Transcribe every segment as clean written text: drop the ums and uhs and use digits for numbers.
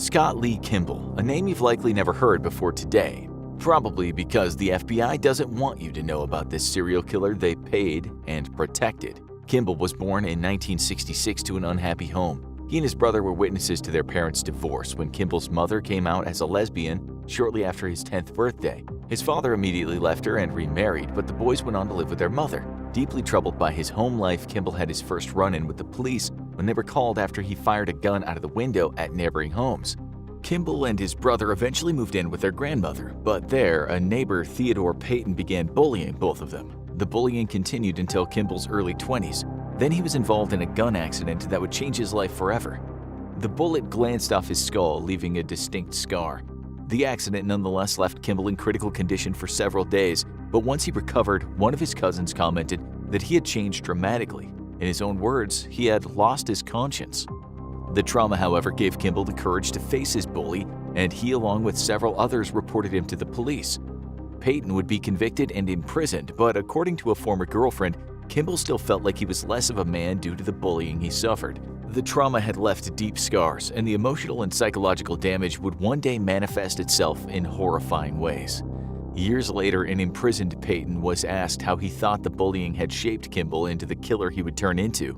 Scott Lee Kimball, a name you've likely never heard before today. Probably because the FBI doesn't want you to know about this serial killer they paid and protected. Kimball was born in 1966 to an unhappy home. He and his brother were witnesses to their parents' divorce when Kimball's mother came out as a lesbian shortly after his 10th birthday. His father immediately left her and remarried, but the boys went on to live with their mother. Deeply troubled by his home life, Kimball had his first run-in with the police when they were called after he fired a gun out of the window at neighboring homes. Kimball and his brother eventually moved in with their grandmother, but there, a neighbor, Theodore Payton, began bullying both of them. The bullying continued until Kimball's early 20s. Then he was involved in a gun accident that would change his life forever. The bullet glanced off his skull, leaving a distinct scar. The accident nonetheless left Kimball in critical condition for several days, but once he recovered, one of his cousins commented that he had changed dramatically. In his own words, he had lost his conscience. The trauma, however, gave Kimball the courage to face his bully, and he, along with several others, reported him to the police. Payton would be convicted and imprisoned, but according to a former girlfriend, Kimball still felt like he was less of a man due to the bullying he suffered. The trauma had left deep scars, and the emotional and psychological damage would one day manifest itself in horrifying ways. Years later, an imprisoned Payton was asked how he thought the bullying had shaped Kimball into the killer he would turn into,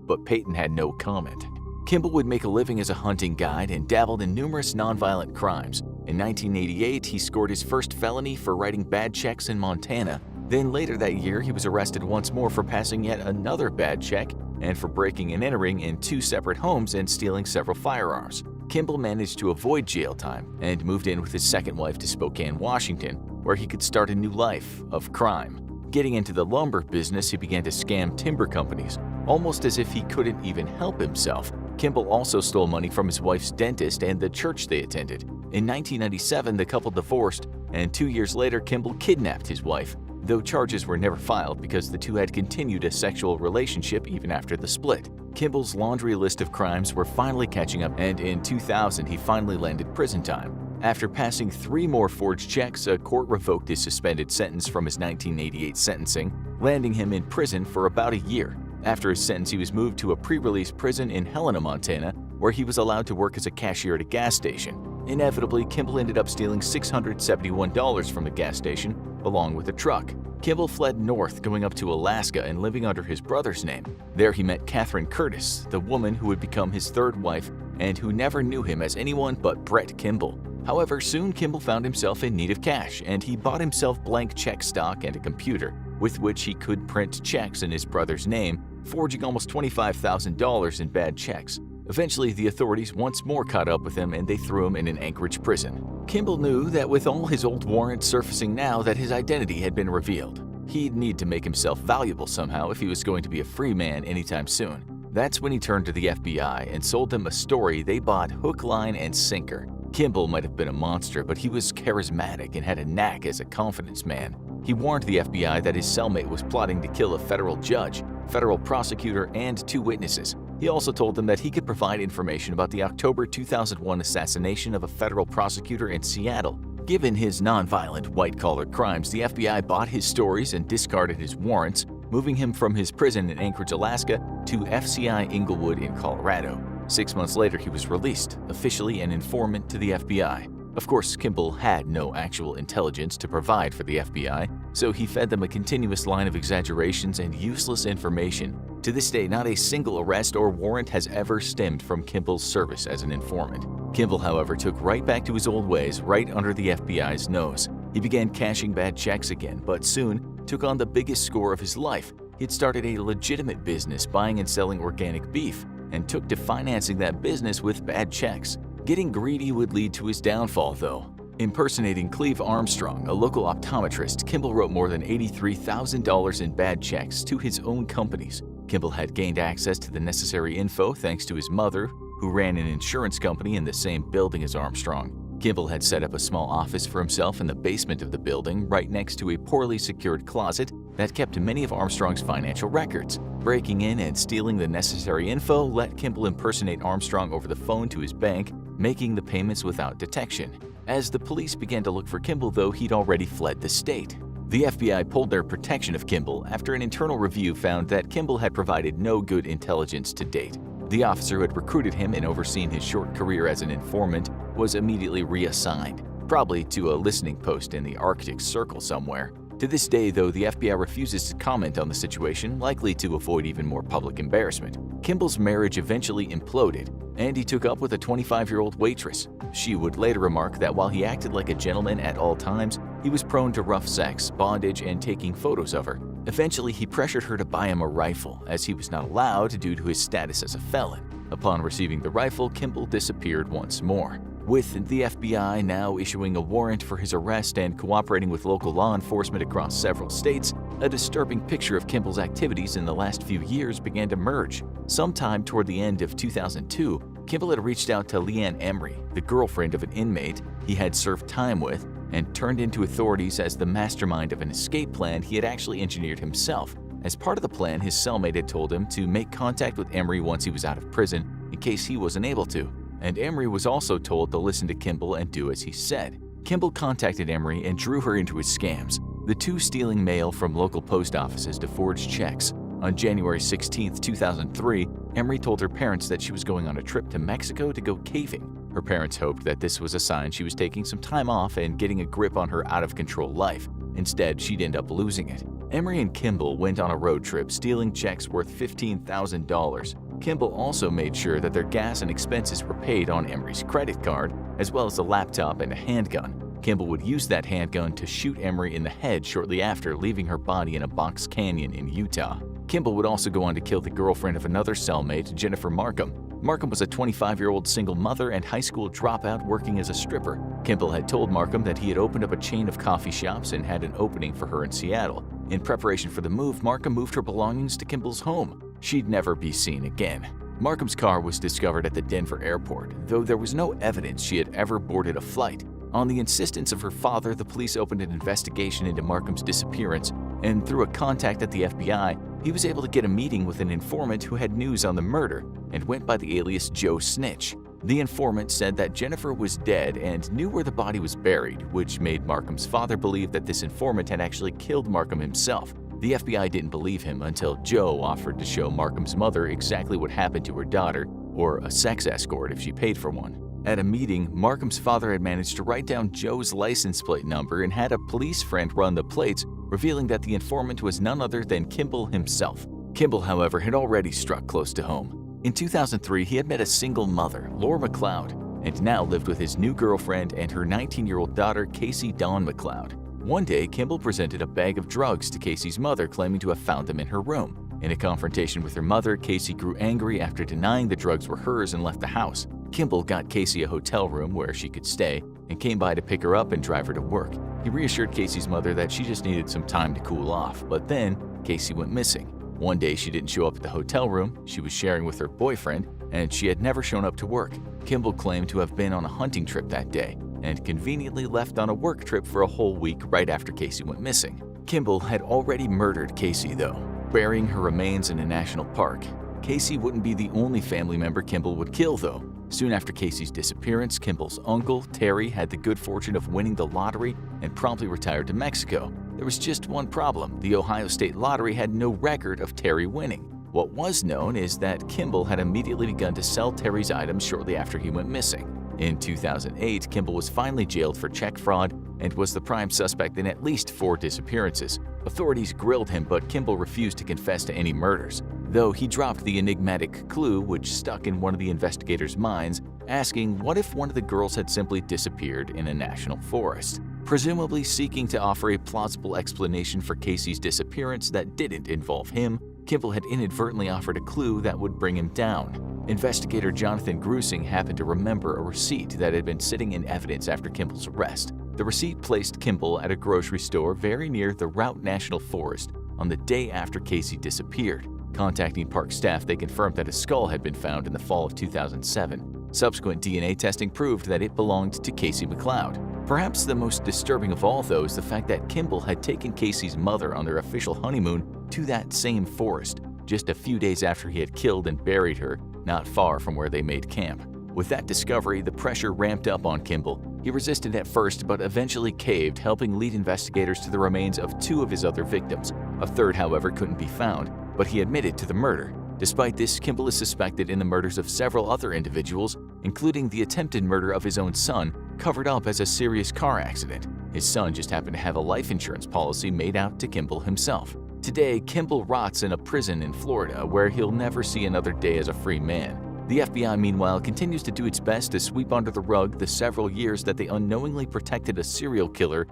but Payton had no comment. Kimball would make a living as a hunting guide and dabbled in numerous nonviolent crimes. In 1988, he scored his first felony for writing bad checks in Montana. Then later that year, he was arrested once more for passing yet another bad check and for breaking and entering in 2 separate homes and stealing several firearms. Kimball managed to avoid jail time and moved in with his second wife to Spokane, Washington, where he could start a new life of crime. Getting into the lumber business, he began to scam timber companies, almost as if he couldn't even help himself. Kimball also stole money from his wife's dentist and the church they attended. In 1997, the couple divorced, and 2 years later, Kimball kidnapped his wife, though charges were never filed because the two had continued a sexual relationship even after the split. Kimball's laundry list of crimes were finally catching up, and in 2000, he finally landed prison time. After passing 3 more forged checks, a court revoked his suspended sentence from his 1988 sentencing, landing him in prison for about a year. After his sentence, he was moved to a pre-release prison in Helena, Montana, where he was allowed to work as a cashier at a gas station. Inevitably, Kimball ended up stealing $671 from the gas station, along with a truck. Kimball fled north, going up to Alaska and living under his brother's name. There he met Catherine Curtis, the woman who would become his third wife and who never knew him as anyone but Brett Kimball. However, soon Kimball found himself in need of cash, and he bought himself blank check stock and a computer, with which he could print checks in his brother's name, forging almost $25,000 in bad checks. Eventually, the authorities once more caught up with him and they threw him in an Anchorage prison. Kimball knew that with all his old warrants surfacing now that his identity had been revealed. He'd need to make himself valuable somehow if he was going to be a free man anytime soon. That's when he turned to the FBI and sold them a story they bought hook, line, and sinker. Kimball might have been a monster, but he was charismatic and had a knack as a confidence man. He warned the FBI that his cellmate was plotting to kill a federal judge, federal prosecutor, and 2 witnesses. He also told them that he could provide information about the October 2001 assassination of a federal prosecutor in Seattle. Given his nonviolent, white-collar crimes, the FBI bought his stories and discarded his warrants, moving him from his prison in Anchorage, Alaska, to FCI Inglewood in Colorado. 6 months later, he was released, officially an informant to the FBI. Of course, Kimball had no actual intelligence to provide for the FBI, so he fed them a continuous line of exaggerations and useless information. To this day, not a single arrest or warrant has ever stemmed from Kimball's service as an informant. Kimball, however, took right back to his old ways right under the FBI's nose. He began cashing bad checks again, but soon took on the biggest score of his life. He had started a legitimate business buying and selling organic beef, and took to financing that business with bad checks. Getting greedy would lead to his downfall, though. Impersonating Cleve Armstrong, a local optometrist, Kimball wrote more than $83,000 in bad checks to his own companies. Kimball had gained access to the necessary info thanks to his mother, who ran an insurance company in the same building as Armstrong. Kimball had set up a small office for himself in the basement of the building, right next to a poorly secured closet that kept many of Armstrong's financial records. Breaking in and stealing the necessary info let Kimball impersonate Armstrong over the phone to his bank, making the payments without detection. As the police began to look for Kimball, though, he'd already fled the state. The FBI pulled their protection of Kimball after an internal review found that Kimball had provided no good intelligence to date. The officer who had recruited him and overseen his short career as an informant was immediately reassigned, probably to a listening post in the Arctic Circle somewhere. To this day, though, the FBI refuses to comment on the situation, likely to avoid even more public embarrassment. Kimball's marriage eventually imploded, and he took up with a 25-year-old waitress. She would later remark that while he acted like a gentleman at all times, he was prone to rough sex, bondage, and taking photos of her. Eventually, he pressured her to buy him a rifle, as he was not allowed due to his status as a felon. Upon receiving the rifle, Kimball disappeared once more. With the FBI now issuing a warrant for his arrest and cooperating with local law enforcement across several states, a disturbing picture of Kimball's activities in the last few years began to emerge. Sometime toward the end of 2002, Kimball had reached out to Leanne Emery, the girlfriend of an inmate he had served time with, and turned into authorities as the mastermind of an escape plan he had actually engineered himself. As part of the plan, his cellmate had told him to make contact with Emery once he was out of prison in case he wasn't able to. And Emery was also told to listen to Kimball and do as he said. Kimball contacted Emery and drew her into his scams, the two stealing mail from local post offices to forge checks. On January 16, 2003, Emery told her parents that she was going on a trip to Mexico to go caving. Her parents hoped that this was a sign she was taking some time off and getting a grip on her out-of-control life. Instead, she'd end up losing it. Emery and Kimball went on a road trip, stealing checks worth $15,000. Kimball also made sure that their gas and expenses were paid on Emery's credit card, as well as a laptop and a handgun. Kimball would use that handgun to shoot Emery in the head shortly after, leaving her body in a box canyon in Utah. Kimball would also go on to kill the girlfriend of another cellmate, Jennifer Markham. Markham was a 25-year-old single mother and high school dropout working as a stripper. Kimball had told Markham that he had opened up a chain of coffee shops and had an opening for her in Seattle. In preparation for the move, Markham moved her belongings to Kimball's home. She'd never be seen again. Markham's car was discovered at the Denver airport, though there was no evidence she had ever boarded a flight. On the insistence of her father, the police opened an investigation into Markham's disappearance, and through a contact at the FBI, he was able to get a meeting with an informant who had news on the murder and went by the alias Joe Snitch. The informant said that Jennifer was dead and knew where the body was buried, which made Markham's father believe that this informant had actually killed Markham himself. The FBI didn't believe him until Joe offered to show Markham's mother exactly what happened to her daughter, or a sex escort if she paid for one. At a meeting, Markham's father had managed to write down Joe's license plate number and had a police friend run the plates, revealing that the informant was none other than Kimball himself. Kimball, however, had already struck close to home. In 2003, he had met a single mother, Laura McLeod, and now lived with his new girlfriend and her 19-year-old daughter, Casey Dawn McLeod. One day, Kimball presented a bag of drugs to Casey's mother, claiming to have found them in her room. In a confrontation with her mother, Casey grew angry after denying the drugs were hers and left the house. Kimball got Casey a hotel room where she could stay and came by to pick her up and drive her to work. He reassured Casey's mother that she just needed some time to cool off, but then Casey went missing. One day she didn't show up at the hotel room, she was sharing with her boyfriend, and she had never shown up to work. Kimball claimed to have been on a hunting trip that day and conveniently left on a work trip for a whole week right after Casey went missing. Kimball had already murdered Casey, though, burying her remains in a national park. Casey wouldn't be the only family member Kimball would kill, though. Soon after Casey's disappearance, Kimball's uncle, Terry, had the good fortune of winning the lottery and promptly retired to Mexico. There was just one problem. The Ohio State Lottery had no record of Terry winning. What was known is that Kimball had immediately begun to sell Terry's items shortly after he went missing. In 2008, Kimball was finally jailed for check fraud and was the prime suspect in at least 4 disappearances. Authorities grilled him, but Kimball refused to confess to any murders, though he dropped the enigmatic clue which stuck in one of the investigators' minds, asking what if one of the girls had simply disappeared in a national forest, presumably seeking to offer a plausible explanation for Casey's disappearance that didn't involve him. Kimball had inadvertently offered a clue that would bring him down. Investigator Jonathan Grusing happened to remember a receipt that had been sitting in evidence after Kimball's arrest. The receipt placed Kimball at a grocery store very near the Route National Forest on the day after Casey disappeared. Contacting park staff, they confirmed that a skull had been found in the fall of 2007. Subsequent DNA testing proved that it belonged to Casey McLeod. Perhaps the most disturbing of all, though, is the fact that Kimball had taken Casey's mother on their official honeymoon to that same forest, just a few days after he had killed and buried her, not far from where they made camp. With that discovery, the pressure ramped up on Kimball. He resisted at first, but eventually caved, helping lead investigators to the remains of 2 of his other victims. A third, however, couldn't be found, but he admitted to the murder. Despite this, Kimball is suspected in the murders of several other individuals, including the attempted murder of his own son, covered up as a serious car accident. His son just happened to have a life insurance policy made out to Kimball himself. Today, Kimball rots in a prison in Florida where he'll never see another day as a free man. The FBI, meanwhile, continues to do its best to sweep under the rug the several years that they unknowingly protected a serial killer.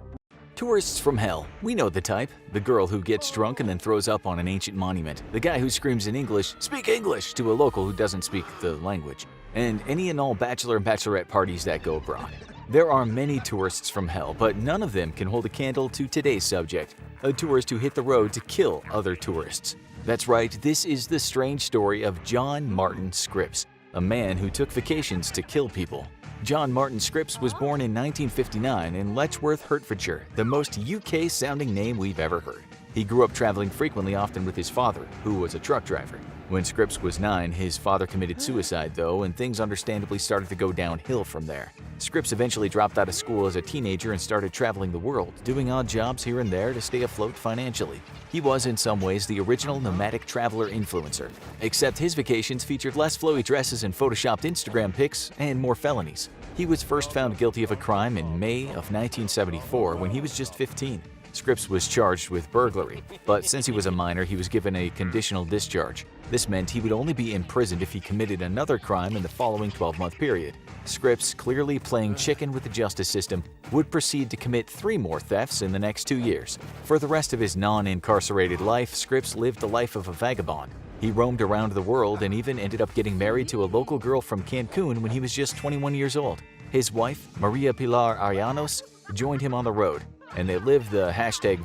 Tourists from hell. We know the type. The girl who gets drunk and then throws up on an ancient monument. The guy who screams in English, "Speak English!" to a local who doesn't speak the language. And any and all bachelor and bachelorette parties that go abroad. There are many tourists from hell, but none of them can hold a candle to today's subject, a tourist who hit the road to kill other tourists. That's right, this is the strange story of John Martin Scripps, a man who took vacations to kill people. John Martin Scripps was born in 1959 in Letchworth, Hertfordshire, the most UK-sounding name we've ever heard. He grew up traveling frequently, often with his father, who was a truck driver. When Scripps was 9, his father committed suicide, though, and things understandably started to go downhill from there. Scripps eventually dropped out of school as a teenager and started traveling the world, doing odd jobs here and there to stay afloat financially. He was, in some ways, the original nomadic traveler influencer, except his vacations featured less flowy dresses and photoshopped Instagram pics and more felonies. He was first found guilty of a crime in May of 1974 when he was just 15. Scripps was charged with burglary, but since he was a minor, he was given a conditional discharge. This meant he would only be imprisoned if he committed another crime in the following 12-month period. Scripps, clearly playing chicken with the justice system, would proceed to commit 3 more thefts in the next 2 years. For the rest of his non-incarcerated life, Scripps lived the life of a vagabond. He roamed around the world and even ended up getting married to a local girl from Cancun when he was just 21 years old. His wife, Maria Pilar Arianos, joined him on the road, and they lived the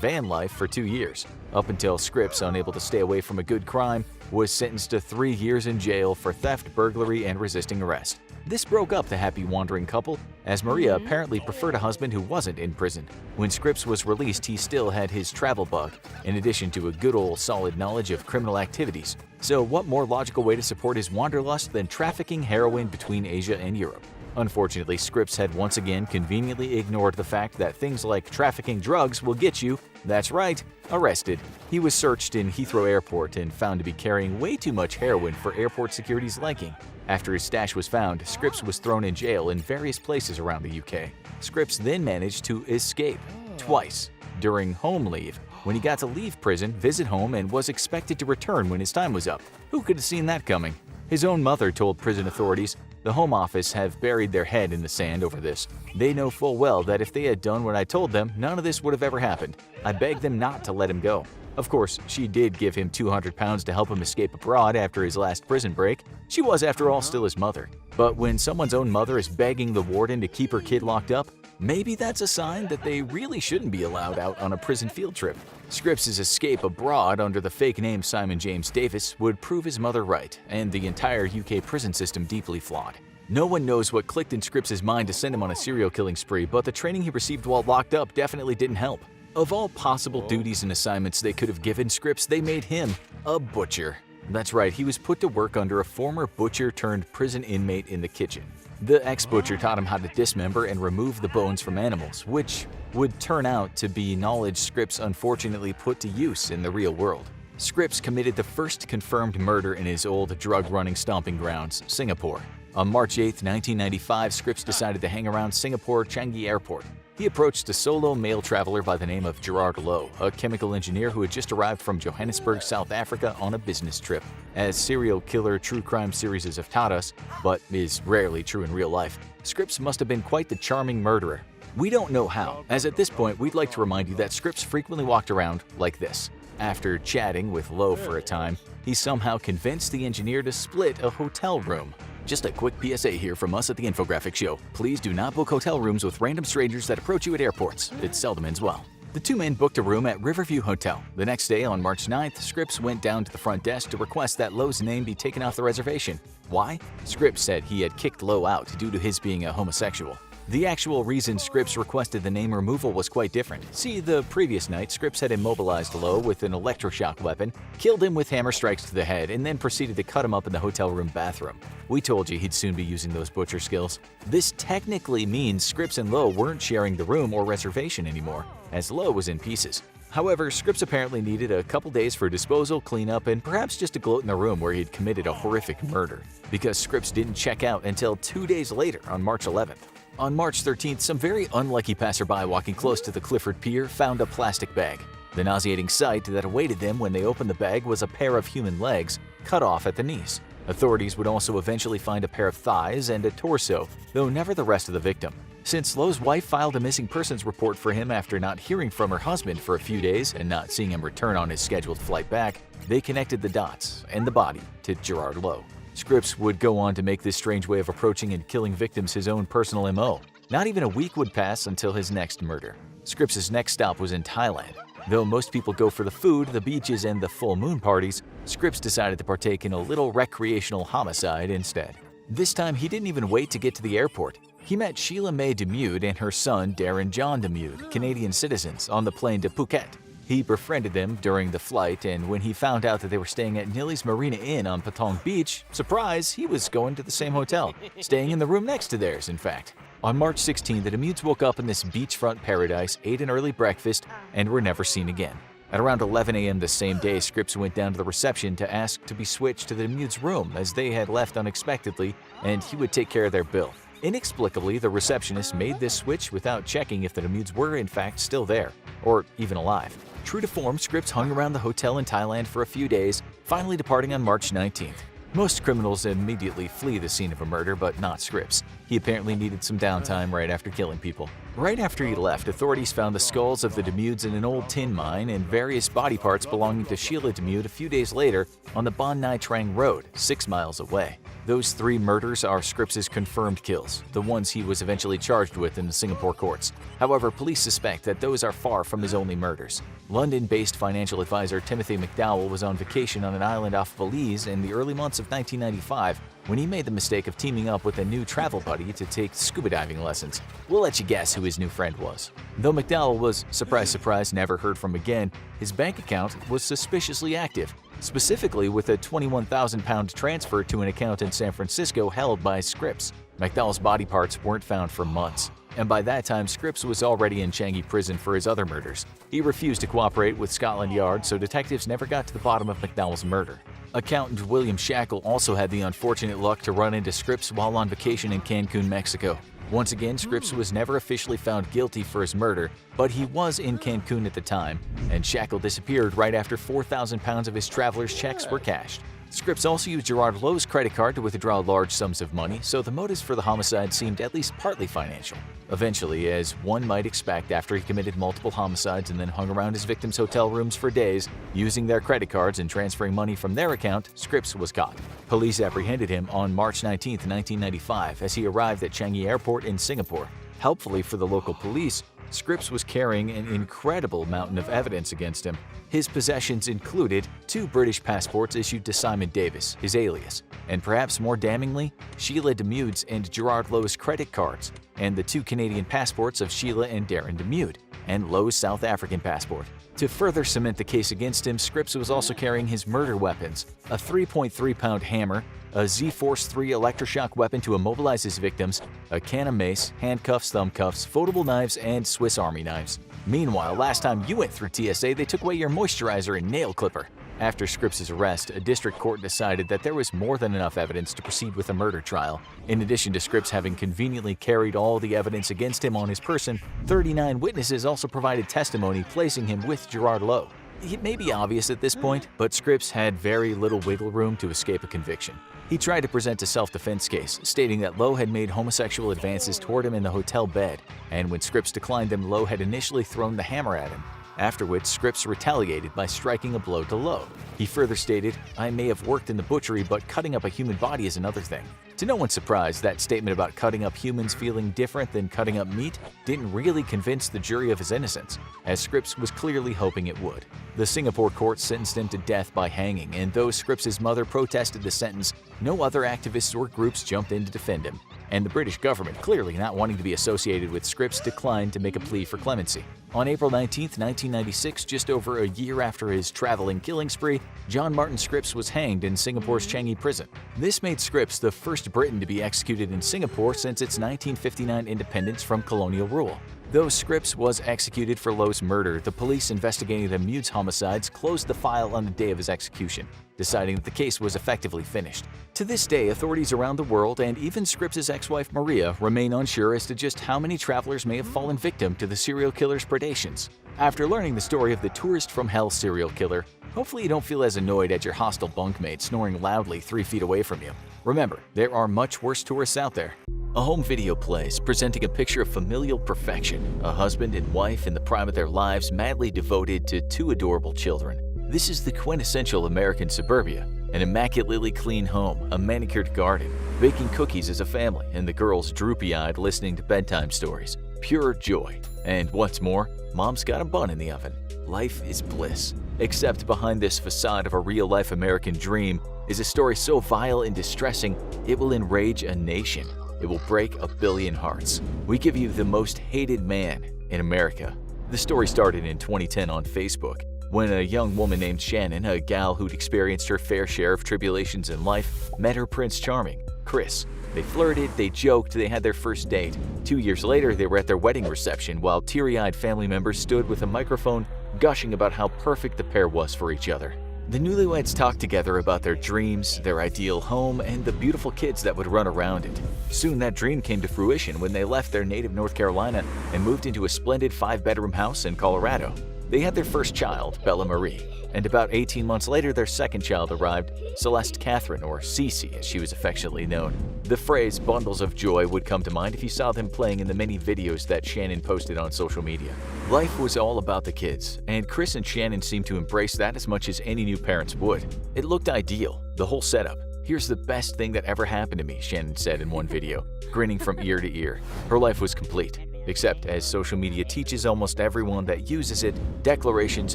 #van life for 2 years, up until Scripps, unable to stay away from a good crime, was sentenced to 3 years in jail for theft, burglary, and resisting arrest. This broke up the happy wandering couple, as Maria apparently preferred a husband who wasn't in prison. When Scripps was released, he still had his travel bug, in addition to a good old solid knowledge of criminal activities. So what more logical way to support his wanderlust than trafficking heroin between Asia and Europe? Unfortunately, Scripps had once again conveniently ignored the fact that things like trafficking drugs will get you, that's right, arrested. He was searched in Heathrow Airport and found to be carrying way too much heroin for airport security's liking. After his stash was found, Scripps was thrown in jail in various places around the UK. Scripps then managed to escape twice during home leave, when he got to leave prison, visit home, and was expected to return when his time was up. Who could have seen that coming? His own mother told prison authorities, "The Home Office have buried their head in the sand over this. They know full well that if they had done what I told them, none of this would have ever happened. I begged them not to let him go." Of course, she did give him £200 to help him escape abroad after his last prison break. She was, after all, still his mother. But when someone's own mother is begging the warden to keep her kid locked up, maybe that's a sign that they really shouldn't be allowed out on a prison field trip. Scripps' escape abroad under the fake name Simon James Davis would prove his mother right, and the entire UK prison system deeply flawed. No one knows what clicked in Scripps' mind to send him on a serial killing spree, but the training he received while locked up definitely didn't help. Of all possible duties and assignments they could have given Scripps, they made him a butcher. That's right, he was put to work under a former butcher-turned-prison inmate in the kitchen. The ex-butcher taught him how to dismember and remove the bones from animals, which would turn out to be knowledge Scripps unfortunately put to use in the real world. Scripps committed the first confirmed murder in his old drug-running stomping grounds, Singapore. On March 8, 1995, Scripps decided to hang around Singapore Changi Airport. He approached a solo male traveler by the name of Gerard Lowe, a chemical engineer who had just arrived from Johannesburg, South Africa on a business trip. As serial killer true crime series have taught us, but is rarely true in real life, Scripps must have been quite the charming murderer. We don't know how, as at this point we'd like to remind you that Scripps frequently walked around like this. After chatting with Lowe for a time, he somehow convinced the engineer to split a hotel room. Just a quick PSA here from us at the Infographic Show. Please do not book hotel rooms with random strangers that approach you at airports. It seldom ends well. The two men booked a room at Riverview Hotel. The next day, on March 9th, Scripps went down to the front desk to request that Lowe's name be taken off the reservation. Why? Scripps said he had kicked Lowe out due to his being a homosexual. The actual reason Scripps requested the name removal was quite different. See, the previous night, Scripps had immobilized Lowe with an electroshock weapon, killed him with hammer strikes to the head, and then proceeded to cut him up in the hotel room bathroom. We told you he'd soon be using those butcher skills. This technically means Scripps and Lowe weren't sharing the room or reservation anymore, as Lowe was in pieces. However, Scripps apparently needed a couple days for disposal, cleanup, and perhaps just to gloat in the room where he'd committed a horrific murder, because Scripps didn't check out until 2 days later on March 11th. On March 13th, some very unlucky passerby walking close to the Clifford Pier found a plastic bag. The nauseating sight that awaited them when they opened the bag was a pair of human legs cut off at the knees. Authorities would also eventually find a pair of thighs and a torso, though never the rest of the victim. Since Lowe's wife filed a missing persons report for him after not hearing from her husband for a few days and not seeing him return on his scheduled flight back, they connected the dots and the body to Gerard Lowe. Scripps would go on to make this strange way of approaching and killing victims his own personal MO. Not even a week would pass until his next murder. Scripps' next stop was in Thailand. Though most people go for the food, the beaches, and the full moon parties, Scripps decided to partake in a little recreational homicide instead. This time, he didn't even wait to get to the airport. He met Sheila Mae Demude and her son Darren John Demude, Canadian citizens, on the plane to Phuket. He befriended them during the flight, and when he found out that they were staying at Nilly's Marina Inn on Patong Beach, surprise, he was going to the same hotel, staying in the room next to theirs, in fact. On March 16, the Demudes woke up in this beachfront paradise, ate an early breakfast, and were never seen again. At around 11 a.m. the same day, Scripps went down to the reception to ask to be switched to the Demudes' room as they had left unexpectedly, and he would take care of their bill. Inexplicably, the receptionist made this switch without checking if the Demudes were in fact still there, or even alive. True to form, Scripps hung around the hotel in Thailand for a few days, finally departing on March 19th. Most criminals immediately flee the scene of a murder, but not Scripps. He apparently needed some downtime right after killing people. Right after he left, authorities found the skulls of the Demudes in an old tin mine and various body parts belonging to Sheila Demude a few days later on the Bon Nai Trang Road, 6 miles away. Those 3 murders are Scripps' confirmed kills, the ones he was eventually charged with in the Singapore courts. However, police suspect that those are far from his only murders. London-based financial advisor Timothy McDowell was on vacation on an island off Belize in the early months of 1995 when he made the mistake of teaming up with a new travel buddy to take scuba diving lessons. We'll let you guess who his new friend was. Though McDowell was, surprise surprise, never heard from again, his bank account was suspiciously active, specifically with a £21,000 transfer to an account in San Francisco held by Scripps. McDowell's body parts weren't found for months, and by that time Scripps was already in Changi prison for his other murders. He refused to cooperate with Scotland Yard, so detectives never got to the bottom of McDowell's murder. Accountant William Shackle also had the unfortunate luck to run into Scripps while on vacation in Cancun, Mexico. Once again, Scripps was never officially found guilty for his murder, but he was in Cancun at the time, and Shackle disappeared right after £4,000 of his traveler's checks were cashed. Scripps also used Gerard Lowe's credit card to withdraw large sums of money, so the motives for the homicide seemed at least partly financial. Eventually, as one might expect after he committed multiple homicides and then hung around his victims' hotel rooms for days, using their credit cards and transferring money from their account, Scripps was caught. Police apprehended him on March 19, 1995, as he arrived at Changi Airport in Singapore. Helpfully for the local police, Scripps was carrying an incredible mountain of evidence against him. His possessions included 2 British passports issued to Simon Davis, his alias, and perhaps more damningly, Sheila Demude's and Gerard Lowe's credit cards, and the 2 Canadian passports of Sheila and Darren Demude, and Lowe's South African passport. To further cement the case against him, Scripps was also carrying his murder weapons, a 3.3-pound hammer, a Z-Force 3 electroshock weapon to immobilize his victims, a can of mace, handcuffs, thumb cuffs, foldable knives, and Swiss Army knives. Meanwhile, last time you went through TSA, they took away your moisturizer and nail clipper. After Scripps' arrest, a district court decided that there was more than enough evidence to proceed with a murder trial. In addition to Scripps having conveniently carried all the evidence against him on his person, 39 witnesses also provided testimony placing him with Gerard Lowe. It may be obvious at this point, but Scripps had very little wiggle room to escape a conviction. He tried to present a self-defense case, stating that Lowe had made homosexual advances toward him in the hotel bed, and when Scripps declined them, Lowe had initially thrown the hammer at him. After which, Scripps retaliated by striking a blow to Lowe. He further stated, "I may have worked in the butchery, but cutting up a human body is another thing." To no one's surprise, that statement about cutting up humans feeling different than cutting up meat didn't really convince the jury of his innocence, as Scripps was clearly hoping it would. The Singapore court sentenced him to death by hanging, and though Scripps' mother protested the sentence, no other activists or groups jumped in to defend him. And the British government, clearly not wanting to be associated with Scripps, declined to make a plea for clemency. On April 19, 1996, just over a year after his traveling killing spree, John Martin Scripps was hanged in Singapore's Changi prison. This made Scripps the first Briton to be executed in Singapore since its 1959 independence from colonial rule. Though Scripps was executed for Lowe's murder, the police investigating the Mude's homicides closed the file on the day of his execution, deciding that the case was effectively finished. To this day, authorities around the world and even Scripps' ex-wife Maria remain unsure as to just how many travelers may have fallen victim to the serial killer's predations. After learning the story of the tourist from hell serial killer, hopefully you don't feel as annoyed at your hostile bunkmate snoring loudly 3 feet away from you. Remember, there are much worse tourists out there. A home video plays, presenting a picture of familial perfection, a husband and wife in the prime of their lives madly devoted to 2 adorable children. This is the quintessential American suburbia, an immaculately clean home, a manicured garden, baking cookies as a family, and the girls droopy-eyed listening to bedtime stories. Pure joy. And what's more, mom's got a bun in the oven. Life is bliss. Except behind this facade of a real-life American dream is a story so vile and distressing it will enrage a nation. It will break a billion hearts. We give you the most hated man in America. The story started in 2010 on Facebook, when a young woman named Shannon, a gal who'd experienced her fair share of tribulations in life, met her Prince Charming, Chris. They flirted, they joked, they had their first date. 2 years later, they were at their wedding reception while teary-eyed family members stood with a microphone gushing about how perfect the pair was for each other. The newlyweds talked together about their dreams, their ideal home, and the beautiful kids that would run around it. Soon that dream came to fruition when they left their native North Carolina and moved into a splendid 5-bedroom house in Colorado. They had their first child, Bella Marie, and about 18 months later their second child arrived, Celeste Catherine, or Cece as she was affectionately known. The phrase bundles of joy would come to mind if you saw them playing in the many videos that Shannon posted on social media. Life was all about the kids, and Chris and Shannon seemed to embrace that as much as any new parents would. It looked ideal, the whole setup. "Here's the best thing that ever happened to me," Shannon said in one video, grinning from ear to ear. Her life was complete. Except, as social media teaches almost everyone that uses it, declarations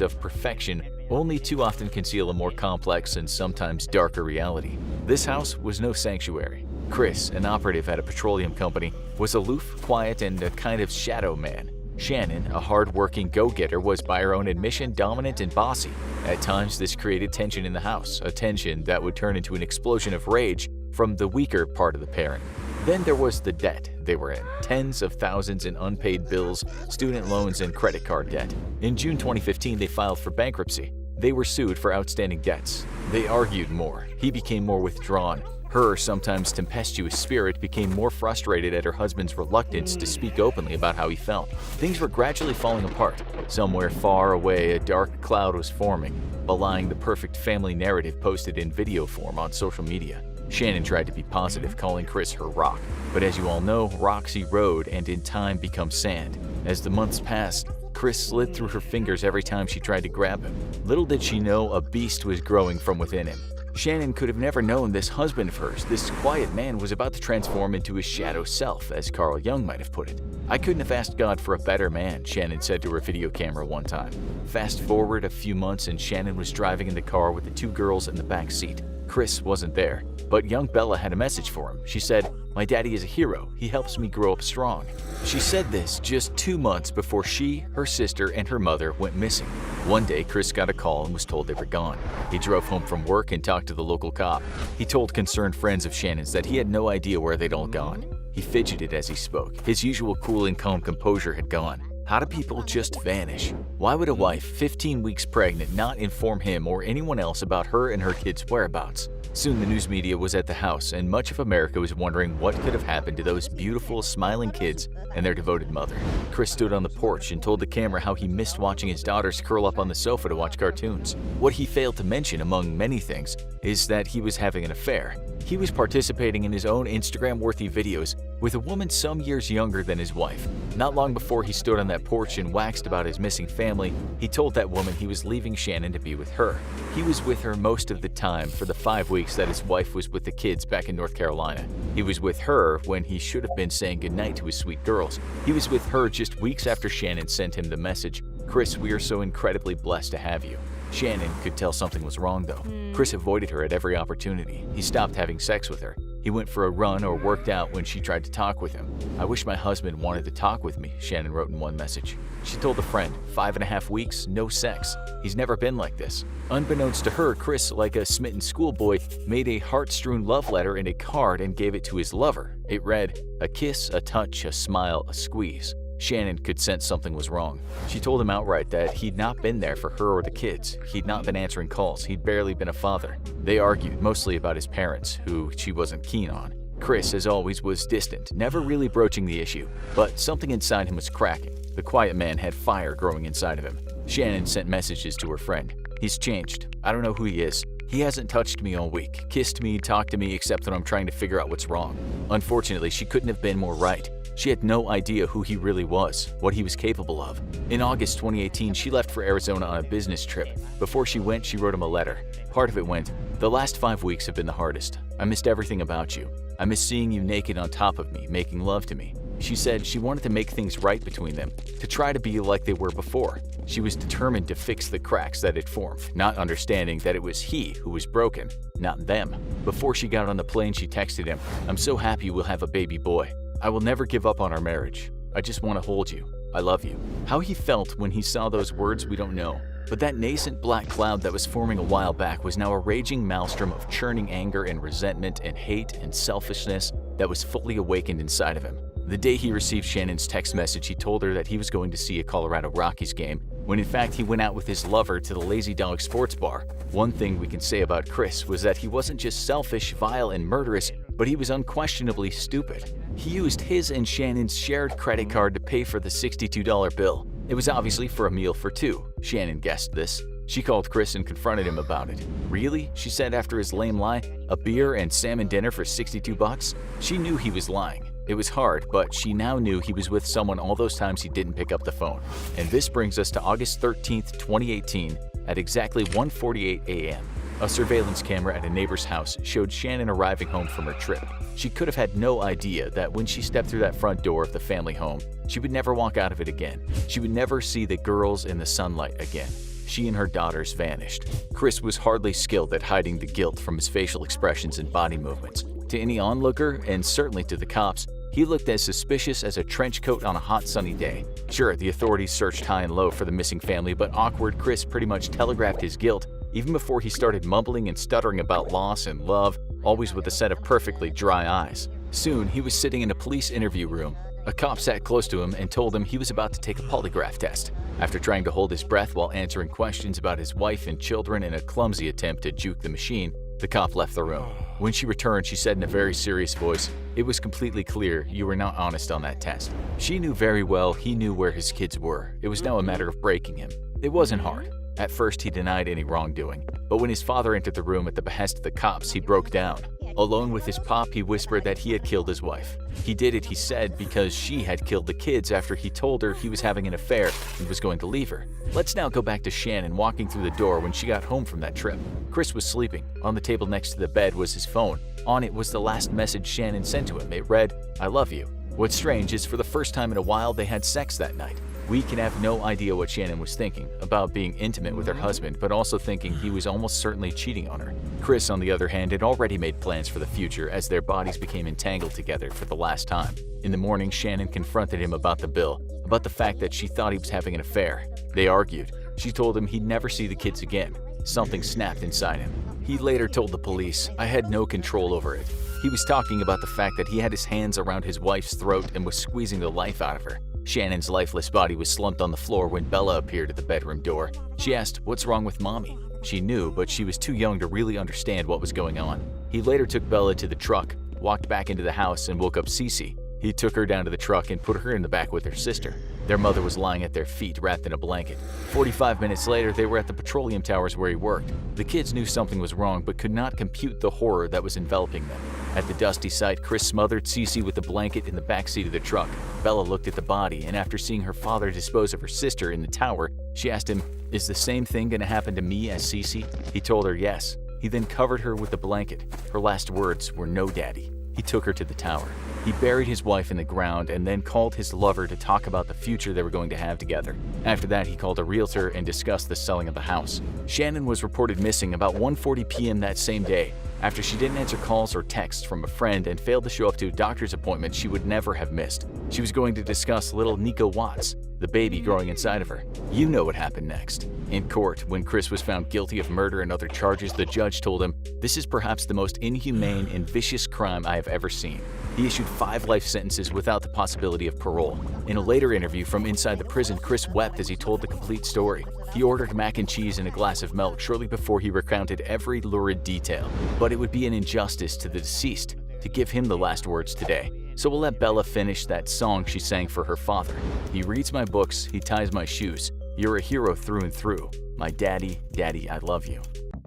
of perfection only too often conceal a more complex and sometimes darker reality. This house was no sanctuary. Chris, an operative at a petroleum company, was aloof, quiet, and a kind of shadow man. Shannon, a hard-working go-getter, was by her own admission dominant and bossy. At times, this created tension in the house, a tension that would turn into an explosion of rage from the weaker part of the pairing. Then there was the debt they were in, tens of thousands in unpaid bills, student loans, and credit card debt. In June 2015, they filed for bankruptcy. They were sued for outstanding debts. They argued more. He became more withdrawn. Her sometimes tempestuous spirit became more frustrated at her husband's reluctance to speak openly about how he felt. Things were gradually falling apart. Somewhere far away, a dark cloud was forming, belying the perfect family narrative posted in video form on social media. Shannon tried to be positive, calling Chris her rock. But as you all know, rocks erode and in time become sand. As the months passed, Chris slid through her fingers every time she tried to grab him. Little did she know a beast was growing from within him. Shannon could have never known this husband of hers, this quiet man, was about to transform into his shadow self, as Carl Jung might have put it. "I couldn't have asked God for a better man," Shannon said to her video camera one time. Fast forward a few months and Shannon was driving in the car with the 2 girls in the back seat. Chris wasn't there, but young Bella had a message for him. She said, "My daddy is a hero. He helps me grow up strong." She said this just 2 months before she, her sister, and her mother went missing. One day, Chris got a call and was told they were gone. He drove home from work and talked to the local cop. He told concerned friends of Shannon's that he had no idea where they'd all gone. He fidgeted as he spoke. His usual cool and calm composure had gone. How do people just vanish? Why would a wife 15 weeks pregnant not inform him or anyone else about her and her kids' whereabouts? Soon the news media was at the house, and much of America was wondering what could have happened to those beautiful, smiling kids and their devoted mother. Chris stood on the porch and told the camera how he missed watching his daughters curl up on the sofa to watch cartoons. What he failed to mention, among many things, is that he was having an affair. He was participating in his own Instagram-worthy videos with a woman some years younger than his wife. Not long before he stood on that porch and waxed about his missing family, he told that woman he was leaving Shannon to be with her. He was with her most of the time for the 5 weeks that his wife was with the kids back in North Carolina. He was with her when he should have been saying goodnight to his sweet girls. He was with her just weeks after Shannon sent him the message, "Chris, we are so incredibly blessed to have you." Shannon could tell something was wrong though. Chris avoided her at every opportunity. He stopped having sex with her. He went for a run or worked out when she tried to talk with him. "I wish my husband wanted to talk with me," Shannon wrote in one message. She told a friend, 5.5 weeks, no sex. He's never been like this. Unbeknownst to her, Chris, like a smitten schoolboy, made a heart-strewn love letter in a card and gave it to his lover. It read, "A kiss, a touch, a smile, a squeeze." Shannon could sense something was wrong. She told him outright that he'd not been there for her or the kids. He'd not been answering calls. He'd barely been a father. They argued, mostly about his parents, who she wasn't keen on. Chris, as always, was distant, never really broaching the issue. But something inside him was cracking. The quiet man had fire growing inside of him. Shannon sent messages to her friend. "He's changed. I don't know who he is. He hasn't touched me all week, kissed me, talked to me, except when I'm trying to figure out what's wrong." Unfortunately, she couldn't have been more right. She had no idea who he really was, what he was capable of. In August 2018, she left for Arizona on a business trip. Before she went, she wrote him a letter. Part of it went, "The last 5 weeks have been the hardest. I missed everything about you. I miss seeing you naked on top of me, making love to me." She said she wanted to make things right between them, to try to be like they were before. She was determined to fix the cracks that had formed, not understanding that it was he who was broken, not them. Before she got on the plane, she texted him, "I'm so happy we'll have a baby boy. I will never give up on our marriage. I just want to hold you. I love you." How he felt when he saw those words, we don't know. But that nascent black cloud that was forming a while back was now a raging maelstrom of churning anger and resentment and hate and selfishness that was fully awakened inside of him. The day he received Shannon's text message, he told her that he was going to see a Colorado Rockies game, when in fact he went out with his lover to the Lazy Dog Sports Bar. One thing we can say about Chris was that he wasn't just selfish, vile, and murderous, but he was unquestionably stupid. He used his and Shannon's shared credit card to pay for the $62 bill. It was obviously for a meal for two. Shannon guessed this. She called Chris and confronted him about it. "Really?" she said after his lame lie. "A beer and salmon dinner for $62? She knew he was lying. It was hard, but she now knew he was with someone all those times he didn't pick up the phone. And this brings us to August 13th, 2018, at exactly 1:48 a.m. A surveillance camera at a neighbor's house showed Shannon arriving home from her trip. She could have had no idea that when she stepped through that front door of the family home, she would never walk out of it again. She would never see the girls in the sunlight again. She and her daughters vanished. Chris was hardly skilled at hiding the guilt from his facial expressions and body movements. To any onlooker, and certainly to the cops, he looked as suspicious as a trench coat on a hot sunny day. Sure, the authorities searched high and low for the missing family, but awkward Chris pretty much telegraphed his guilt even before he started mumbling and stuttering about loss and love, always with a set of perfectly dry eyes. Soon, he was sitting in a police interview room. A cop sat close to him and told him he was about to take a polygraph test. After trying to hold his breath while answering questions about his wife and children in a clumsy attempt to juke the machine, the cop left the room. When she returned, she said in a very serious voice, "It was completely clear you were not honest on that test." She knew very well he knew where his kids were. It was now a matter of breaking him. It wasn't hard. At first, he denied any wrongdoing. But when his father entered the room at the behest of the cops, he broke down. Alone with his pop, he whispered that he had killed his wife. He did it, he said, because she had killed the kids after he told her he was having an affair and was going to leave her. Let's now go back to Shannon walking through the door when she got home from that trip. Chris was sleeping. On the table next to the bed was his phone. On it was the last message Shannon sent to him. It read, "I love you." What's strange is for the first time in a while, they had sex that night. We can have no idea what Shannon was thinking about being intimate with her husband, but also thinking he was almost certainly cheating on her. Chris, on the other hand, had already made plans for the future as their bodies became entangled together for the last time. In the morning, Shannon confronted him about the bill, about the fact that she thought he was having an affair. They argued. She told him he'd never see the kids again. Something snapped inside him. He later told the police, "I had no control over it." He was talking about the fact that he had his hands around his wife's throat and was squeezing the life out of her. Shannon's lifeless body was slumped on the floor when Bella appeared at the bedroom door. She asked, "What's wrong with Mommy?" She knew, but she was too young to really understand what was going on. He later took Bella to the truck, walked back into the house, and woke up Cece. He took her down to the truck and put her in the back with her sister. Their mother was lying at their feet, wrapped in a blanket. 45 minutes later, they were at the petroleum towers where he worked. The kids knew something was wrong, but could not compute the horror that was enveloping them. At the dusty site, Chris smothered Cece with a blanket in the back seat of the truck. Bella looked at the body, and after seeing her father dispose of her sister in the tower, she asked him, "Is the same thing going to happen to me as Cece?" He told her yes. He then covered her with the blanket. Her last words were, "No, Daddy." He took her to the tower. He buried his wife in the ground and then called his lover to talk about the future they were going to have together. After that, he called a realtor and discussed the selling of the house. Shannon was reported missing about 1:40 p.m. that same day, after she didn't answer calls or texts from a friend and failed to show up to a doctor's appointment she would never have missed. She was going to discuss little Nico Watts. the baby growing inside of her. You know what happened next. In court, when Chris was found guilty of murder and other charges, the judge told him, "This is perhaps the most inhumane and vicious crime I have ever seen." He issued 5 life sentences without the possibility of parole. In a later interview from inside the prison, Chris wept as he told the complete story. He ordered mac and cheese and a glass of milk shortly before he recounted every lurid detail. But it would be an injustice to the deceased to give him the last words today. So we'll let Bella finish that song she sang for her father. "He reads my books, he ties my shoes. You're a hero through and through. My daddy, daddy, I love you."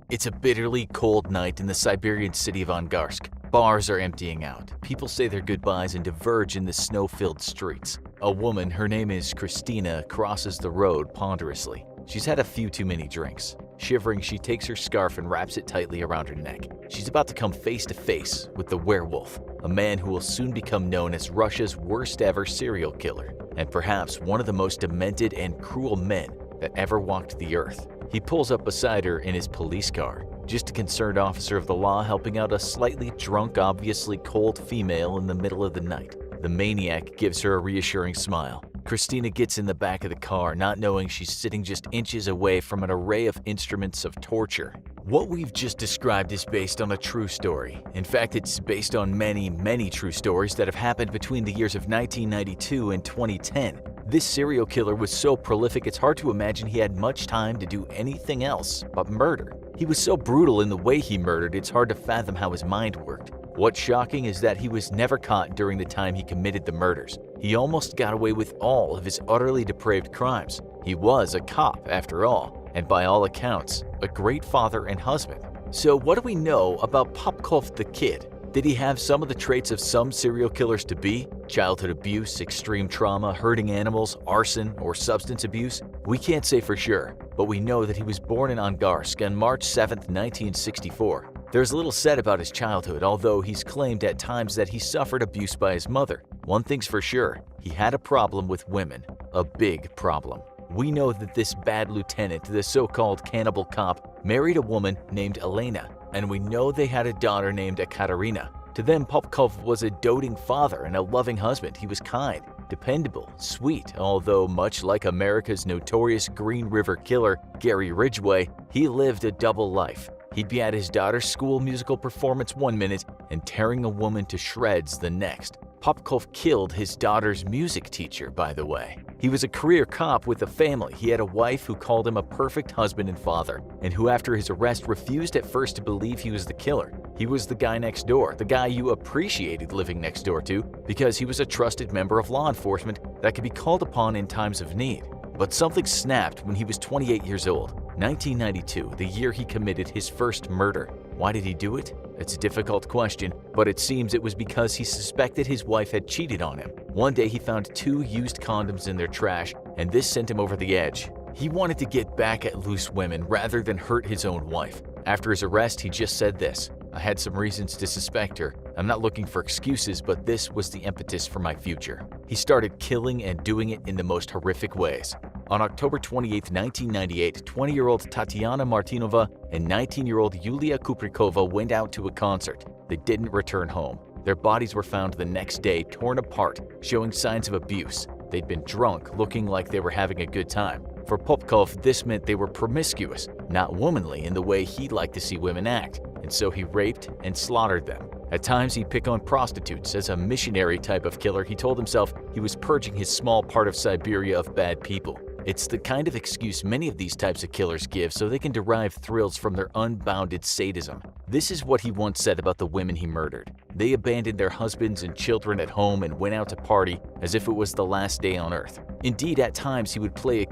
It's a bitterly cold night in the Siberian city of Angarsk. Bars are emptying out. People say their goodbyes and diverge in the snow-filled streets. A woman, her name is Christina, crosses the road ponderously. She's had a few too many drinks. Shivering, she takes her scarf and wraps it tightly around her neck. She's about to come face to face with the Werewolf, a man who will soon become known as Russia's worst ever serial killer, and perhaps one of the most demented and cruel men that ever walked the earth. He pulls up beside her in his police car, just a concerned officer of the law helping out a slightly drunk, obviously cold female in the middle of the night. The maniac gives her a reassuring smile. Christina gets in the back of the car, not knowing she's sitting just inches away from an array of instruments of torture. What we've just described is based on a true story. In fact, it's based on many, many true stories that have happened between the years of 1992 and 2010. This serial killer was so prolific it's hard to imagine he had much time to do anything else but murder. He was so brutal in the way he murdered, it's hard to fathom how his mind worked. What's shocking is that he was never caught during the time he committed the murders. He almost got away with all of his utterly depraved crimes. He was a cop, after all, and by all accounts, a great father and husband. So what do we know about Popkov the Kid? Did he have some of the traits of some serial killers to be? Childhood abuse, extreme trauma, hurting animals, arson, or substance abuse? We can't say for sure, but we know that he was born in Angarsk on March 7, 1964. There's little said about his childhood, although he's claimed at times that he suffered abuse by his mother. One thing's for sure, he had a problem with women. A big problem. We know that this bad lieutenant, the so-called cannibal cop, married a woman named Elena, and we know they had a daughter named Ekaterina. To them, Popkov was a doting father and a loving husband. He was kind, dependable, sweet, although much like America's notorious Green River Killer, Gary Ridgway, he lived a double life. He'd be at his daughter's school musical performance one minute and tearing a woman to shreds the next. Popkov killed his daughter's music teacher, by the way. He was a career cop with a family. He had a wife who called him a perfect husband and father, and who after his arrest refused at first to believe he was the killer. He was the guy next door, the guy you appreciated living next door to, because he was a trusted member of law enforcement that could be called upon in times of need. But something snapped when he was 28 years old. 1992, the year he committed his first murder. Why did he do it? It's a difficult question, but it seems it was because he suspected his wife had cheated on him. One day he found 2 used condoms in their trash, and this sent him over the edge. He wanted to get back at loose women rather than hurt his own wife. After his arrest, he just said this: "I had some reasons to suspect her. I'm not looking for excuses, but this was the impetus for my future." He started killing and doing it in the most horrific ways. On October 28, 1998, 20-year-old Tatiana Martinova and 19-year-old Yulia Kuprikova went out to a concert. They didn't return home. Their bodies were found the next day, torn apart, showing signs of abuse. They'd been drunk, looking like they were having a good time. For Popkov, this meant they were promiscuous, not womanly in the way he'd like to see women act, and so he raped and slaughtered them. At times, he'd pick on prostitutes. As a missionary type of killer, he told himself he was purging his small part of Siberia of bad people. It's the kind of excuse many of these types of killers give so they can derive thrills from their unbounded sadism. This is what he once said about the women he murdered. They abandoned their husbands and children at home and went out to party as if it was the last day on earth. Indeed, at times he would play a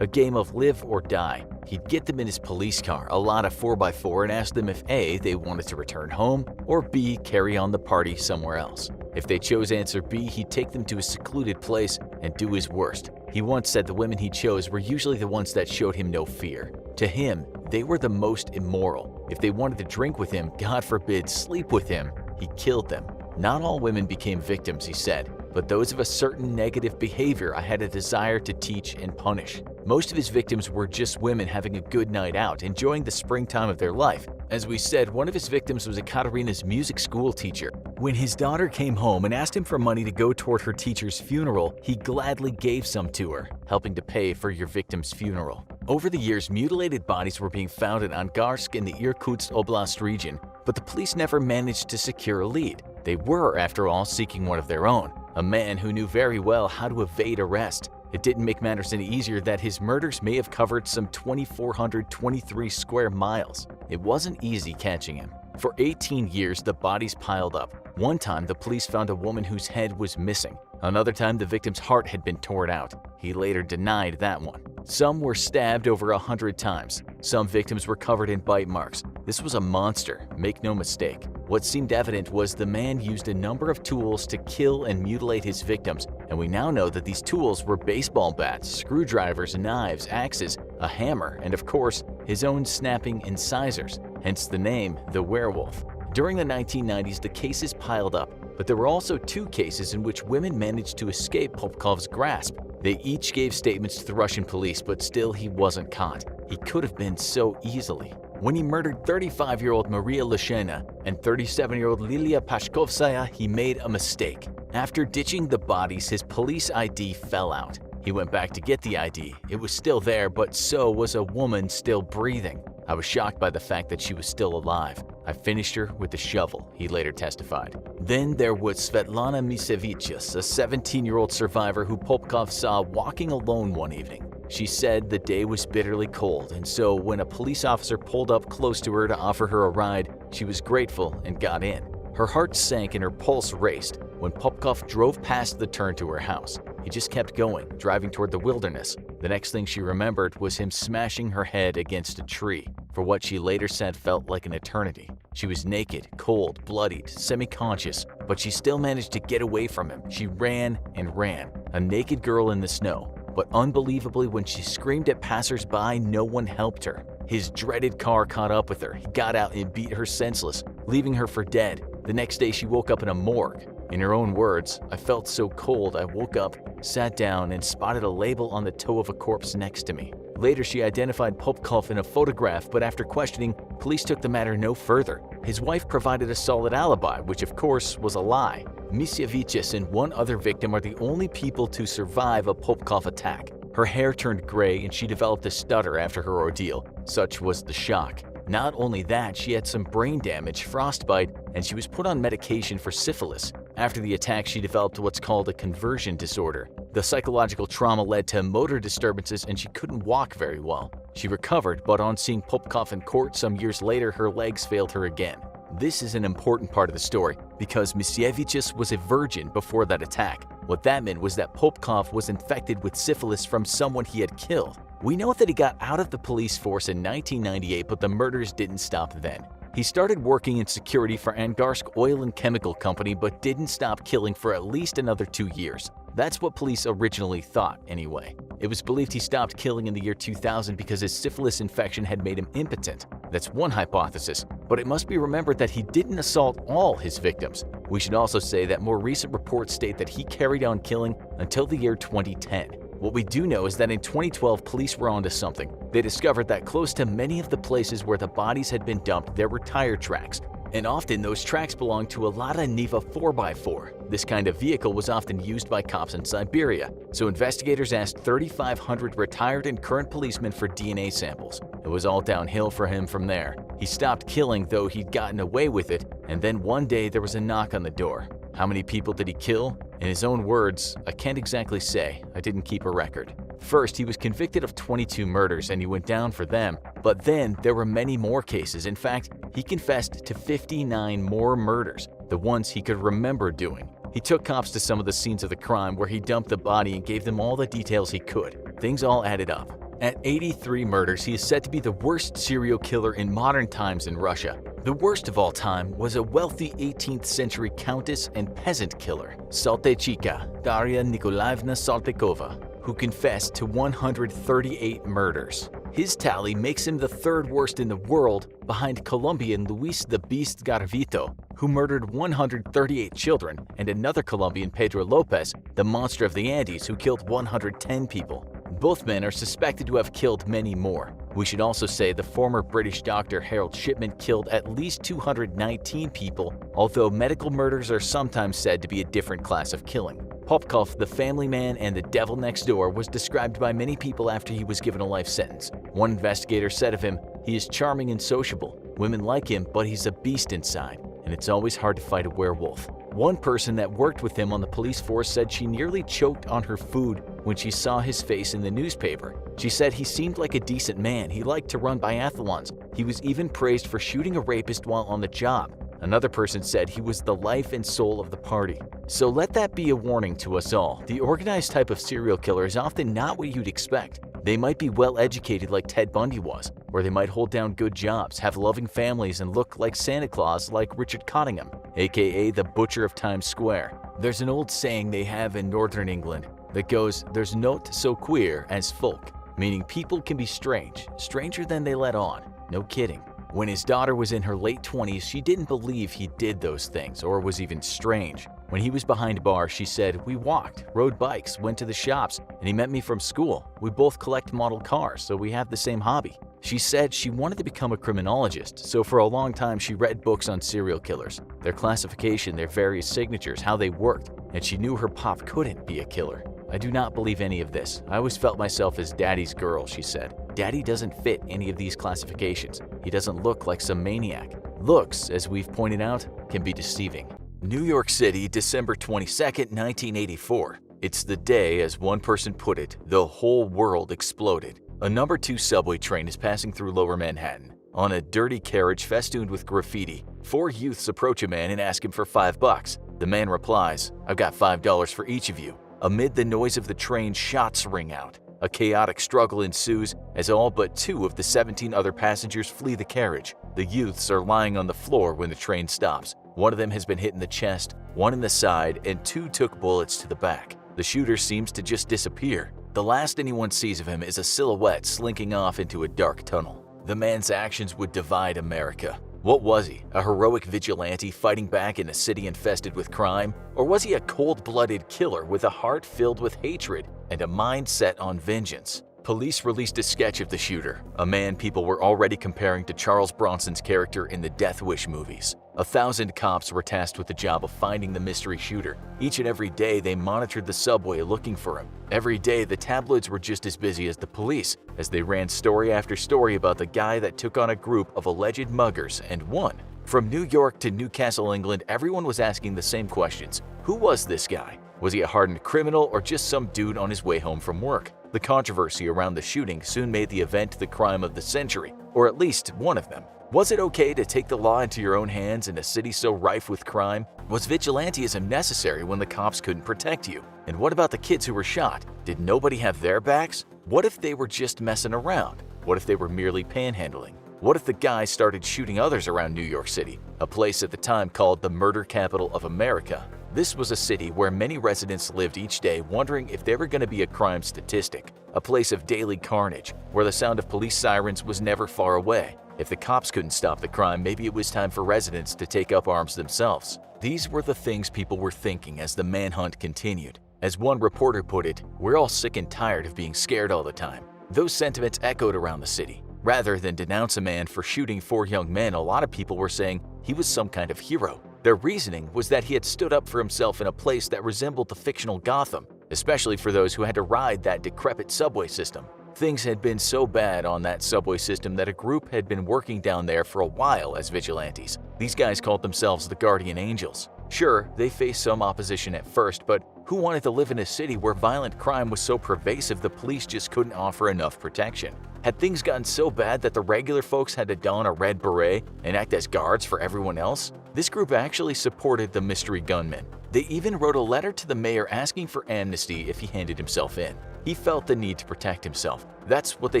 game of live or die. He'd get them in his police car, a lot of 4x4, and ask them if A, they wanted to return home, or B, carry on the party somewhere else. If they chose answer B, he'd take them to a secluded place and do his worst. He once said the women he chose were usually the ones that showed him no fear. To him, they were the most immoral. If they wanted to drink with him, God forbid, sleep with him, he killed them. Not all women became victims, he said, but those of a certain negative behavior I had a desire to teach and punish. Most of his victims were just women having a good night out, enjoying the springtime of their life. As we said, one of his victims was Ekaterina's music school teacher. When his daughter came home and asked him for money to go toward her teacher's funeral, he gladly gave some to her, helping to pay for your victim's funeral. Over the years, mutilated bodies were being found in Angarsk in the Irkutsk Oblast region, but the police never managed to secure a lead. They were, after all, seeking one of their own, a man who knew very well how to evade arrest. It didn't make matters any easier that his murders may have covered some 2,423 square miles. It wasn't easy catching him. For 18 years, the bodies piled up. One time, the police found a woman whose head was missing. Another time, the victim's heart had been torn out. He later denied that one. Some were stabbed over 100 times. Some victims were covered in bite marks. This was a monster, make no mistake. What seemed evident was the man used a number of tools to kill and mutilate his victims, and we now know that these tools were baseball bats, screwdrivers, knives, axes, a hammer, and of course, his own snapping incisors, hence the name, the Werewolf. During the 1990s, the cases piled up, but there were also 2 cases in which women managed to escape Popkov's grasp. They each gave statements to the Russian police, but still he wasn't caught. He could have been so easily. When he murdered 35-year-old Maria Lashena and 37-year-old Lilia Pashkovskaya, he made a mistake. After ditching the bodies, his police ID fell out. He went back to get the ID. It was still there, but so was a woman still breathing. I was shocked by the fact that she was still alive. I finished her with a shovel, he later testified. Then there was Svetlana Misevichus, a 17-year-old survivor who Popkov saw walking alone one evening. She said the day was bitterly cold, and so when a police officer pulled up close to her to offer her a ride, she was grateful and got in. Her heart sank and her pulse raced when Popkov drove past the turn to her house. He just kept going, driving toward the wilderness. The next thing she remembered was him smashing her head against a tree, for what she later said felt like an eternity. She was naked, cold, bloodied, semi-conscious, but she still managed to get away from him. She ran and ran, a naked girl in the snow. But unbelievably, when she screamed at passers-by, no one helped her. His dreaded car caught up with her. He got out and beat her senseless, leaving her for dead. The next day, she woke up in a morgue. In her own words, "I felt so cold, I woke up, sat down, and spotted a label on the toe of a corpse next to me." Later, she identified Popkov in a photograph, but after questioning, police took the matter no further. His wife provided a solid alibi, which of course was a lie. Misievichus and one other victim are the only people to survive a Popkov attack. Her hair turned gray and she developed a stutter after her ordeal. Such was the shock. Not only that, she had some brain damage, frostbite, and she was put on medication for syphilis. After the attack, she developed what's called a conversion disorder. The psychological trauma led to motor disturbances and she couldn't walk very well. She recovered, but on seeing Popkov in court some years later, her legs failed her again. This is an important part of the story because Misievichus was a virgin before that attack. What that meant was that Popkov was infected with syphilis from someone he had killed. We know that he got out of the police force in 1998, but the murders didn't stop then. He started working in security for Angarsk Oil and Chemical Company, but didn't stop killing for at least another 2 years. That's what police originally thought, anyway. It was believed he stopped killing in the year 2000 because his syphilis infection had made him impotent. That's one hypothesis, but it must be remembered that he didn't assault all his victims. We should also say that more recent reports state that he carried on killing until the year 2010. What we do know is that in 2012, police were onto something. They discovered that close to many of the places where the bodies had been dumped, there were tire tracks. And often those tracks belonged to a Lada Niva 4x4. This kind of vehicle was often used by cops in Siberia, so investigators asked 3,500 retired and current policemen for DNA samples. It was all downhill for him from there. He stopped killing, though he'd gotten away with it, and then one day there was a knock on the door. How many people did he kill? In his own words, "I can't exactly say, I didn't keep a record." First, he was convicted of 22 murders and he went down for them, but then there were many more cases. In fact, he confessed to 59 more murders, the ones he could remember doing. He took cops to some of the scenes of the crime where he dumped the body and gave them all the details he could. Things all added up. At 83 murders, he is said to be the worst serial killer in modern times in Russia. The worst of all time was a wealthy 18th century countess and peasant killer, Saltechika Daria Nikolaevna Saltykova, who confessed to 138 murders. His tally makes him the third worst in the world, behind Colombian Luis the Beast Garavito, who murdered 138 children, and another Colombian, Pedro Lopez, the monster of the Andes, who killed 110 people. Both men are suspected to have killed many more. We should also say the former British doctor Harold Shipman killed at least 219 people, although medical murders are sometimes said to be a different class of killing. Popkov, the family man and the devil next door, was described by many people after he was given a life sentence. One investigator said of him, "He is charming and sociable. Women like him, but he's a beast inside, and it's always hard to fight a werewolf." One person that worked with him on the police force said she nearly choked on her food when she saw his face in the newspaper. She said he seemed like a decent man. He liked to run biathlons. He was even praised for shooting a rapist while on the job. Another person said he was the life and soul of the party. So let that be a warning to us all. The organized type of serial killer is often not what you'd expect. They might be well educated like Ted Bundy was, or they might hold down good jobs, have loving families, and look like Santa Claus like Richard Cottingham, aka the Butcher of Times Square. There's an old saying they have in northern England that goes, "There's naught so queer as folk," meaning people can be strange, stranger than they let on. No kidding. When his daughter was in her late 20s, she didn't believe he did those things or was even strange. When he was behind bars, she said, "We walked, rode bikes, went to the shops, and he met me from school. We both collect model cars, so we have the same hobby." She said she wanted to become a criminologist, so for a long time she read books on serial killers, their classification, their various signatures, how they worked, and she knew her pop couldn't be a killer. "I do not believe any of this. I always felt myself as Daddy's girl," she said. "Daddy doesn't fit any of these classifications. He doesn't look like some maniac." Looks, as we've pointed out, can be deceiving. New York City, December 22, 1984. It's the day, as one person put it, the whole world exploded. A number 2 subway train is passing through Lower Manhattan. On a dirty carriage festooned with graffiti, 4 youths approach a man and ask him for $5. The man replies, "I've got $5 for each of you." Amid the noise of the train, shots ring out. A chaotic struggle ensues as all but 2 of the 17 other passengers flee the carriage. The youths are lying on the floor when the train stops. One of them has been hit in the chest, one in the side, and 2 took bullets to the back. The shooter seems to just disappear. The last anyone sees of him is a silhouette slinking off into a dark tunnel. The man's actions would divide America. What was he? A heroic vigilante fighting back in a city infested with crime? Or was he a cold-blooded killer with a heart filled with hatred and a mind set on vengeance? Police released a sketch of the shooter, a man people were already comparing to Charles Bronson's character in the Death Wish movies. 1,000 cops were tasked with the job of finding the mystery shooter. Each and every day they monitored the subway looking for him. Every day the tabloids were just as busy as the police, as they ran story after story about the guy that took on a group of alleged muggers and won. From New York to Newcastle, England, everyone was asking the same questions. Who was this guy? Was he a hardened criminal or just some dude on his way home from work? The controversy around the shooting soon made the event the crime of the century, or at least one of them. Was it okay to take the law into your own hands in a city so rife with crime? Was vigilantism necessary when the cops couldn't protect you? And what about the kids who were shot? Did nobody have their backs? What if they were just messing around? What if they were merely panhandling? What if the guy started shooting others around New York City, a place at the time called the murder capital of America? This was a city where many residents lived each day wondering if they were going to be a crime statistic, a place of daily carnage, where the sound of police sirens was never far away. If the cops couldn't stop the crime, maybe it was time for residents to take up arms themselves. These were the things people were thinking as the manhunt continued. As one reporter put it, "We're all sick and tired of being scared all the time." Those sentiments echoed around the city. Rather than denounce a man for shooting 4 young men, a lot of people were saying he was some kind of hero. Their reasoning was that he had stood up for himself in a place that resembled the fictional Gotham, especially for those who had to ride that decrepit subway system. Things had been so bad on that subway system that a group had been working down there for a while as vigilantes. These guys called themselves the Guardian Angels. Sure, they faced some opposition at first, but who wanted to live in a city where violent crime was so pervasive the police just couldn't offer enough protection? Had things gotten so bad that the regular folks had to don a red beret and act as guards for everyone else? This group actually supported the mystery gunman. They even wrote a letter to the mayor asking for amnesty if he handed himself in. He felt the need to protect himself. That's what they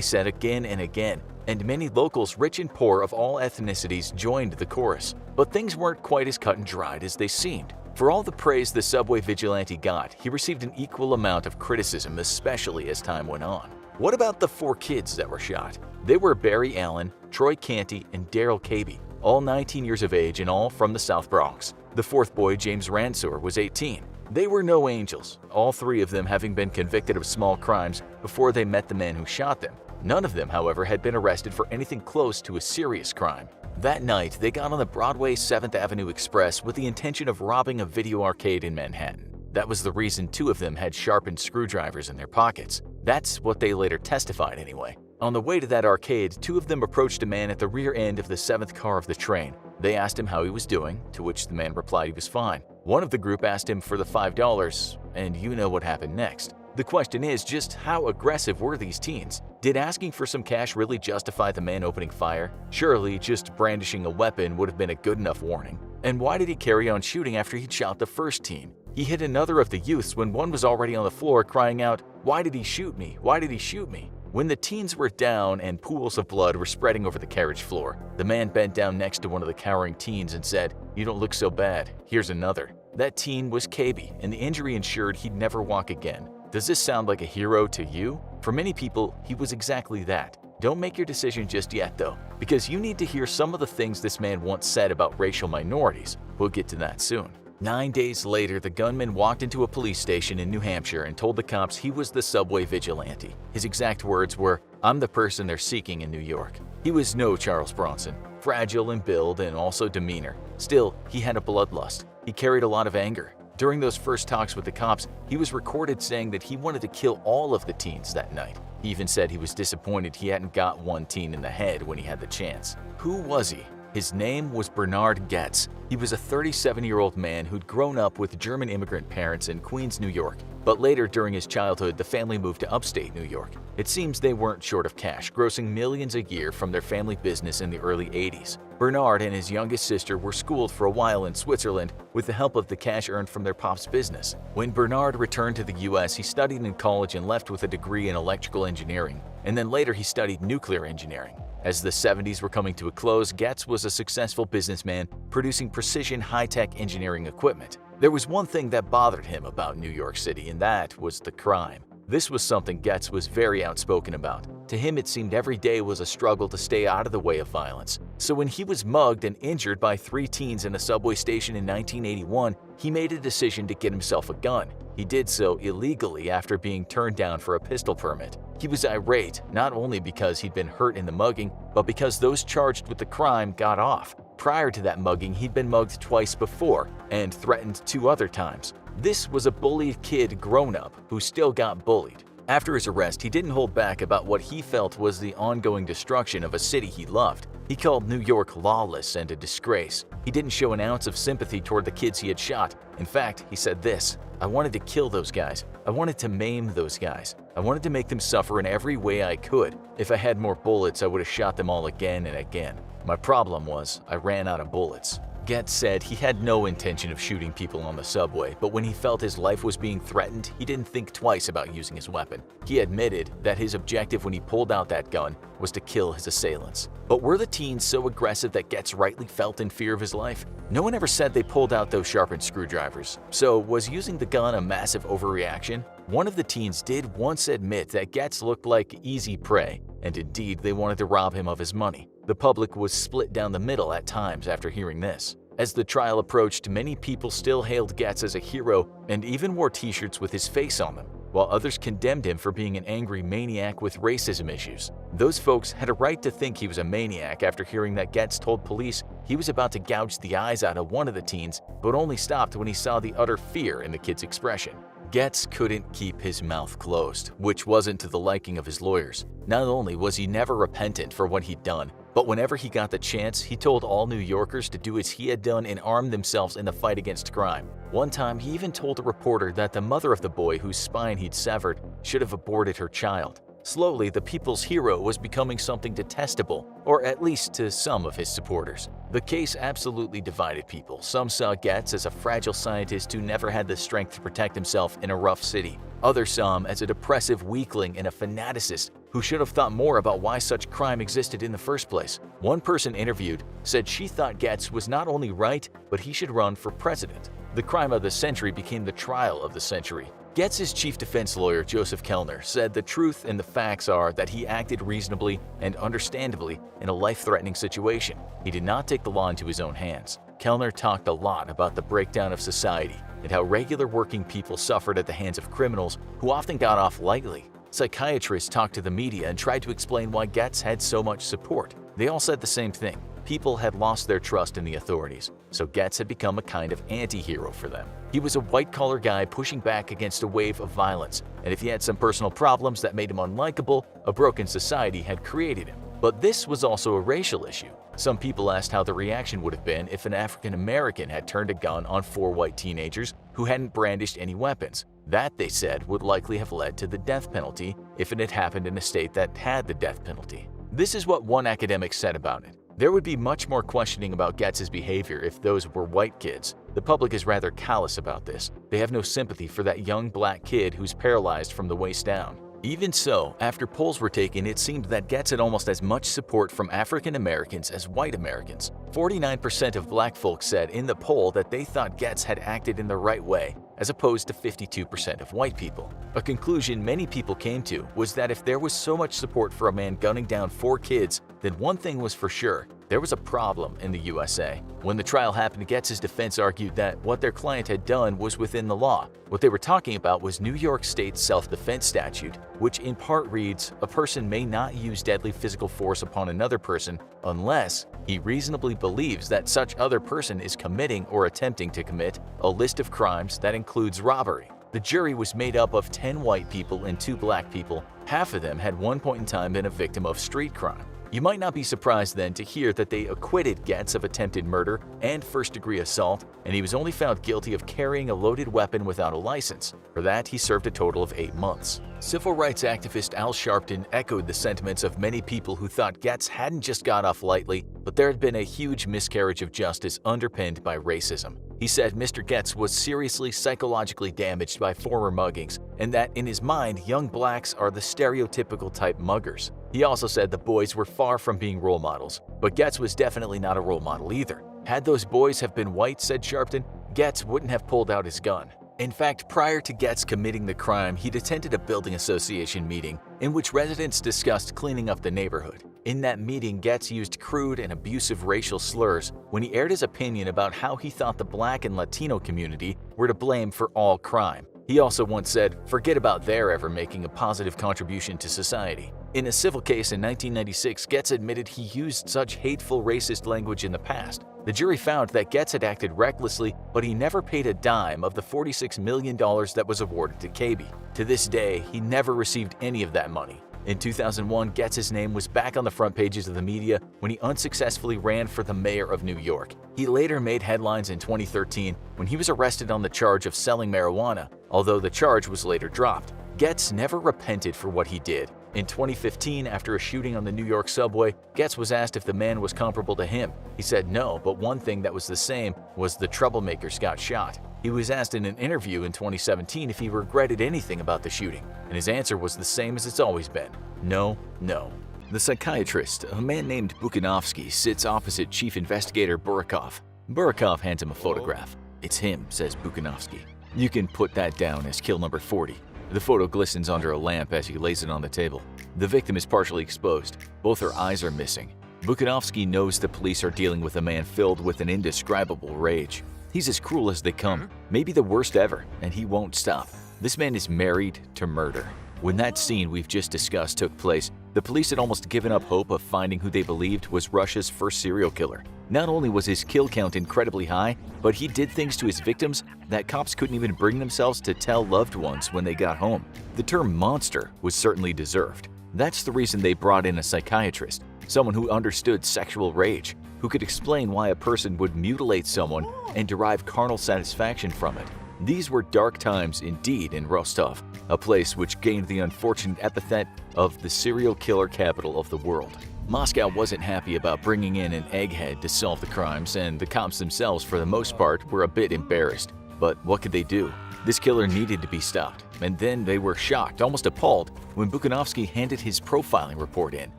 said again and again, and many locals, rich and poor of all ethnicities, joined the chorus. But things weren't quite as cut and dried as they seemed. For all the praise the subway vigilante got, he received an equal amount of criticism, especially as time went on. What about the 4 kids that were shot? They were Barry Allen, Troy Canty, and Daryl Caby, all 19 years of age and all from the South Bronx. The 4th boy, James Ransor, was 18. They were no angels, all 3 of them having been convicted of small crimes before they met the man who shot them. None of them, however, had been arrested for anything close to a serious crime. That night, they got on the Broadway 7th Avenue Express with the intention of robbing a video arcade in Manhattan. That was the reason 2 of them had sharpened screwdrivers in their pockets. That's what they later testified anyway. On the way to that arcade, 2 of them approached a man at the rear end of the 7th car of the train. They asked him how he was doing, to which the man replied he was fine. One of the group asked him for the $5, and you know what happened next. The question is, just how aggressive were these teens? Did asking for some cash really justify the man opening fire? Surely just brandishing a weapon would have been a good enough warning. And why did he carry on shooting after he'd shot the first teen? He hit another of the youths when one was already on the floor crying out, "Why did he shoot me? Why did he shoot me?" When the teens were down and pools of blood were spreading over the carriage floor, the man bent down next to one of the cowering teens and said, "You don't look so bad. Here's another." That teen was KB, and the injury ensured he'd never walk again. Does this sound like a hero to you? For many people, he was exactly that. Don't make your decision just yet though, because you need to hear some of the things this man once said about racial minorities. We'll get to that soon. 9 days later, the gunman walked into a police station in New Hampshire and told the cops he was the subway vigilante. His exact words were, "I'm the person they're seeking in New York." He was no Charles Bronson, fragile in build and also demeanor. Still, he had a bloodlust. He carried a lot of anger. During those first talks with the cops, he was recorded saying that he wanted to kill all of the teens that night. He even said he was disappointed he hadn't got one teen in the head when he had the chance. Who was he? His name was Bernard Goetz. He was a 37-year-old man who'd grown up with German immigrant parents in Queens, New York. But later during his childhood, the family moved to upstate New York. It seems they weren't short of cash, grossing millions a year from their family business in the early 80s. Bernard and his youngest sister were schooled for a while in Switzerland with the help of the cash earned from their pop's business. When Bernard returned to the US, he studied in college and left with a degree in electrical engineering, and then later he studied nuclear engineering. As the 70s were coming to a close, Goetz was a successful businessman producing precision high-tech engineering equipment. There was one thing that bothered him about New York City, and that was the crime. This was something Goetz was very outspoken about. To him, it seemed every day was a struggle to stay out of the way of violence. So when he was mugged and injured by 3 teens in a subway station in 1981, he made a decision to get himself a gun. He did so illegally after being turned down for a pistol permit. He was irate, not only because he'd been hurt in the mugging, but because those charged with the crime got off. Prior to that mugging, he'd been mugged twice before and threatened 2 other times. This was a bullied kid grown up who still got bullied. After his arrest, he didn't hold back about what he felt was the ongoing destruction of a city he loved. He called New York lawless and a disgrace. He didn't show an ounce of sympathy toward the kids he had shot. In fact, he said this, "I wanted to kill those guys. I wanted to maim those guys. I wanted to make them suffer in every way I could. If I had more bullets, I would have shot them all again and again. My problem was, I ran out of bullets." Goetz said he had no intention of shooting people on the subway, but when he felt his life was being threatened, he didn't think twice about using his weapon. He admitted that his objective when he pulled out that gun was to kill his assailants. But were the teens so aggressive that Goetz rightly felt in fear of his life? No one ever said they pulled out those sharpened screwdrivers. So was using the gun a massive overreaction? One of the teens did once admit that Goetz looked like easy prey, and indeed they wanted to rob him of his money. The public was split down the middle at times after hearing this. As the trial approached, many people still hailed Goetz as a hero and even wore t-shirts with his face on them, while others condemned him for being an angry maniac with racism issues. Those folks had a right to think he was a maniac after hearing that Goetz told police he was about to gouge the eyes out of one of the teens, but only stopped when he saw the utter fear in the kid's expression. Goetz couldn't keep his mouth closed, which wasn't to the liking of his lawyers. Not only was he never repentant for what he'd done, but whenever he got the chance, he told all New Yorkers to do as he had done and arm themselves in the fight against crime. One time, he even told a reporter that the mother of the boy whose spine he'd severed should have aborted her child. Slowly, the people's hero was becoming something detestable, or at least to some of his supporters. The case absolutely divided people. Some saw Goetz as a fragile scientist who never had the strength to protect himself in a rough city. Others saw him as a depressive weakling and a fanaticist who should have thought more about why such crime existed in the first place. One person interviewed said she thought Goetz was not only right, but he should run for president. The crime of the century became the trial of the century. Goetz's chief defense lawyer, Joseph Kellner, said the truth and the facts are that he acted reasonably and understandably in a life-threatening situation. He did not take the law into his own hands. Kellner talked a lot about the breakdown of society and how regular working people suffered at the hands of criminals who often got off lightly. Psychiatrists talked to the media and tried to explain why Getz had so much support. They all said the same thing. People had lost their trust in the authorities, so Getz had become a kind of anti-hero for them. He was a white-collar guy pushing back against a wave of violence, and if he had some personal problems that made him unlikable, a broken society had created him. But this was also a racial issue. Some people asked how the reaction would have been if an African American had turned a gun on 4 white teenagers who hadn't brandished any weapons. That, they said, would likely have led to the death penalty if it had happened in a state that had the death penalty. This is what one academic said about it. There would be much more questioning about Getz's behavior if those were white kids. The public is rather callous about this. They have no sympathy for that young black kid who's paralyzed from the waist down. Even so, after polls were taken, it seemed that Getz had almost as much support from African Americans as white Americans. 49% of black folks said in the poll that they thought Getz had acted in the right way, as opposed to 52% of white people. A conclusion many people came to was that if there was so much support for a man gunning down 4 kids, then one thing was for sure: there was a problem in the USA. When the trial happened, Getz's defense argued that what their client had done was within the law. What they were talking about was New York State's self-defense statute, which in part reads, a person may not use deadly physical force upon another person unless he reasonably believes that such other person is committing or attempting to commit a list of crimes that includes robbery. The jury was made up of 10 white people and 2 black people. Half of them had one point in time been a victim of street crime. You might not be surprised then to hear that they acquitted Getz of attempted murder and first-degree assault, and he was only found guilty of carrying a loaded weapon without a license. For that, he served a total of 8 months. Civil rights activist Al Sharpton echoed the sentiments of many people who thought Getz hadn't just got off lightly, but there had been a huge miscarriage of justice underpinned by racism. He said Mr. Getz was seriously psychologically damaged by former muggings, and that in his mind, young blacks are the stereotypical type muggers. He also said the boys were far from being role models, but Getz was definitely not a role model either. Had those boys have been white, said Sharpton, Getz wouldn't have pulled out his gun. In fact, prior to Getz committing the crime, he'd attended a building association meeting in which residents discussed cleaning up the neighborhood. In that meeting, Getz used crude and abusive racial slurs when he aired his opinion about how he thought the Black and Latino community were to blame for all crime. He also once said, "Forget about their ever making a positive contribution to society." In a civil case in 1996, Getz admitted he used such hateful racist language in the past. The jury found that Getz had acted recklessly, but he never paid a dime of the $46 million that was awarded to KB. To this day, he never received any of that money. In 2001, Getz's name was back on the front pages of the media when he unsuccessfully ran for the mayor of New York. He later made headlines in 2013 when he was arrested on the charge of selling marijuana, although the charge was later dropped. Getz never repented for what he did. In 2015, after a shooting on the New York subway, Getz was asked if the man was comparable to him. He said no, but one thing that was the same was the troublemakers got shot. He was asked in an interview in 2017 if he regretted anything about the shooting, and his answer was the same as it's always been: no, no. The psychiatrist, a man named Bukanovsky, sits opposite Chief Investigator Burakov. Burakov hands him a photograph. "It's him," says Bukanovsky. "You can put that down as kill number 40. The photo glistens under a lamp as he lays it on the table. The victim is partially exposed. Both her eyes are missing. Bukanovsky knows the police are dealing with a man filled with an indescribable rage. He's as cruel as they come, maybe the worst ever, and he won't stop. This man is married to murder." When that scene we've just discussed took place, the police had almost given up hope of finding who they believed was Russia's first serial killer. Not only was his kill count incredibly high, but he did things to his victims that cops couldn't even bring themselves to tell loved ones when they got home. The term monster was certainly deserved. That's the reason they brought in a psychiatrist, someone who understood sexual rage, who could explain why a person would mutilate someone and derive carnal satisfaction from it. These were dark times indeed in Rostov, a place which gained the unfortunate epithet of the serial killer capital of the world. Moscow wasn't happy about bringing in an egghead to solve the crimes, and the cops themselves, for the most part, were a bit embarrassed. But what could they do? This killer needed to be stopped, and then they were shocked, almost appalled, when Bukanovsky handed his profiling report in.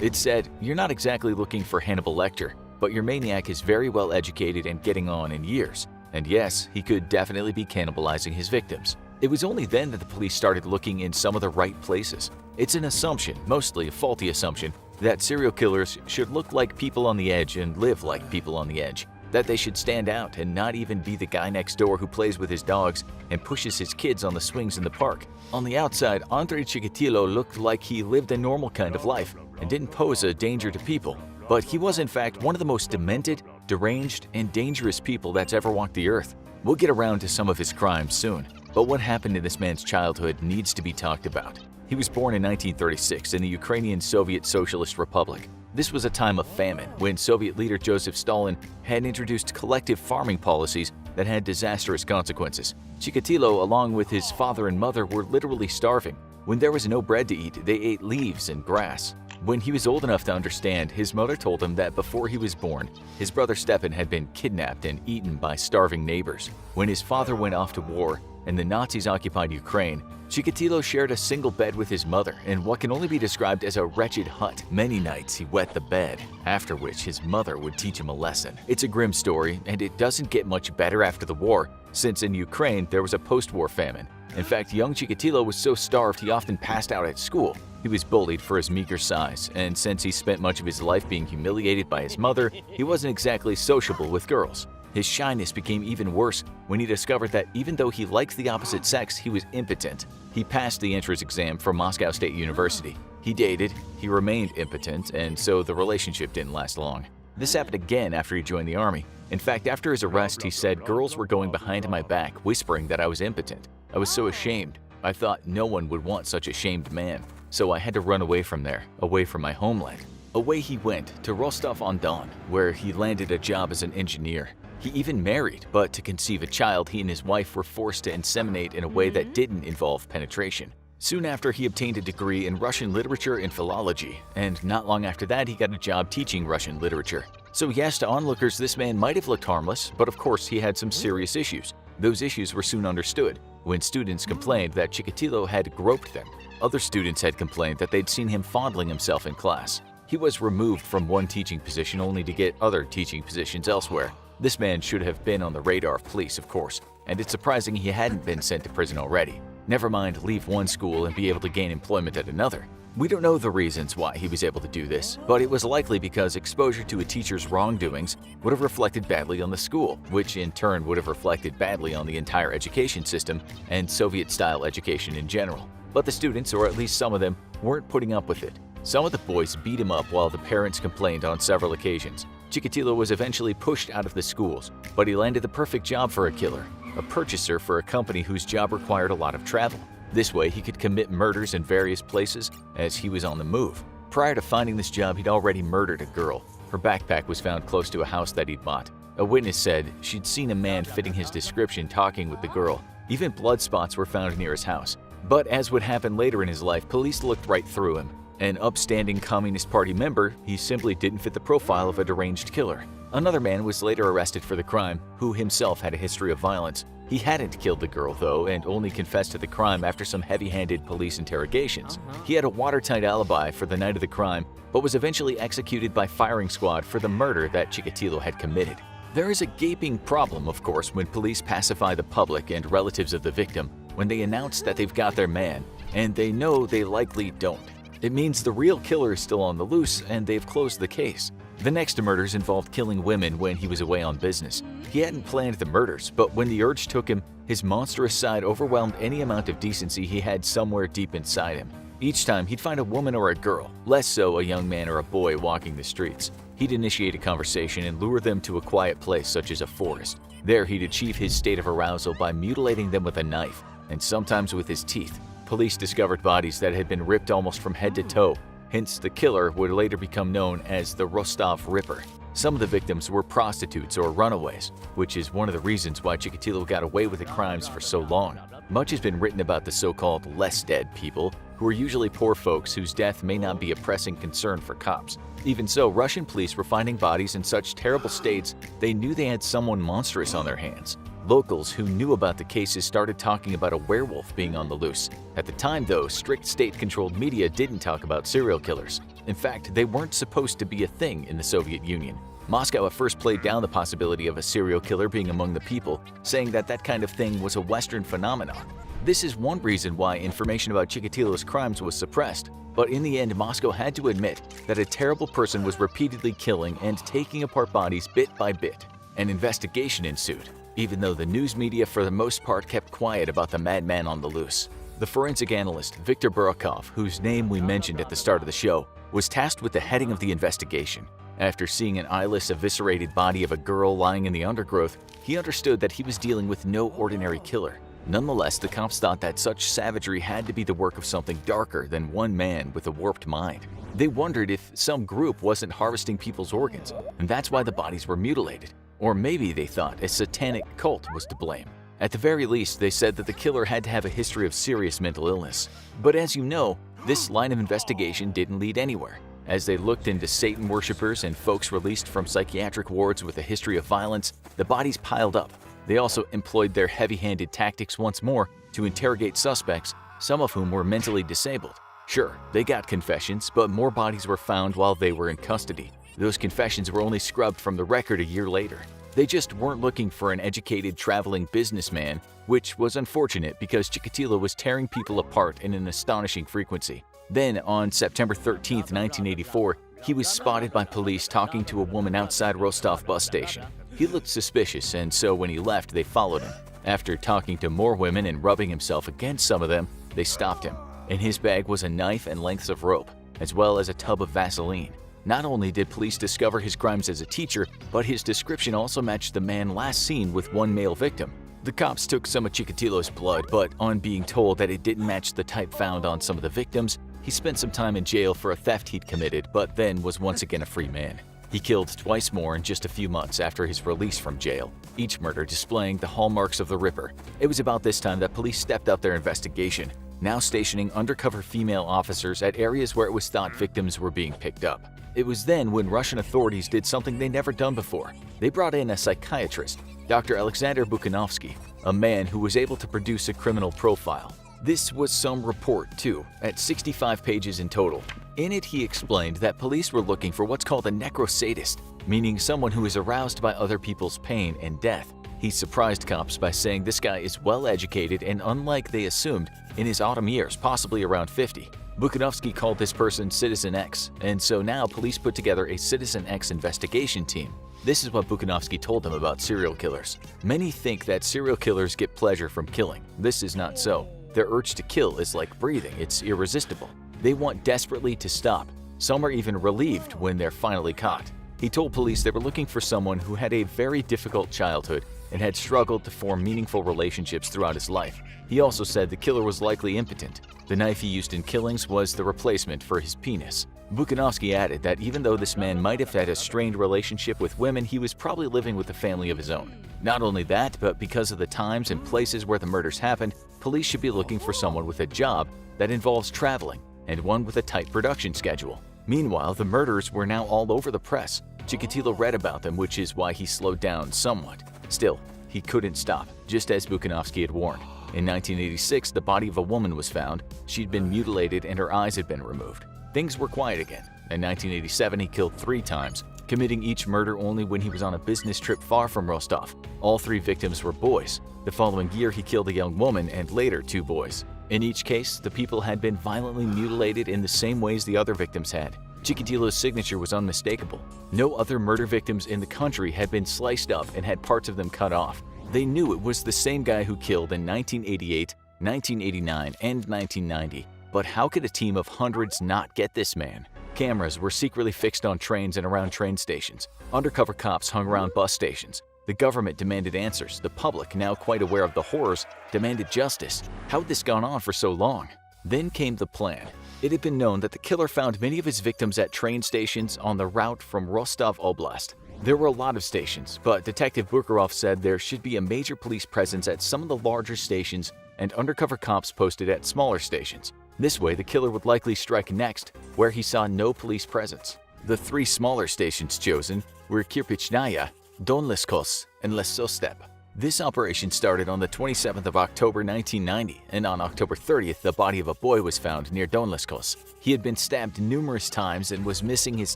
It said, "You're not exactly looking for Hannibal Lecter, but your maniac is very well educated and getting on in years. And yes, he could definitely be cannibalizing his victims." It was only then that the police started looking in some of the right places. It's an assumption, mostly a faulty assumption, that serial killers should look like people on the edge and live like people on the edge. that they should stand out and not even be the guy next door who plays with his dogs and pushes his kids on the swings in the park. On the outside, Andre Chikatilo looked like he lived a normal kind of life and didn't pose a danger to people. But he was in fact one of the most demented, deranged, and dangerous people that's ever walked the earth. We'll get around to some of his crimes soon, but what happened in this man's childhood needs to be talked about. He was born in 1936 in the Ukrainian Soviet Socialist Republic. This was a time of famine when Soviet leader Joseph Stalin had introduced collective farming policies that had disastrous consequences. Chikatilo, along with his father and mother, were literally starving. When there was no bread to eat, they ate leaves and grass. When he was old enough to understand, his mother told him that before he was born, his brother Stepan had been kidnapped and eaten by starving neighbors. When his father went off to war and the Nazis occupied Ukraine, Chikatilo shared a single bed with his mother in what can only be described as a wretched hut. Many nights he wet the bed, after which his mother would teach him a lesson. It's a grim story, and it doesn't get much better after the war, since in Ukraine there was a post-war famine. In fact, young Chikatilo was so starved he often passed out at school. He was bullied for his meager size, and since he spent much of his life being humiliated by his mother, he wasn't exactly sociable with girls. His shyness became even worse when he discovered that even though he liked the opposite sex, he was impotent. He passed the entrance exam for Moscow State University. He dated, he remained impotent, and so the relationship didn't last long. This happened again after he joined the army. In fact, after his arrest, he said girls were going behind my back, whispering that I was impotent. I was so ashamed. I thought no one would want such a shamed man, so I had to run away from there, away from my homeland. Away he went to Rostov-on-Don, where he landed a job as an engineer. He even married, but to conceive a child, he and his wife were forced to inseminate in a way that didn't involve penetration. Soon after, he obtained a degree in Russian literature and philology, and not long after that, he got a job teaching Russian literature. So yes, to onlookers, this man might have looked harmless, but of course he had some serious issues. Those issues were soon understood when students complained that Chikatilo had groped them. Other students had complained that they'd seen him fondling himself in class. He was removed from one teaching position only to get other teaching positions elsewhere. This man should have been on the radar of police, of course, and it's surprising he hadn't been sent to prison already. Never mind leave one school and be able to gain employment at another. We don't know the reasons why he was able to do this, but it was likely because exposure to a teacher's wrongdoings would have reflected badly on the school, which in turn would have reflected badly on the entire education system and Soviet-style education in general. But the students, or at least some of them, weren't putting up with it. Some of the boys beat him up while the parents complained on several occasions. Chikatilo was eventually pushed out of the schools, but he landed the perfect job for a killer, a purchaser for a company whose job required a lot of travel. This way, he could commit murders in various places as he was on the move. Prior to finding this job, he'd already murdered a girl. Her backpack was found close to a house that he'd bought. A witness said she'd seen a man fitting his description talking with the girl. Even blood spots were found near his house. But as would happen later in his life, police looked right through him. An upstanding Communist Party member, he simply didn't fit the profile of a deranged killer. Another man was later arrested for the crime, who himself had a history of violence. He hadn't killed the girl, though, and only confessed to the crime after some heavy-handed police interrogations. He had a watertight alibi for the night of the crime, but was eventually executed by firing squad for the murder that Chikatilo had committed. There is a gaping problem, of course, when police pacify the public and relatives of the victim when they announce that they've got their man, and they know they likely don't. It means the real killer is still on the loose, and they've closed the case. The next murders involved killing women when he was away on business. He hadn't planned the murders, but when the urge took him, his monstrous side overwhelmed any amount of decency he had somewhere deep inside him. Each time, he'd find a woman or a girl, less so a young man or a boy walking the streets. He'd initiate a conversation and lure them to a quiet place such as a forest. There, he'd achieve his state of arousal by mutilating them with a knife, and sometimes with his teeth. Police discovered bodies that had been ripped almost from head to toe. Hence, the killer would later become known as the Rostov Ripper. Some of the victims were prostitutes or runaways, which is one of the reasons why Chikatilo got away with the crimes for so long. Much has been written about the so-called less dead people, who are usually poor folks whose death may not be a pressing concern for cops. Even so, Russian police were finding bodies in such terrible states they knew they had someone monstrous on their hands. Locals who knew about the cases started talking about a werewolf being on the loose. At the time, though, strict state-controlled media didn't talk about serial killers. In fact, they weren't supposed to be a thing in the Soviet Union. Moscow at first played down the possibility of a serial killer being among the people, saying that that kind of thing was a Western phenomenon. This is one reason why information about Chikatilo's crimes was suppressed. But in the end, Moscow had to admit that a terrible person was repeatedly killing and taking apart bodies bit by bit. An investigation ensued, even though the news media for the most part kept quiet about the madman on the loose. The forensic analyst Viktor Burakov, whose name we mentioned at the start of the show, was tasked with the heading of the investigation. After seeing an eyeless, eviscerated body of a girl lying in the undergrowth, he understood that he was dealing with no ordinary killer. Nonetheless, the cops thought that such savagery had to be the work of something darker than one man with a warped mind. They wondered if some group wasn't harvesting people's organs, and that's why the bodies were mutilated. Or maybe they thought a satanic cult was to blame. At the very least, they said that the killer had to have a history of serious mental illness. But as you know, this line of investigation didn't lead anywhere. As they looked into Satan worshippers and folks released from psychiatric wards with a history of violence, the bodies piled up. They also employed their heavy-handed tactics once more to interrogate suspects, some of whom were mentally disabled. Sure, they got confessions, but more bodies were found while they were in custody. Those confessions were only scrubbed from the record a year later. They just weren't looking for an educated traveling businessman, which was unfortunate because Chikatilo was tearing people apart in an astonishing frequency. Then, on September 13, 1984, he was spotted by police talking to a woman outside Rostov bus station. He looked suspicious, and so when he left, they followed him. After talking to more women and rubbing himself against some of them, they stopped him. In his bag was a knife and lengths of rope, as well as a tub of Vaseline. Not only did police discover his crimes as a teacher, but his description also matched the man last seen with one male victim. The cops took some of Chikatilo's blood, but on being told that it didn't match the type found on some of the victims, he spent some time in jail for a theft he'd committed, but then was once again a free man. He killed twice more in just a few months after his release from jail, each murder displaying the hallmarks of the Ripper. It was about this time that police stepped up their investigation, now stationing undercover female officers at areas where it was thought victims were being picked up. It was then when Russian authorities did something they'd never done before. They brought in a psychiatrist, Dr. Alexander Bukhanovsky, a man who was able to produce a criminal profile. This was some report, too, at 65 pages in total. In it, he explained that police were looking for what's called a necrosadist, meaning someone who is aroused by other people's pain and death. He surprised cops by saying this guy is well-educated and, unlike they assumed, in his autumn years, possibly around 50. Bukhanovsky called this person Citizen X, and so now police put together a Citizen X investigation team. This is what Bukhanovsky told them about serial killers. Many think that serial killers get pleasure from killing. This is not so. Their urge to kill is like breathing, it's irresistible. They want desperately to stop. Some are even relieved when they're finally caught. He told police they were looking for someone who had a very difficult childhood and had struggled to form meaningful relationships throughout his life. He also said the killer was likely impotent. The knife he used in killings was the replacement for his penis. Bukhanovsky added that even though this man might have had a strained relationship with women, he was probably living with a family of his own. Not only that, but because of the times and places where the murders happened, police should be looking for someone with a job that involves traveling and one with a tight production schedule. Meanwhile, the murders were now all over the press. Chikatilo read about them, which is why he slowed down somewhat. Still, he couldn't stop, just as Bukhanovsky had warned. In 1986, the body of a woman was found. She'd been mutilated and her eyes had been removed. Things were quiet again. In 1987, he killed 3 times, committing each murder only when he was on a business trip far from Rostov. All 3 victims were boys. The following year, he killed a young woman and later 2 boys. In each case, the people had been violently mutilated in the same ways the other victims had. Chikatilo's signature was unmistakable. No other murder victims in the country had been sliced up and had parts of them cut off. They knew it was the same guy who killed in 1988, 1989, and 1990. But how could a team of hundreds not get this man? Cameras were secretly fixed on trains and around train stations. Undercover cops hung around bus stations. The government demanded answers. The public, now quite aware of the horrors, demanded justice. How had this gone on for so long? Then came the plan. It had been known that the killer found many of his victims at train stations on the route from Rostov Oblast. There were a lot of stations, but Detective Bukharov said there should be a major police presence at some of the larger stations and undercover cops posted at smaller stations. This way, the killer would likely strike next, where he saw no police presence. The 3 smaller stations chosen were Kirpichnaya, Donleskos, and Lesostep. This operation started on the 27th of October 1990, and on October 30th, the body of a boy was found near Donleskos. He had been stabbed numerous times and was missing his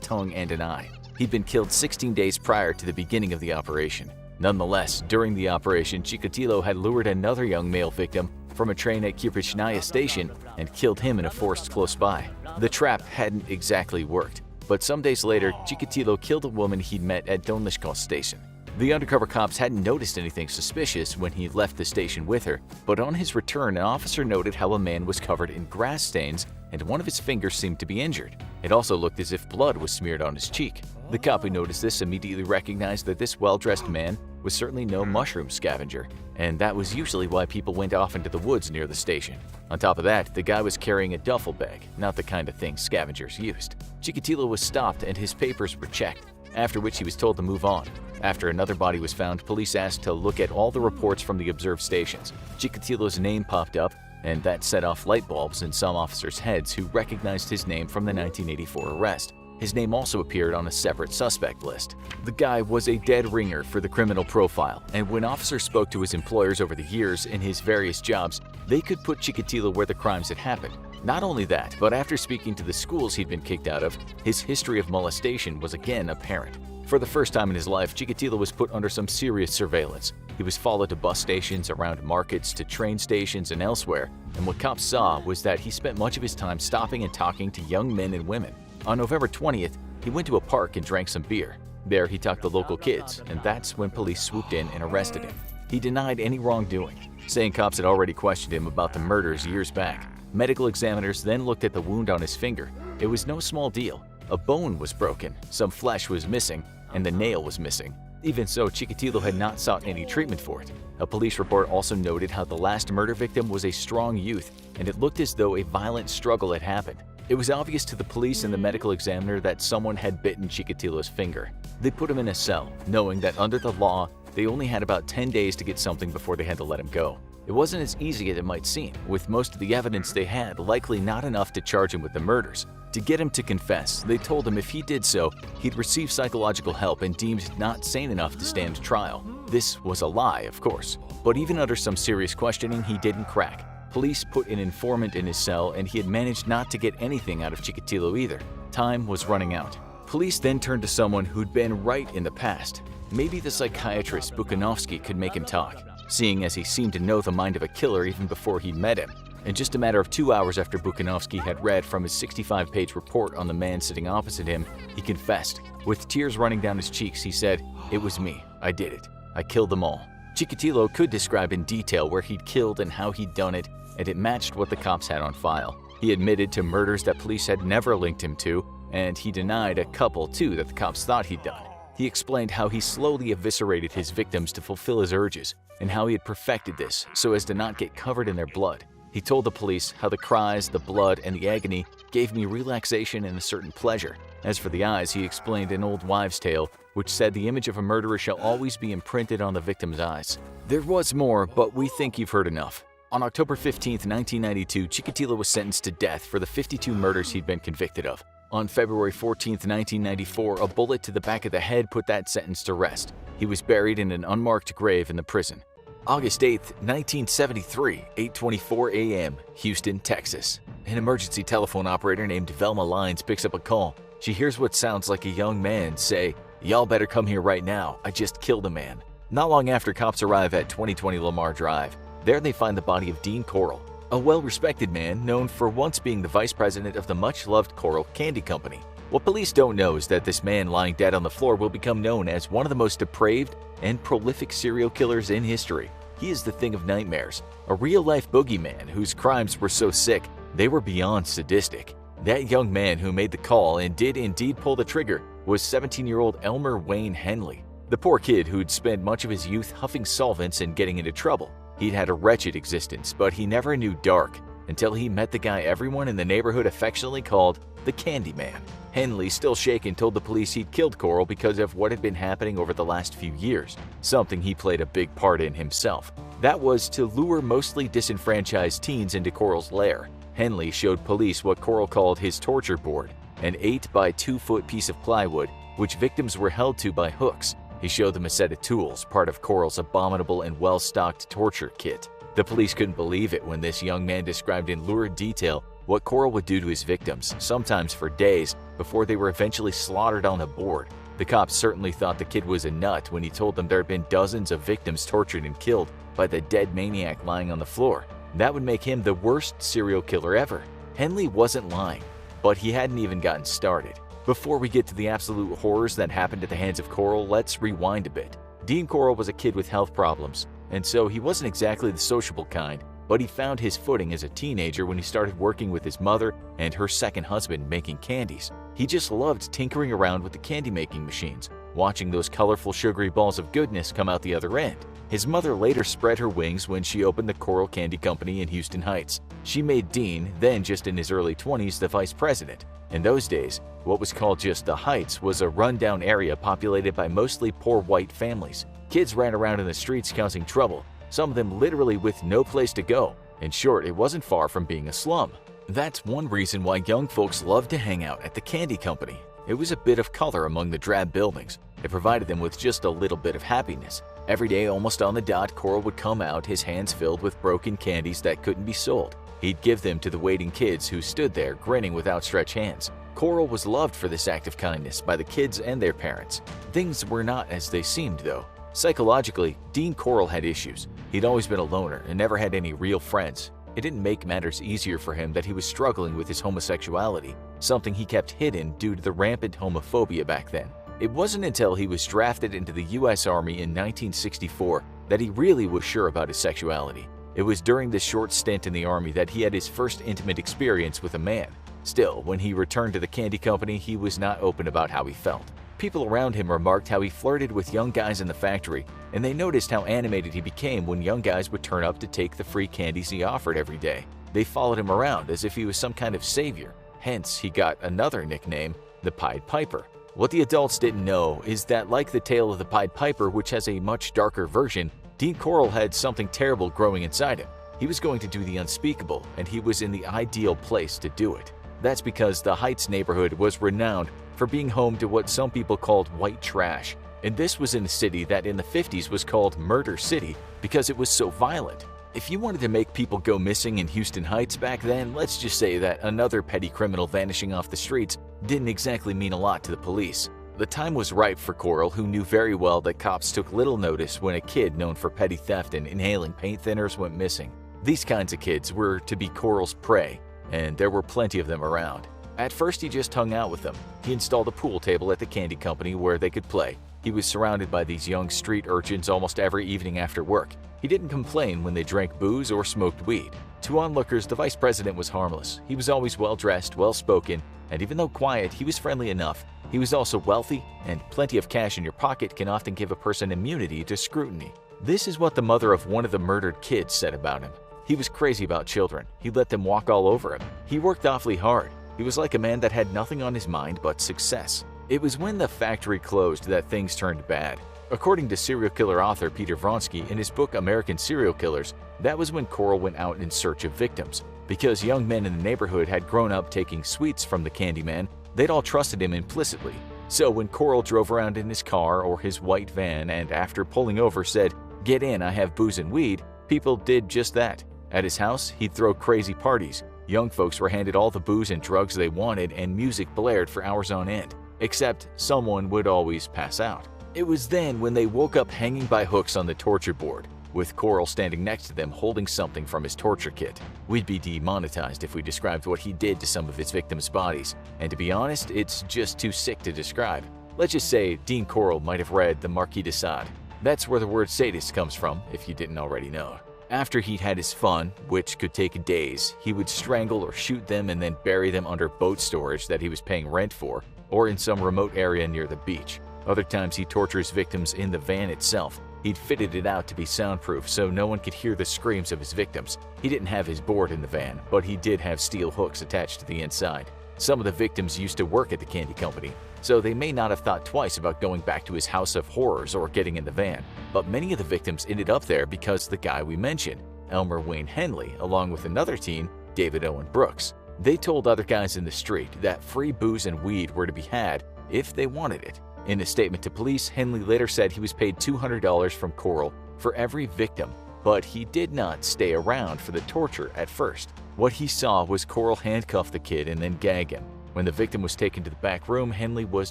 tongue and an eye. He'd been killed 16 days prior to the beginning of the operation. Nonetheless, during the operation, Chikatilo had lured another young male victim from a train at Kirpichnaya station and killed him in a forest close by. The trap hadn't exactly worked, but some days later, Chikatilo killed a woman he'd met at Donleskos station. The undercover cops hadn't noticed anything suspicious when he left the station with her, but on his return, an officer noted how a man was covered in grass stains and one of his fingers seemed to be injured. It also looked as if blood was smeared on his cheek. The cop who noticed this immediately recognized that this well-dressed man was certainly no mushroom scavenger, and that was usually why people went off into the woods near the station. On top of that, the guy was carrying a duffel bag, not the kind of thing scavengers used. Chikatilo was stopped and his papers were checked, after which he was told to move on. After another body was found, police asked to look at all the reports from the observed stations. Chikatilo's name popped up, and that set off light bulbs in some officers' heads who recognized his name from the 1984 arrest. His name also appeared on a separate suspect list. The guy was a dead ringer for the criminal profile, and when officers spoke to his employers over the years in his various jobs, they could put Chikatilo where the crimes had happened. Not only that, but after speaking to the schools he'd been kicked out of, his history of molestation was again apparent. For the first time in his life, Chikatilo was put under some serious surveillance. He was followed to bus stations, around markets, to train stations, and elsewhere, and what cops saw was that he spent much of his time stopping and talking to young men and women. On November 20th, he went to a park and drank some beer. There he talked to local kids, and that's when police swooped in and arrested him. He denied any wrongdoing, saying cops had already questioned him about the murders years back. Medical examiners then looked at the wound on his finger. It was no small deal. A bone was broken, some flesh was missing, and the nail was missing. Even so, Chikatilo had not sought any treatment for it. A police report also noted how the last murder victim was a strong youth, and it looked as though a violent struggle had happened. It was obvious to the police and the medical examiner that someone had bitten Chikatilo's finger. They put him in a cell, knowing that under the law, they only had about 10 days to get something before they had to let him go. It wasn't as easy as it might seem, with most of the evidence they had likely not enough to charge him with the murders. To get him to confess, they told him if he did so, he'd receive psychological help and deemed not sane enough to stand trial. This was a lie, of course, but even under some serious questioning, he didn't crack. Police put an informant in his cell, and he had managed not to get anything out of Chikatilo either. Time was running out. Police then turned to someone who'd been right in the past. Maybe the psychiatrist Bukanovsky could make him talk, seeing as he seemed to know the mind of a killer even before he'd met him. In just a matter of 2 hours after Bukanovsky had read from his 65-page report on the man sitting opposite him, he confessed. With tears running down his cheeks, he said, "It was me. I did it. I killed them all." Chikatilo could describe in detail where he'd killed and how he'd done it, and it matched what the cops had on file. He admitted to murders that police had never linked him to, and he denied a couple too that the cops thought he'd done. He explained how he slowly eviscerated his victims to fulfill his urges, and how he had perfected this so as to not get covered in their blood. He told the police how the cries, the blood, and the agony gave me relaxation and a certain pleasure. As for the eyes, he explained an old wives' tale, which said the image of a murderer shall always be imprinted on the victim's eyes. There was more, but we think you've heard enough. On October 15, 1992, Chikatilo was sentenced to death for the 52 murders he'd been convicted of. On February 14, 1994, a bullet to the back of the head put that sentence to rest. He was buried in an unmarked grave in the prison. August 8, 1973, 8:24 a.m., Houston, Texas. An emergency telephone operator named Velma Lyons picks up a call. She hears what sounds like a young man say, "Y'all better come here right now. I just killed a man." Not long after, cops arrive at 2020 Lamar Drive. There they find the body of Dean Corll, a well-respected man known for once being the vice president of the much-loved Corll Candy Company. What police don't know is that this man lying dead on the floor will become known as one of the most depraved and prolific serial killers in history. He is the thing of nightmares, a real-life boogeyman whose crimes were so sick they were beyond sadistic. That young man who made the call and did indeed pull the trigger was 17-year-old Elmer Wayne Henley, the poor kid who'd spent much of his youth huffing solvents and getting into trouble. He'd had a wretched existence, but he never knew dark until he met the guy everyone in the neighborhood affectionately called the Candyman. Henley, still shaken, told the police he'd killed Corll because of what had been happening over the last few years, something he played a big part in himself. That was to lure mostly disenfranchised teens into Corll's lair. Henley showed police what Corll called his torture board, an 8 by 2 foot piece of plywood, which victims were held to by hooks. He showed them a set of tools, part of Corll's abominable and well-stocked torture kit. The police couldn't believe it when this young man described in lurid detail what Corll would do to his victims, sometimes for days, before they were eventually slaughtered on the board. The cops certainly thought the kid was a nut when he told them there had been dozens of victims tortured and killed by the dead maniac lying on the floor. That would make him the worst serial killer ever. Henley wasn't lying, but he hadn't even gotten started. Before we get to the absolute horrors that happened at the hands of Corll, let's rewind a bit. Dean Corll was a kid with health problems, and so he wasn't exactly the sociable kind, but he found his footing as a teenager when he started working with his mother and her second husband making candies. He just loved tinkering around with the candy-making machines, watching those colorful sugary balls of goodness come out the other end. His mother later spread her wings when she opened the Corll Candy Company in Houston Heights. She made Dean, then just in his early 20s, the vice president. In those days, what was called just the Heights was a rundown area populated by mostly poor white families. Kids ran around in the streets causing trouble, some of them literally with no place to go. In short, it wasn't far from being a slum. That's one reason why young folks loved to hang out at the Candy Company. It was a bit of color among the drab buildings. It provided them with just a little bit of happiness. Every day, almost on the dot, Corll would come out, his hands filled with broken candies that couldn't be sold. He'd give them to the waiting kids who stood there grinning with outstretched hands. Corll was loved for this act of kindness by the kids and their parents. Things were not as they seemed, though. Psychologically, Dean Corll had issues. He'd always been a loner and never had any real friends. It didn't make matters easier for him that he was struggling with his homosexuality, something he kept hidden due to the rampant homophobia back then. It wasn't until he was drafted into the U.S. Army in 1964 that he really was sure about his sexuality. It was during this short stint in the Army that he had his first intimate experience with a man. Still, when he returned to the Candy Company, he was not open about how he felt. People around him remarked how he flirted with young guys in the factory, and they noticed how animated he became when young guys would turn up to take the free candies he offered every day. They followed him around as if he was some kind of savior. Hence, he got another nickname, the Pied Piper. What the adults didn't know is that, like the tale of the Pied Piper, which has a much darker version, Dean Corll had something terrible growing inside him. He was going to do the unspeakable, and he was in the ideal place to do it. That's because the Heights neighborhood was renowned for being home to what some people called white trash. And this was in a city that in the 50s was called Murder City because it was so violent. If you wanted to make people go missing in Houston Heights back then, let's just say that another petty criminal vanishing off the streets didn't exactly mean a lot to the police. The time was ripe for Corll, who knew very well that cops took little notice when a kid known for petty theft and inhaling paint thinners went missing. These kinds of kids were to be Corll's prey, and there were plenty of them around. At first, he just hung out with them. He installed a pool table at the Candy Company where they could play. He was surrounded by these young street urchins almost every evening after work. He didn't complain when they drank booze or smoked weed. To onlookers, the vice president was harmless. He was always well-dressed, well-spoken, and even though quiet, he was friendly enough. He was also wealthy, and plenty of cash in your pocket can often give a person immunity to scrutiny. This is what the mother of one of the murdered kids said about him. He was crazy about children. He let them walk all over him. He worked awfully hard. He was like a man that had nothing on his mind but success. It was when the factory closed that things turned bad. According to serial killer author Peter Vronsky in his book American Serial Killers, that was when Corll went out in search of victims. Because young men in the neighborhood had grown up taking sweets from the Candyman, they'd all trusted him implicitly. So when Corll drove around in his car or his white van and after pulling over said, "Get in, I have booze and weed," people did just that. At his house, he'd throw crazy parties. Young folks were handed all the booze and drugs they wanted and music blared for hours on end. Except someone would always pass out. It was then when they woke up hanging by hooks on the torture board, with Corll standing next to them holding something from his torture kit. We'd be demonetized if we described what he did to some of his victims' bodies, and to be honest, it's just too sick to describe. Let's just say Dean Corll might have read the Marquis de Sade. That's where the word sadist comes from, if you didn't already know. After he'd had his fun, which could take days, he would strangle or shoot them and then bury them under boat storage that he was paying rent for, or in some remote area near the beach. Other times he'd torture his victims in the van itself. He'd fitted it out to be soundproof so no one could hear the screams of his victims. He didn't have his board in the van, but he did have steel hooks attached to the inside. Some of the victims used to work at the Candy Company, so they may not have thought twice about going back to his house of horrors or getting in the van. But many of the victims ended up there because the guy we mentioned, Elmer Wayne Henley, along with another teen, David Owen Brooks. They told other guys in the street that free booze and weed were to be had if they wanted it. In a statement to police, Henley later said he was paid $200 from Corll for every victim, but he did not stay around for the torture at first. What he saw was Corll handcuff the kid and then gag him. When the victim was taken to the back room, Henley was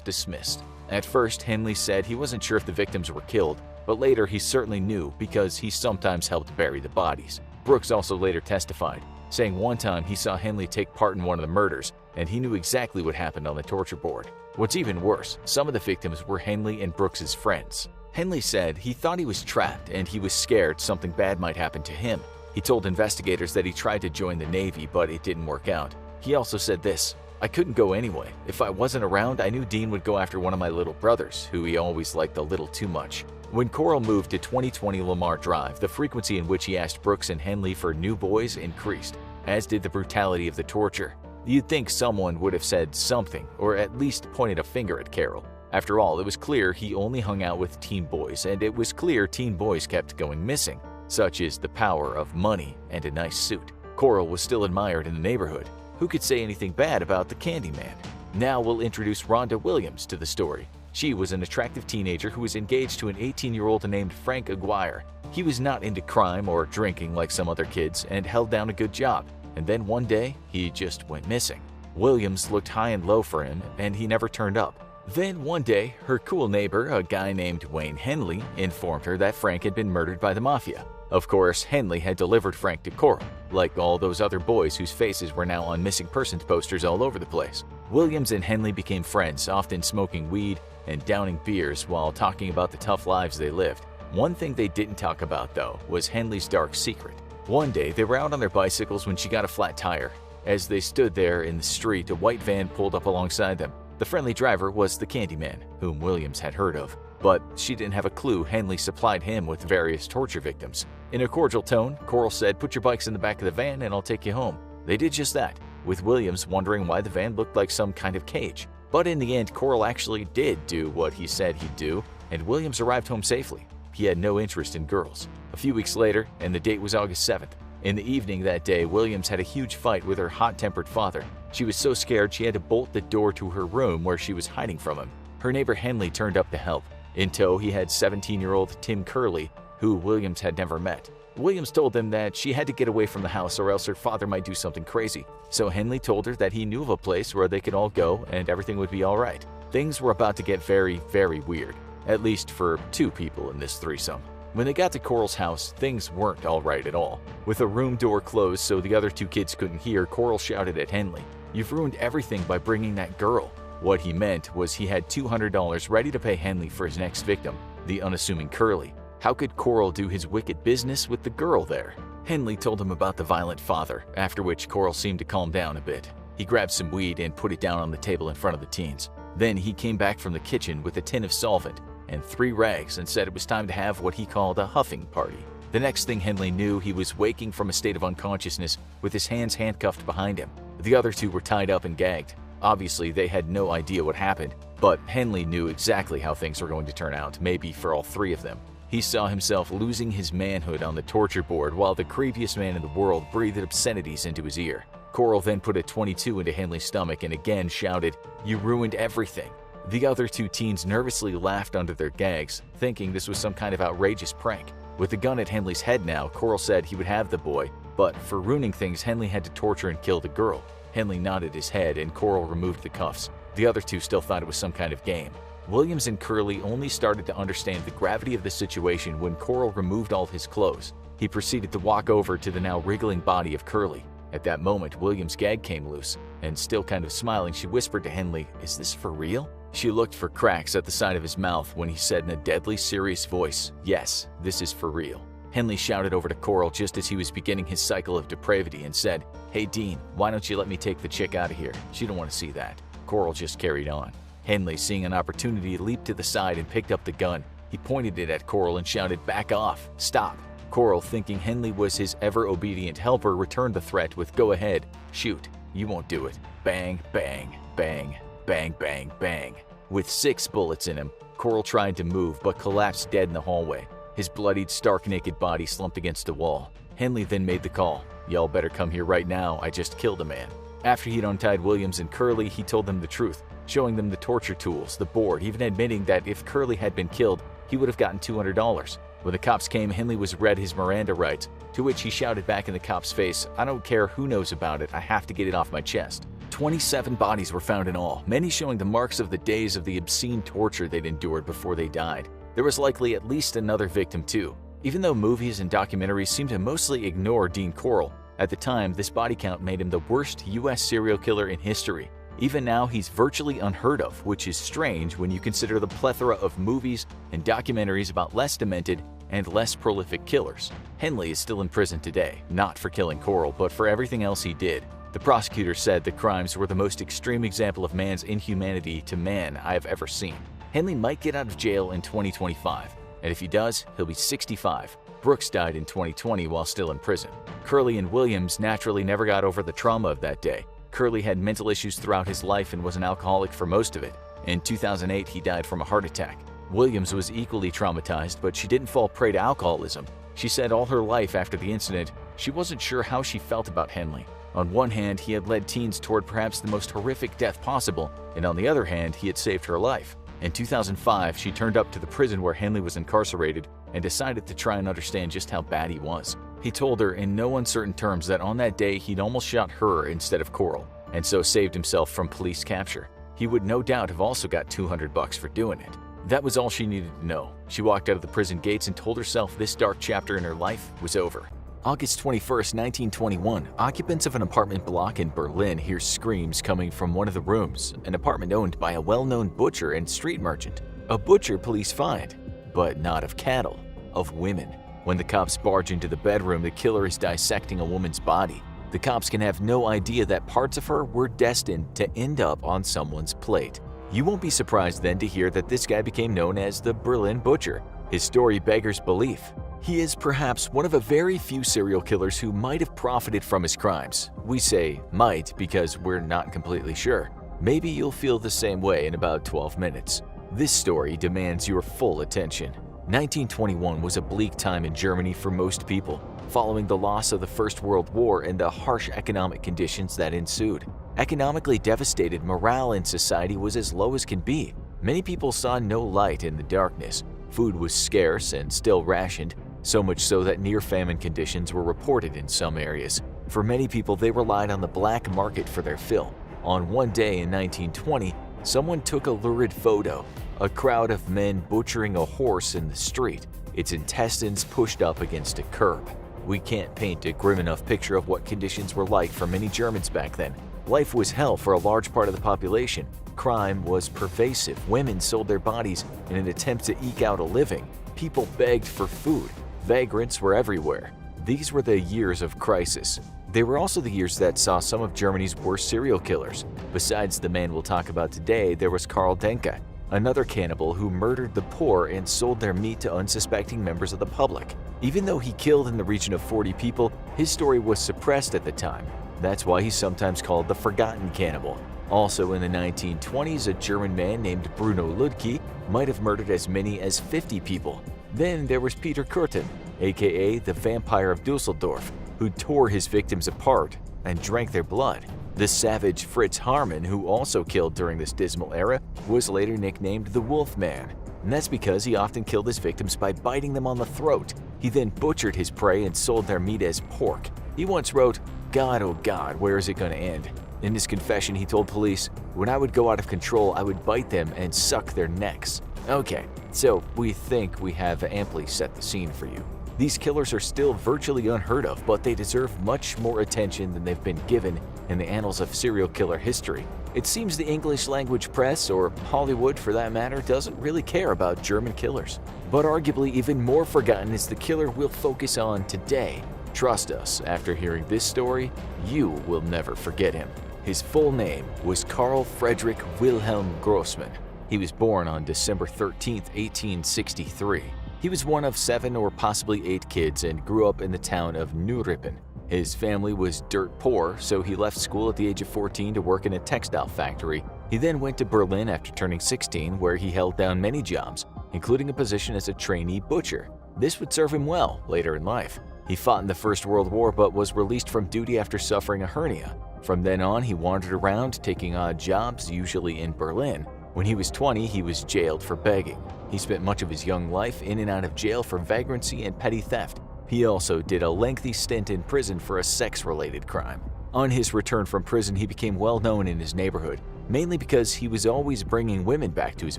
dismissed. At first, Henley said he wasn't sure if the victims were killed, but later he certainly knew because he sometimes helped bury the bodies. Brooks also later testified, saying one time he saw Henley take part in one of the murders, and he knew exactly what happened on the torture board. What's even worse, some of the victims were Henley and Brooks's friends. Henley said he thought he was trapped and he was scared something bad might happen to him. He told investigators that he tried to join the Navy, but it didn't work out. He also said this: "I couldn't go anyway. If I wasn't around, I knew Dean would go after one of my little brothers, who he always liked a little too much." When Coral moved to 2020 Lamar Drive, the frequency in which he asked Brooks and Henley for new boys increased, as did the brutality of the torture. You'd think someone would have said something, or at least pointed a finger at Carol. After all, it was clear he only hung out with teen boys, and it was clear teen boys kept going missing. Such is the power of money and a nice suit. Coral was still admired in the neighborhood. Who could say anything bad about the Candyman? Now we'll introduce Rhonda Williams to the story. She was an attractive teenager who was engaged to an 18-year-old named Frank Aguirre. He was not into crime or drinking like some other kids and held down a good job. And then one day, he just went missing. Williams looked high and low for him, and he never turned up. Then one day, her cool neighbor, a guy named Wayne Henley, informed her that Frank had been murdered by the mafia. Of course, Henley had delivered Frank to Coral, like all those other boys whose faces were now on missing persons posters all over the place. Williams and Henley became friends, often smoking weed and downing beers while talking about the tough lives they lived. One thing they didn't talk about, though, was Henley's dark secret. One day, they were out on their bicycles when she got a flat tire. As they stood there in the street, a white van pulled up alongside them. The friendly driver was the Candyman, whom Williams had heard of, but she didn't have a clue Henley supplied him with various torture victims. In a cordial tone, Coral said, "Put your bikes in the back of the van and I'll take you home." They did just that, with Williams wondering why the van looked like some kind of cage. But in the end, Coral actually did do what he said he'd do, and Williams arrived home safely. He had no interest in girls. A few weeks later, and the date was August 7th. In the evening that day, Williams had a huge fight with her hot-tempered father. She was so scared she had to bolt the door to her room where she was hiding from him. Her neighbor Henley turned up to help. In tow, he had 17-year-old Tim Curley, who Williams had never met. Williams told them that she had to get away from the house or else her father might do something crazy. So Henley told her that he knew of a place where they could all go and everything would be all right. Things were about to get very, very weird, at least for two people in this threesome. When they got to Coral's house, things weren't all right at all. With a room door closed so the other two kids couldn't hear, Coral shouted at Henley, "You've ruined everything by bringing that girl." What he meant was he had $200 ready to pay Henley for his next victim, the unassuming Curly. How could Coral do his wicked business with the girl there? Henley told him about the violent father, after which Coral seemed to calm down a bit. He grabbed some weed and put it down on the table in front of the teens. Then he came back from the kitchen with a tin of solvent and 3 rags and said it was time to have what he called a huffing party. The next thing Henley knew, he was waking from a state of unconsciousness with his hands handcuffed behind him. The other two were tied up and gagged. Obviously, they had no idea what happened, but Henley knew exactly how things were going to turn out, maybe for all 3 of them. He saw himself losing his manhood on the torture board while the creepiest man in the world breathed obscenities into his ear. Coral then put a .22 into Henley's stomach and again shouted, "You ruined everything." The other 2 teens nervously laughed under their gags, thinking this was some kind of outrageous prank. With the gun at Henley's head now, Coral said he would have the boy, but for ruining things, Henley had to torture and kill the girl. Henley nodded his head and Coral removed the cuffs. The other 2 still thought it was some kind of game. Williams and Curley only started to understand the gravity of the situation when Coral removed all his clothes. He proceeded to walk over to the now wriggling body of Curley. At that moment, Williams' gag came loose, and still kind of smiling, she whispered to Henley, "Is this for real?" She looked for cracks at the side of his mouth when he said in a deadly serious voice, "Yes, this is for real." Henley shouted over to Coral just as he was beginning his cycle of depravity and said, "Hey Dean, why don't you let me take the chick out of here? She don't want to see that." Coral just carried on. Henley, seeing an opportunity, leaped to the side and picked up the gun. He pointed it at Coral and shouted, "Back off! Stop!" Coral, thinking Henley was his ever-obedient helper, returned the threat with, "Go ahead, shoot. You won't do it." Bang, bang, bang, bang, bang, bang. With 6 bullets in him, Coral tried to move but collapsed dead in the hallway. His bloodied, stark-naked body slumped against a wall. Henley then made the call, "Y'all better come here right now, I just killed a man." After he'd untied Williams and Curley, he told them the truth, showing them the torture tools, the board, even admitting that if Curley had been killed, he would have gotten $200. When the cops came, Henley was read his Miranda rights, to which he shouted back in the cop's face, "I don't care who knows about it, I have to get it off my chest." 27 bodies were found in all, many showing the marks of the days of the obscene torture they'd endured before they died. There was likely at least another victim too. Even though movies and documentaries seem to mostly ignore Dean Coral, at the time this body count made him the worst US serial killer in history. Even now, he's virtually unheard of, which is strange when you consider the plethora of movies and documentaries about less demented and less prolific killers. Henley is still in prison today, not for killing Coral, but for everything else he did. The prosecutor said the crimes were the most extreme example of man's inhumanity to man I have ever seen. Henley might get out of jail in 2025, and if he does, he'll be 65. Brooks died in 2020 while still in prison. Curley and Williams naturally never got over the trauma of that day. Curley had mental issues throughout his life and was an alcoholic for most of it. In 2008, he died from a heart attack. Williams was equally traumatized, but she didn't fall prey to alcoholism. She said all her life after the incident, she wasn't sure how she felt about Henley. On one hand, he had led teens toward perhaps the most horrific death possible, and on the other hand, he had saved her life. In 2005, she turned up to the prison where Henley was incarcerated and decided to try and understand just how bad he was. He told her in no uncertain terms that on that day he'd almost shot her instead of Coral, and so saved himself from police capture. He would no doubt have also got $200 for doing it. That was all she needed to know. She walked out of the prison gates and told herself this dark chapter in her life was over. August 21, 1921, occupants of an apartment block in Berlin hear screams coming from one of the rooms, an apartment owned by a well-known butcher and street merchant. A butcher police find, but not of cattle, of women. When the cops barge into the bedroom, the killer is dissecting a woman's body. The cops can have no idea that parts of her were destined to end up on someone's plate. You won't be surprised then to hear that this guy became known as the Berlin Butcher. His story beggars belief. He is perhaps one of a very few serial killers who might have profited from his crimes. We say might because we're not completely sure. Maybe you'll feel the same way in about 12 minutes. This story demands your full attention. 1921 was a bleak time in Germany for most people, following the loss of the First World War and the harsh economic conditions that ensued. Economically devastated, morale in society was as low as can be. Many people saw no light in the darkness. Food was scarce and still rationed, so much so that near-famine conditions were reported in some areas. For many people, they relied on the black market for their fill. On one day in 1920, someone took a lurid photo, a crowd of men butchering a horse in the street, its intestines pushed up against a curb. We can't paint a grim enough picture of what conditions were like for many Germans back then. Life was hell for a large part of the population. Crime was pervasive. Women sold their bodies in an attempt to eke out a living. People begged for food. Vagrants were everywhere. These were the years of crisis. They were also the years that saw some of Germany's worst serial killers. Besides the man we'll talk about today, there was Karl Denke, another cannibal who murdered the poor and sold their meat to unsuspecting members of the public. Even though he killed in the region of 40 people, his story was suppressed at the time. That's why he's sometimes called the Forgotten Cannibal. Also in the 1920s, a German man named Bruno Ludke might have murdered as many as 50 people. Then there was Peter Kürten, aka the Vampire of Dusseldorf, who tore his victims apart and drank their blood. The savage Fritz Harman, who also killed during this dismal era, was later nicknamed the Wolfman. And that's because he often killed his victims by biting them on the throat. He then butchered his prey and sold their meat as pork. He once wrote, "God, oh God, where is it going to end?" In his confession, he told police, "When I would go out of control, I would bite them and suck their necks." Okay, so we think we have amply set the scene for you. These killers are still virtually unheard of, but they deserve much more attention than they've been given in the annals of serial killer history. It seems the English language press, or Hollywood for that matter, doesn't really care about German killers. But arguably even more forgotten is the killer we'll focus on today. Trust us, after hearing this story, you will never forget him. His full name was Carl Friedrich Wilhelm Grossman. He was born on December 13, 1863. He was one of 7 or possibly 8 kids and grew up in the town of Neuruppin. His family was dirt poor, so he left school at the age of 14 to work in a textile factory. He then went to Berlin after turning 16, where he held down many jobs, including a position as a trainee butcher. This would serve him well later in life. He fought in the First World War but was released from duty after suffering a hernia. From then on, he wandered around taking odd jobs, usually in Berlin. When he was 20, he was jailed for begging. He spent much of his young life in and out of jail for vagrancy and petty theft. He also did a lengthy stint in prison for a sex-related crime. On his return from prison, he became well known in his neighborhood, mainly because he was always bringing women back to his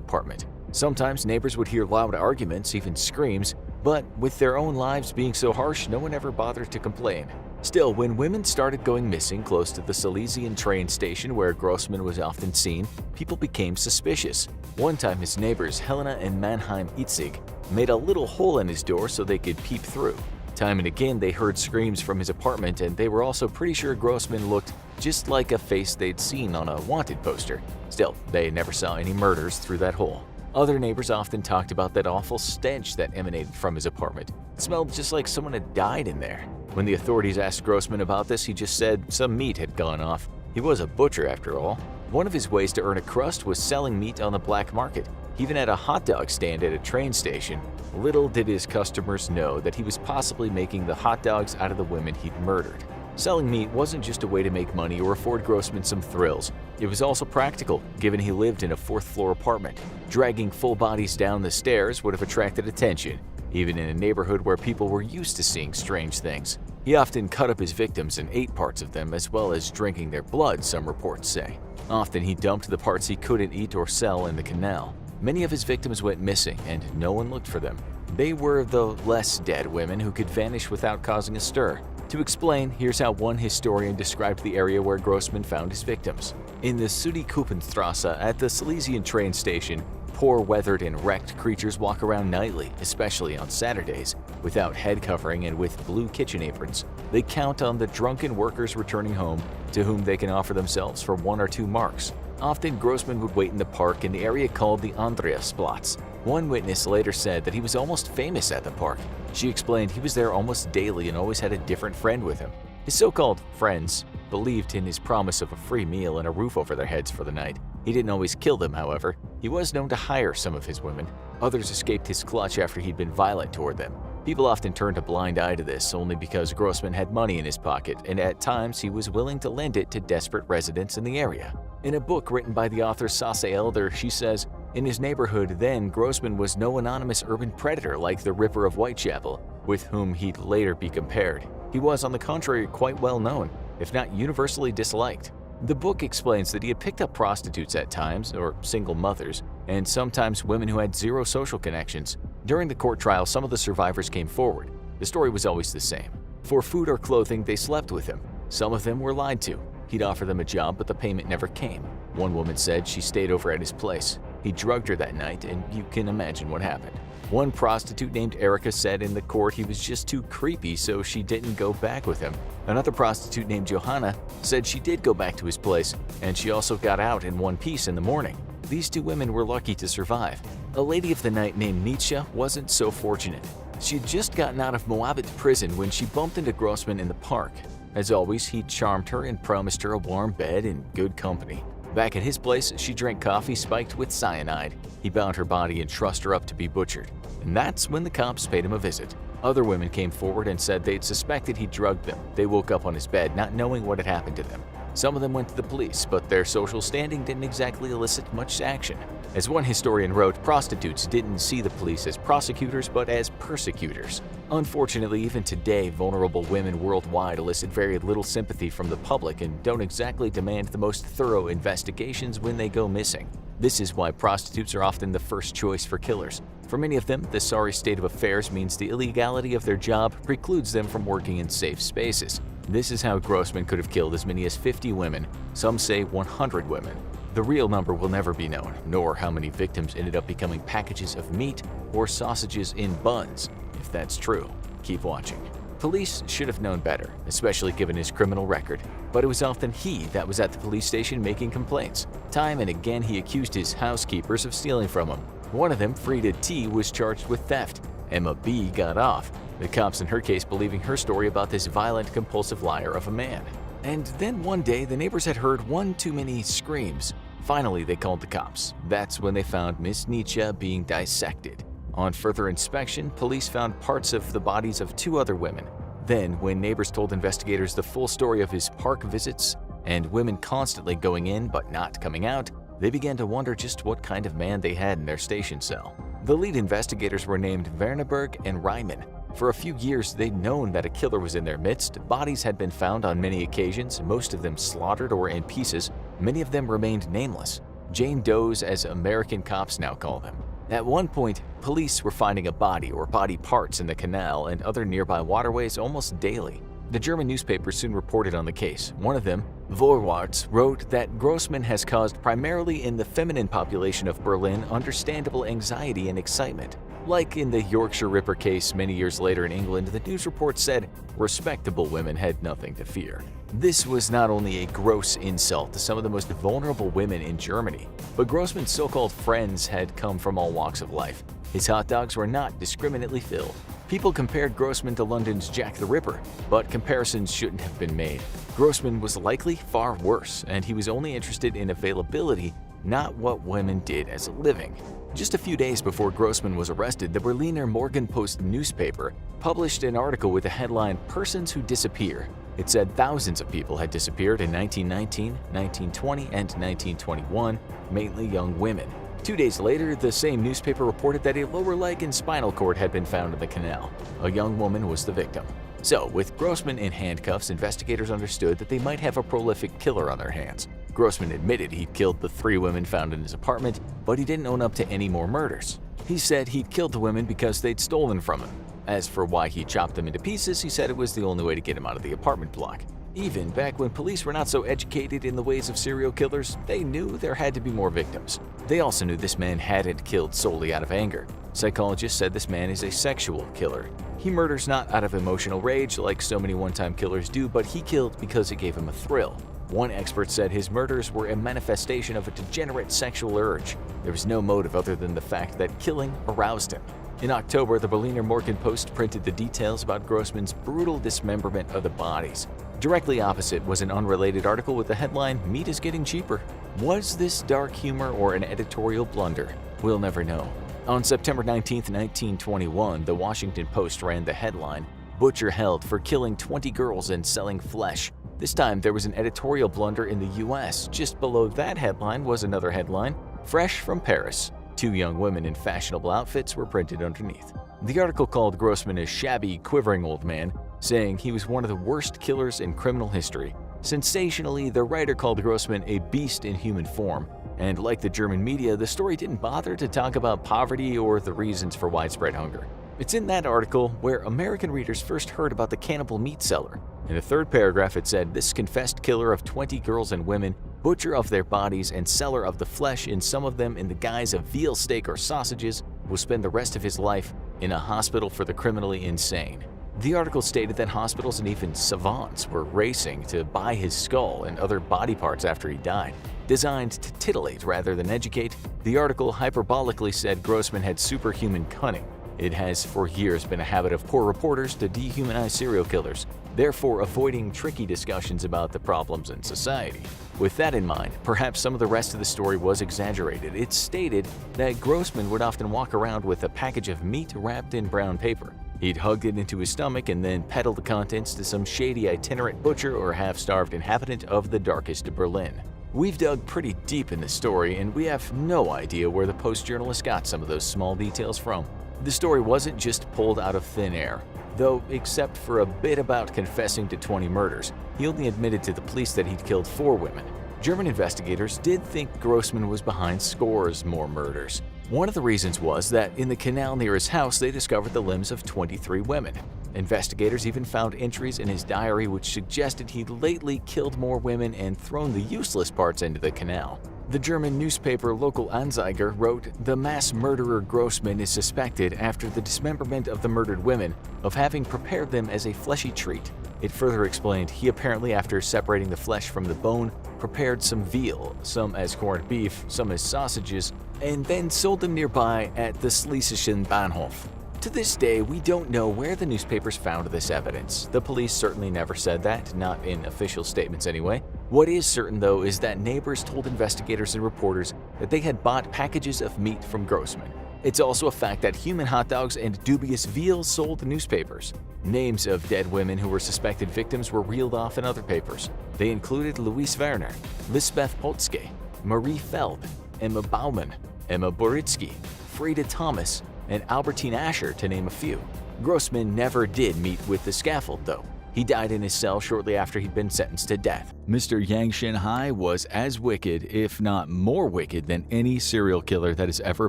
apartment. Sometimes neighbors would hear loud arguments, even screams, But with their own lives being so harsh, no one ever bothered to complain. Still, when women started going missing close to the Silesian train station where Grossman was often seen, people became suspicious. One time his neighbors Helena and Mannheim Itzig made a little hole in his door so they could peep through. Time and again they heard screams from his apartment, and they were also pretty sure Grossman looked just like a face they'd seen on a wanted poster. Still, they never saw any murders through that hole. Other neighbors often talked about that awful stench that emanated from his apartment. It smelled just like someone had died in there. When the authorities asked Grossman about this, he just said some meat had gone off. He was a butcher after all. One of his ways to earn a crust was selling meat on the black market. He even had a hot dog stand at a train station. Little did his customers know that he was possibly making the hot dogs out of the women he'd murdered. Selling meat wasn't just a way to make money or afford Grossman some thrills. It was also practical, given he lived in a fourth-floor apartment. Dragging full bodies down the stairs would have attracted attention, even in a neighborhood where people were used to seeing strange things. He often cut up his victims and ate parts of them, as well as drinking their blood, some reports say. Often he dumped the parts he couldn't eat or sell in the canal. Many of his victims went missing, and no one looked for them. They were the less dead women who could vanish without causing a stir. To explain, here's how one historian described the area where Grossman found his victims. In the Südikupenstrasse at the Silesian train station, poor, weathered, and wrecked creatures walk around nightly, especially on Saturdays, without head covering and with blue kitchen aprons. They count on the drunken workers returning home, to whom they can offer themselves for 1 or 2 marks. Often, Grossman would wait in the park in the area called the Andreasplatz. One witness later said that he was almost famous at the park. She explained he was there almost daily and always had a different friend with him. His so-called friends believed in his promise of a free meal and a roof over their heads for the night. He didn't always kill them, however. He was known to hire some of his women. Others escaped his clutch after he'd been violent toward them. People often turned a blind eye to this only because Grossman had money in his pocket, and at times he was willing to lend it to desperate residents in the area. In a book written by the author Sasse Elder, she says, in his neighborhood then, Grossman was no anonymous urban predator like the Ripper of Whitechapel, with whom he'd later be compared. He was, on the contrary, quite well known, if not universally disliked. The book explains that he had picked up prostitutes at times, or single mothers, and sometimes women who had zero social connections. During the court trial, some of the survivors came forward. The story was always the same. For food or clothing, they slept with him. Some of them were lied to. He'd offer them a job, but the payment never came. One woman said she stayed over at his place. He drugged her that night, and you can imagine what happened. One prostitute named Erica said in the court he was just too creepy, so she didn't go back with him. Another prostitute named Johanna said she did go back to his place, and she also got out in one piece in the morning. These 2 women were lucky to survive. A lady of the night named Nietzsche wasn't so fortunate. She had just gotten out of Moabit prison when she bumped into Grossman in the park. As always, he charmed her and promised her a warm bed and good company. Back at his place, she drank coffee spiked with cyanide. He bound her body and trussed her up to be butchered. And that's when the cops paid him a visit. Other women came forward and said they'd suspected he drugged them. They woke up on his bed not knowing what had happened to them. Some of them went to the police, but their social standing didn't exactly elicit much action. As one historian wrote, prostitutes didn't see the police as prosecutors but as persecutors. Unfortunately, even today, vulnerable women worldwide elicit very little sympathy from the public and don't exactly demand the most thorough investigations when they go missing. This is why prostitutes are often the first choice for killers. For many of them, the sorry state of affairs means the illegality of their job precludes them from working in safe spaces. This is how Grossman could have killed as many as 50 women, some say 100 women. The real number will never be known, nor how many victims ended up becoming packages of meat or sausages in buns. If that's true, keep watching. Police should have known better, especially given his criminal record, but it was often he that was at the police station making complaints. Time and again he accused his housekeepers of stealing from him. One of them, Frida T., was charged with theft. Emma B. got off, the cops in her case believing her story about this violent, compulsive liar of a man. And then one day, the neighbors had heard one too many screams. Finally, they called the cops. That's when they found Miss Nietzsche being dissected. On further inspection, police found parts of the bodies of 2 other women. Then, when neighbors told investigators the full story of his park visits and women constantly going in but not coming out, they began to wonder just what kind of man they had in their station cell. The lead investigators were named Werneberg and Ryman. For a few years, they'd known that a killer was in their midst. Bodies had been found on many occasions, most of them slaughtered or in pieces. Many of them remained nameless. Jane Does, as American cops now call them. At one point, police were finding a body or body parts in the canal and other nearby waterways almost daily. The German newspapers soon reported on the case. One of them, Werewolf, wrote that Grossman has caused primarily in the feminine population of Berlin understandable anxiety and excitement. Like in the Yorkshire Ripper case many years later in England, the news report said respectable women had nothing to fear. This was not only a gross insult to some of the most vulnerable women in Germany, but Grossman's so-called friends had come from all walks of life. His hot dogs were not discriminately filled. People compared Grossman to London's Jack the Ripper, but comparisons shouldn't have been made. Grossman was likely far worse, and he was only interested in availability, not what women did as a living. Just a few days before Grossman was arrested, the Berliner Morgenpost newspaper published an article with the headline, "Persons Who Disappear." It said thousands of people had disappeared in 1919, 1920, and 1921, mainly young women. 2 days later, the same newspaper reported that a lower leg and spinal cord had been found in the canal. A young woman was the victim. So, with Grossman in handcuffs, investigators understood that they might have a prolific killer on their hands. Grossman admitted he'd killed the 3 women found in his apartment, but he didn't own up to any more murders. He said he'd killed the women because they'd stolen from him. As for why he chopped them into pieces, he said it was the only way to get him out of the apartment block. Even back when police were not so educated in the ways of serial killers, they knew there had to be more victims. They also knew this man hadn't killed solely out of anger. Psychologists said this man is a sexual killer. He murders not out of emotional rage like so many one-time killers do, but he killed because it gave him a thrill. One expert said his murders were a manifestation of a degenerate sexual urge. There was no motive other than the fact that killing aroused him. In October, the Berliner Morgenpost printed the details about Grossman's brutal dismemberment of the bodies. Directly opposite was an unrelated article with the headline, "Meat is getting cheaper." Was this dark humor or an editorial blunder? We'll never know. On September 19, 1921, the Washington Post ran the headline, "Butcher held for killing 20 girls and selling flesh." This time there was an editorial blunder in the US. Just below that headline was another headline, "Fresh from Paris." 2 young women in fashionable outfits were printed underneath. The article called Grossman a shabby, quivering old man, saying he was one of the worst killers in criminal history. Sensationally, the writer called Grossman a beast in human form, and like the German media, the story didn't bother to talk about poverty or the reasons for widespread hunger. It's in that article where American readers first heard about the cannibal meat seller. In the 3rd paragraph it said, "This confessed killer of 20 girls and women, butcher of their bodies and seller of the flesh, in some of them in the guise of veal steak or sausages, will spend the rest of his life in a hospital for the criminally insane." The article stated that hospitals and even savants were racing to buy his skull and other body parts after he died. Designed to titillate rather than educate, the article hyperbolically said Grossman had superhuman cunning. It has for years been a habit of poor reporters to dehumanize serial killers, therefore avoiding tricky discussions about the problems in society. With that in mind, perhaps some of the rest of the story was exaggerated. It's stated that Grossman would often walk around with a package of meat wrapped in brown paper. He'd hug it into his stomach and then peddle the contents to some shady itinerant butcher or half-starved inhabitant of the darkest of Berlin. We've dug pretty deep in the story, and we have no idea where the Post journalist got some of those small details from. The story wasn't just pulled out of thin air, though except for a bit about confessing to 20 murders, he only admitted to the police that he'd killed 4 women. German investigators did think Grossman was behind scores more murders. One of the reasons was that in the canal near his house they discovered the limbs of 23 women. Investigators even found entries in his diary which suggested he'd lately killed more women and thrown the useless parts into the canal. The German newspaper Local Anzeiger wrote, "The mass murderer Grossman is suspected, after the dismemberment of the murdered women, of having prepared them as a fleshy treat." It further explained he apparently, after separating the flesh from the bone, prepared some veal, some as corned beef, some as sausages, and then sold them nearby at the Schlesischen Bahnhof. To this day, we don't know where the newspapers found this evidence. The police certainly never said that, not in official statements anyway. What is certain, though, is that neighbors told investigators and reporters that they had bought packages of meat from Grossman. It's also a fact that human hot dogs and dubious veal sold the newspapers. Names of dead women who were suspected victims were reeled off in other papers. They included Louise Werner, Lisbeth Polske, Marie Feld, Emma Baumann, Emma Boritsky, Frida Thomas, and Albertine Asher, to name a few. Grossman never did meet with the scaffold, though. He died in his cell shortly after he'd been sentenced to death. Mr. Yang Shanhai was as wicked, if not more wicked, than any serial killer that has ever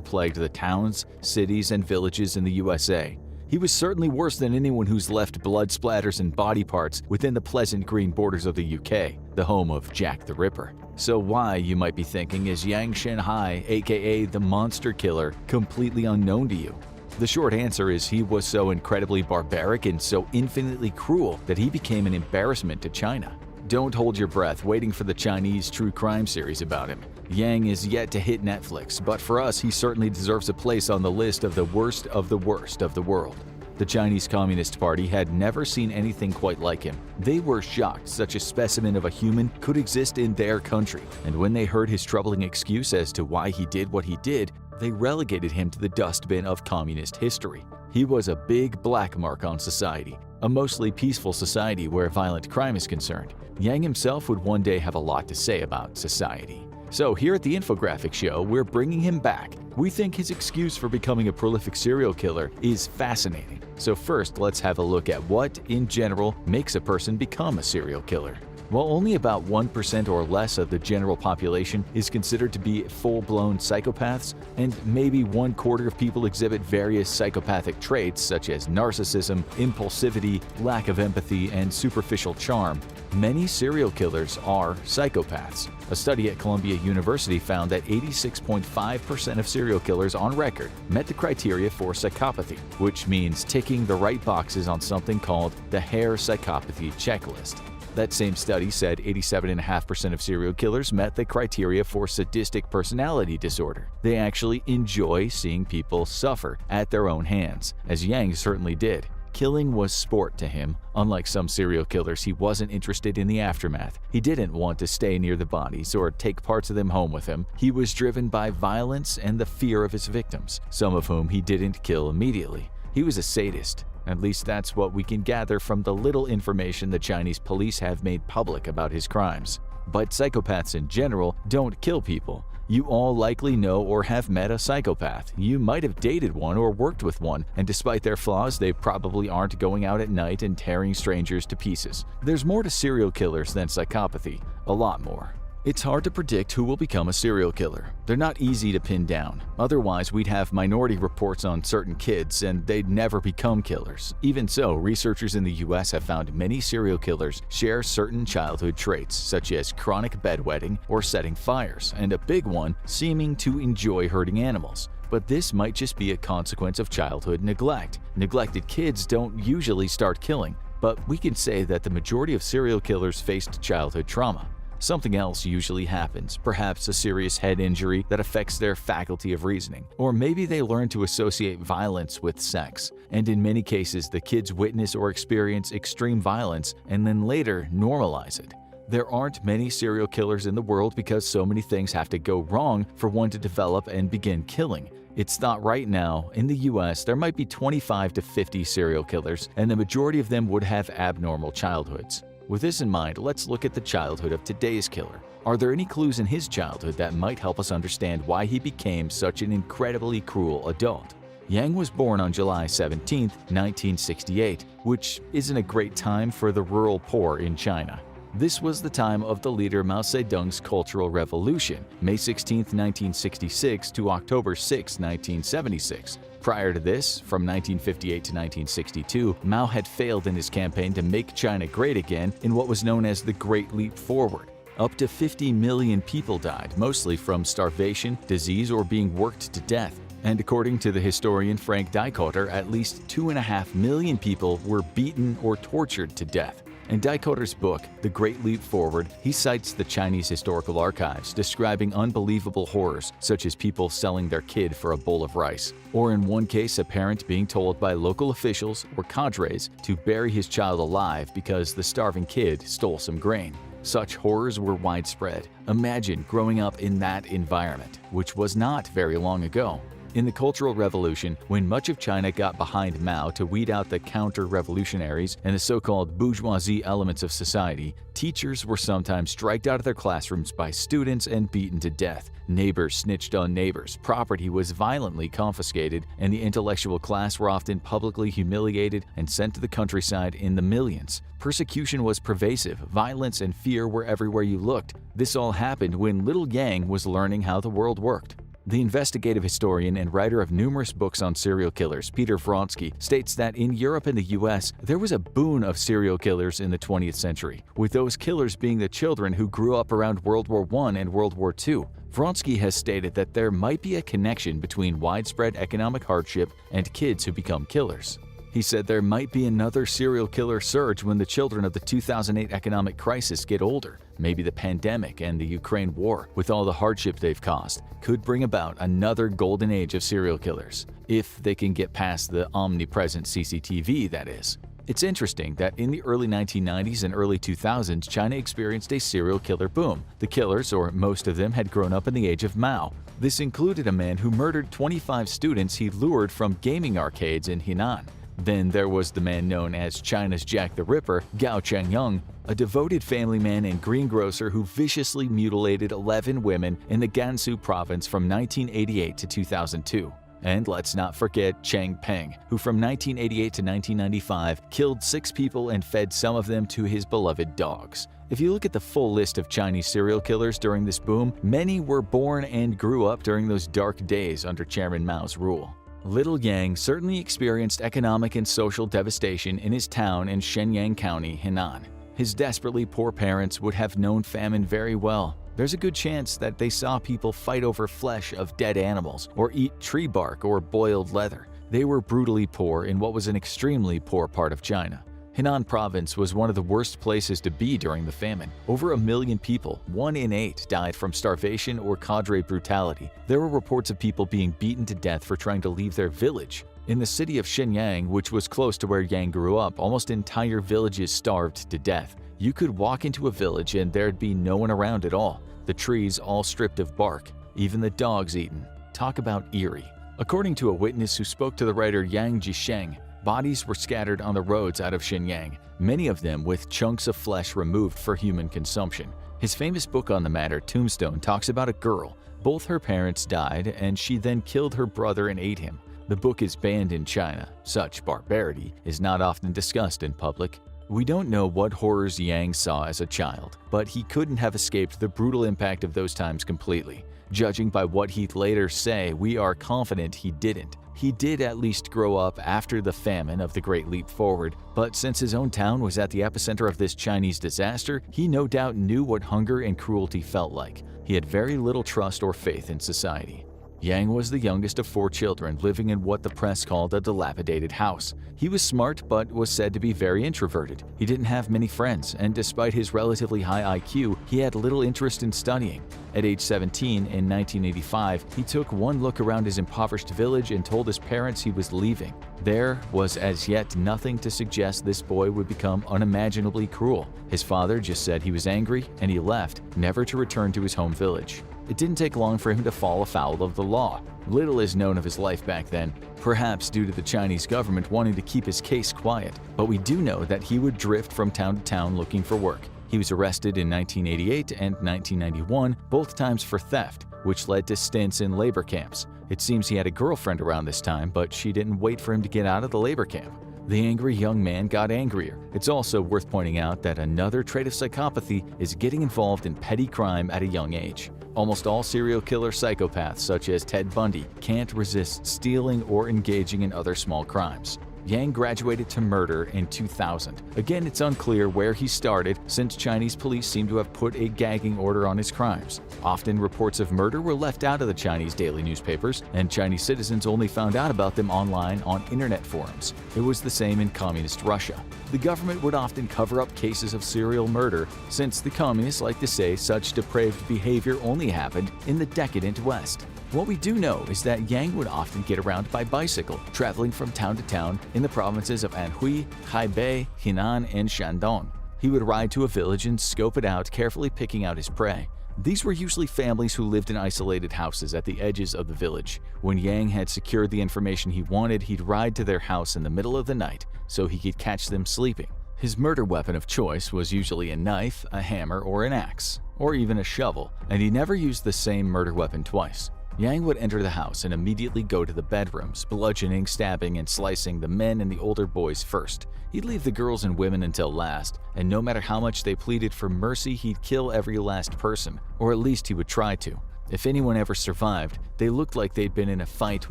plagued the towns, cities, and villages in the USA. He was certainly worse than anyone who's left blood splatters and body parts within the pleasant green borders of the UK, the home of Jack the Ripper. So why, you might be thinking, is Yang Shanhai, aka the Monster Killer, completely unknown to you? The short answer is he was so incredibly barbaric and so infinitely cruel that he became an embarrassment to China. Don't hold your breath waiting for the Chinese true crime series about him. Yang is yet to hit Netflix, but for us he certainly deserves a place on the list of the worst of the worst of the world. The Chinese Communist Party had never seen anything quite like him. They were shocked such a specimen of a human could exist in their country, and when they heard his troubling excuse as to why he did what he did, they relegated him to the dustbin of communist history. He was a big black mark on society, a mostly peaceful society where violent crime is concerned. Yang himself would one day have a lot to say about society. So here at the Infographic Show, we're bringing him back. We think his excuse for becoming a prolific serial killer is fascinating. So first, let's have a look at what, in general, makes a person become a serial killer. While only about 1% or less of the general population is considered to be full-blown psychopaths, and maybe 1/4 of people exhibit various psychopathic traits such as narcissism, impulsivity, lack of empathy, and superficial charm, many serial killers are psychopaths. A study at Columbia University found that 86.5% of serial killers on record met the criteria for psychopathy, which means ticking the right boxes on something called the Hare Psychopathy Checklist. That same study said 87.5% of serial killers met the criteria for sadistic personality disorder. They actually enjoy seeing people suffer at their own hands, as Yang certainly did. Killing was sport to him. Unlike some serial killers, he wasn't interested in the aftermath. He didn't want to stay near the bodies or take parts of them home with him. He was driven by violence and the fear of his victims, some of whom he didn't kill immediately. He was a sadist. At least that's what we can gather from the little information the Chinese police have made public about his crimes. But psychopaths in general don't kill people. You all likely know or have met a psychopath. You might have dated one or worked with one, and despite their flaws, they probably aren't going out at night and tearing strangers to pieces. There's more to serial killers than psychopathy, a lot more. It's hard to predict who will become a serial killer. They're not easy to pin down. Otherwise, we'd have minority reports on certain kids and they'd never become killers. Even so, researchers in the US have found many serial killers share certain childhood traits, such as chronic bedwetting or setting fires, and a big one, seeming to enjoy hurting animals. But this might just be a consequence of childhood neglect. Neglected kids don't usually start killing, but we can say that the majority of serial killers faced childhood trauma. Something else usually happens, perhaps a serious head injury that affects their faculty of reasoning, or maybe they learn to associate violence with sex, and in many cases the kids witness or experience extreme violence and then later normalize it. There aren't many serial killers in the world because so many things have to go wrong for one to develop and begin killing. It's thought right now, in the US, there might be 25 to 50 serial killers, and the majority of them would have abnormal childhoods. With this in mind, let's look at the childhood of today's killer. Are there any clues in his childhood that might help us understand why he became such an incredibly cruel adult? Yang was born on July 17, 1968, which isn't a great time for the rural poor in China. This was the time of the leader Mao Zedong's Cultural Revolution, May 16, 1966 to October 6, 1976. Prior to this, from 1958 to 1962, Mao had failed in his campaign to make China great again in what was known as the Great Leap Forward. Up to 50 million people died, mostly from starvation, disease, or being worked to death. And according to the historian Frank Dikötter, at least 2.5 million people were beaten or tortured to death. In Dikötter's book, The Great Leap Forward, he cites the Chinese historical archives describing unbelievable horrors such as people selling their kid for a bowl of rice, or in one case a parent being told by local officials or cadres to bury his child alive because the starving kid stole some grain. Such horrors were widespread. Imagine growing up in that environment, which was not very long ago. In the Cultural Revolution, when much of China got behind Mao to weed out the counter-revolutionaries and the so-called bourgeoisie elements of society, teachers were sometimes dragged out of their classrooms by students and beaten to death. Neighbors snitched on neighbors, property was violently confiscated, and the intellectual class were often publicly humiliated and sent to the countryside in the millions. Persecution was pervasive, violence and fear were everywhere you looked. This all happened when little Yang was learning how the world worked. The investigative historian and writer of numerous books on serial killers, Peter Vronsky, states that in Europe and the US, there was a boon of serial killers in the 20th century, with those killers being the children who grew up around World War I and World War II. Vronsky has stated that there might be a connection between widespread economic hardship and kids who become killers. He said there might be another serial killer surge when the children of the 2008 economic crisis get older. Maybe the pandemic and the Ukraine war, with all the hardship they've caused, could bring about another golden age of serial killers, if they can get past the omnipresent CCTV, that is. It's interesting that in the early 1990s and early 2000s, China experienced a serial killer boom. The killers, or most of them, had grown up in the age of Mao. This included a man who murdered 25 students he lured from gaming arcades in Henan. Then there was the man known as China's Jack the Ripper, Gao Chengyang, a devoted family man and greengrocer who viciously mutilated 11 women in the Gansu province from 1988 to 2002. And let's not forget Cheng Peng, who from 1988 to 1995 killed 6 people and fed some of them to his beloved dogs. If you look at the full list of Chinese serial killers during this boom, many were born and grew up during those dark days under Chairman Mao's rule. Little Yang certainly experienced economic and social devastation in his town in Shenyang County, Henan. His desperately poor parents would have known famine very well. There's a good chance that they saw people fight over flesh of dead animals or eat tree bark or boiled leather. They were brutally poor in what was an extremely poor part of China. Henan province was one of the worst places to be during the famine. Over 1 million people, 1 in 8, died from starvation or cadre brutality. There were reports of people being beaten to death for trying to leave their village. In the city of Shenyang, which was close to where Yang grew up, almost entire villages starved to death. You could walk into a village and there'd be no one around at all. The trees all stripped of bark, even the dogs eaten. Talk about eerie. According to a witness who spoke to the writer Yang Jisheng, bodies were scattered on the roads out of Shenyang, many of them with chunks of flesh removed for human consumption. His famous book on the matter, Tombstone, talks about a girl. Both her parents died, and she then killed her brother and ate him. The book is banned in China. Such barbarity is not often discussed in public. We don't know what horrors Yang saw as a child, but he couldn't have escaped the brutal impact of those times completely. Judging by what he'd later say, we are confident he didn't. He did at least grow up after the famine of the Great Leap Forward, but since his own town was at the epicenter of this Chinese disaster, he no doubt knew what hunger and cruelty felt like. He had very little trust or faith in society. Yang was the youngest of 4 children living in what the press called a dilapidated house. He was smart but was said to be very introverted. He didn't have many friends, and despite his relatively high IQ, he had little interest in studying. At age 17, in 1985, he took one look around his impoverished village and told his parents he was leaving. There was as yet nothing to suggest this boy would become unimaginably cruel. His father just said he was angry and he left, never to return to his home village. It didn't take long for him to fall afoul of the law. Little is known of his life back then, perhaps due to the Chinese government wanting to keep his case quiet, but we do know that he would drift from town to town looking for work. He was arrested in 1988 and 1991, both times for theft, which led to stints in labor camps. It seems he had a girlfriend around this time, but she didn't wait for him to get out of the labor camp. The angry young man got angrier. It's also worth pointing out that another trait of psychopathy is getting involved in petty crime at a young age. Almost all serial killer psychopaths, such as Ted Bundy, can't resist stealing or engaging in other small crimes. Yang graduated to murder in 2000. Again, it's unclear where he started, since Chinese police seem to have put a gagging order on his crimes. Often, reports of murder were left out of the Chinese daily newspapers, and Chinese citizens only found out about them online on internet forums. It was the same in communist Russia. The government would often cover up cases of serial murder, since the communists like to say such depraved behavior only happened in the decadent West. What we do know is that Yang would often get around by bicycle, traveling from town to town in the provinces of Anhui, Hebei, Henan, and Shandong. He would ride to a village and scope it out, carefully picking out his prey. These were usually families who lived in isolated houses at the edges of the village. When Yang had secured the information he wanted, he'd ride to their house in the middle of the night so he could catch them sleeping. His murder weapon of choice was usually a knife, a hammer, or an axe, or even a shovel, and he never used the same murder weapon twice. Yang would enter the house and immediately go to the bedrooms, bludgeoning, stabbing, and slicing the men and the older boys first. He'd leave the girls and women until last, and no matter how much they pleaded for mercy, he'd kill every last person, or at least he would try to. If anyone ever survived, they looked like they'd been in a fight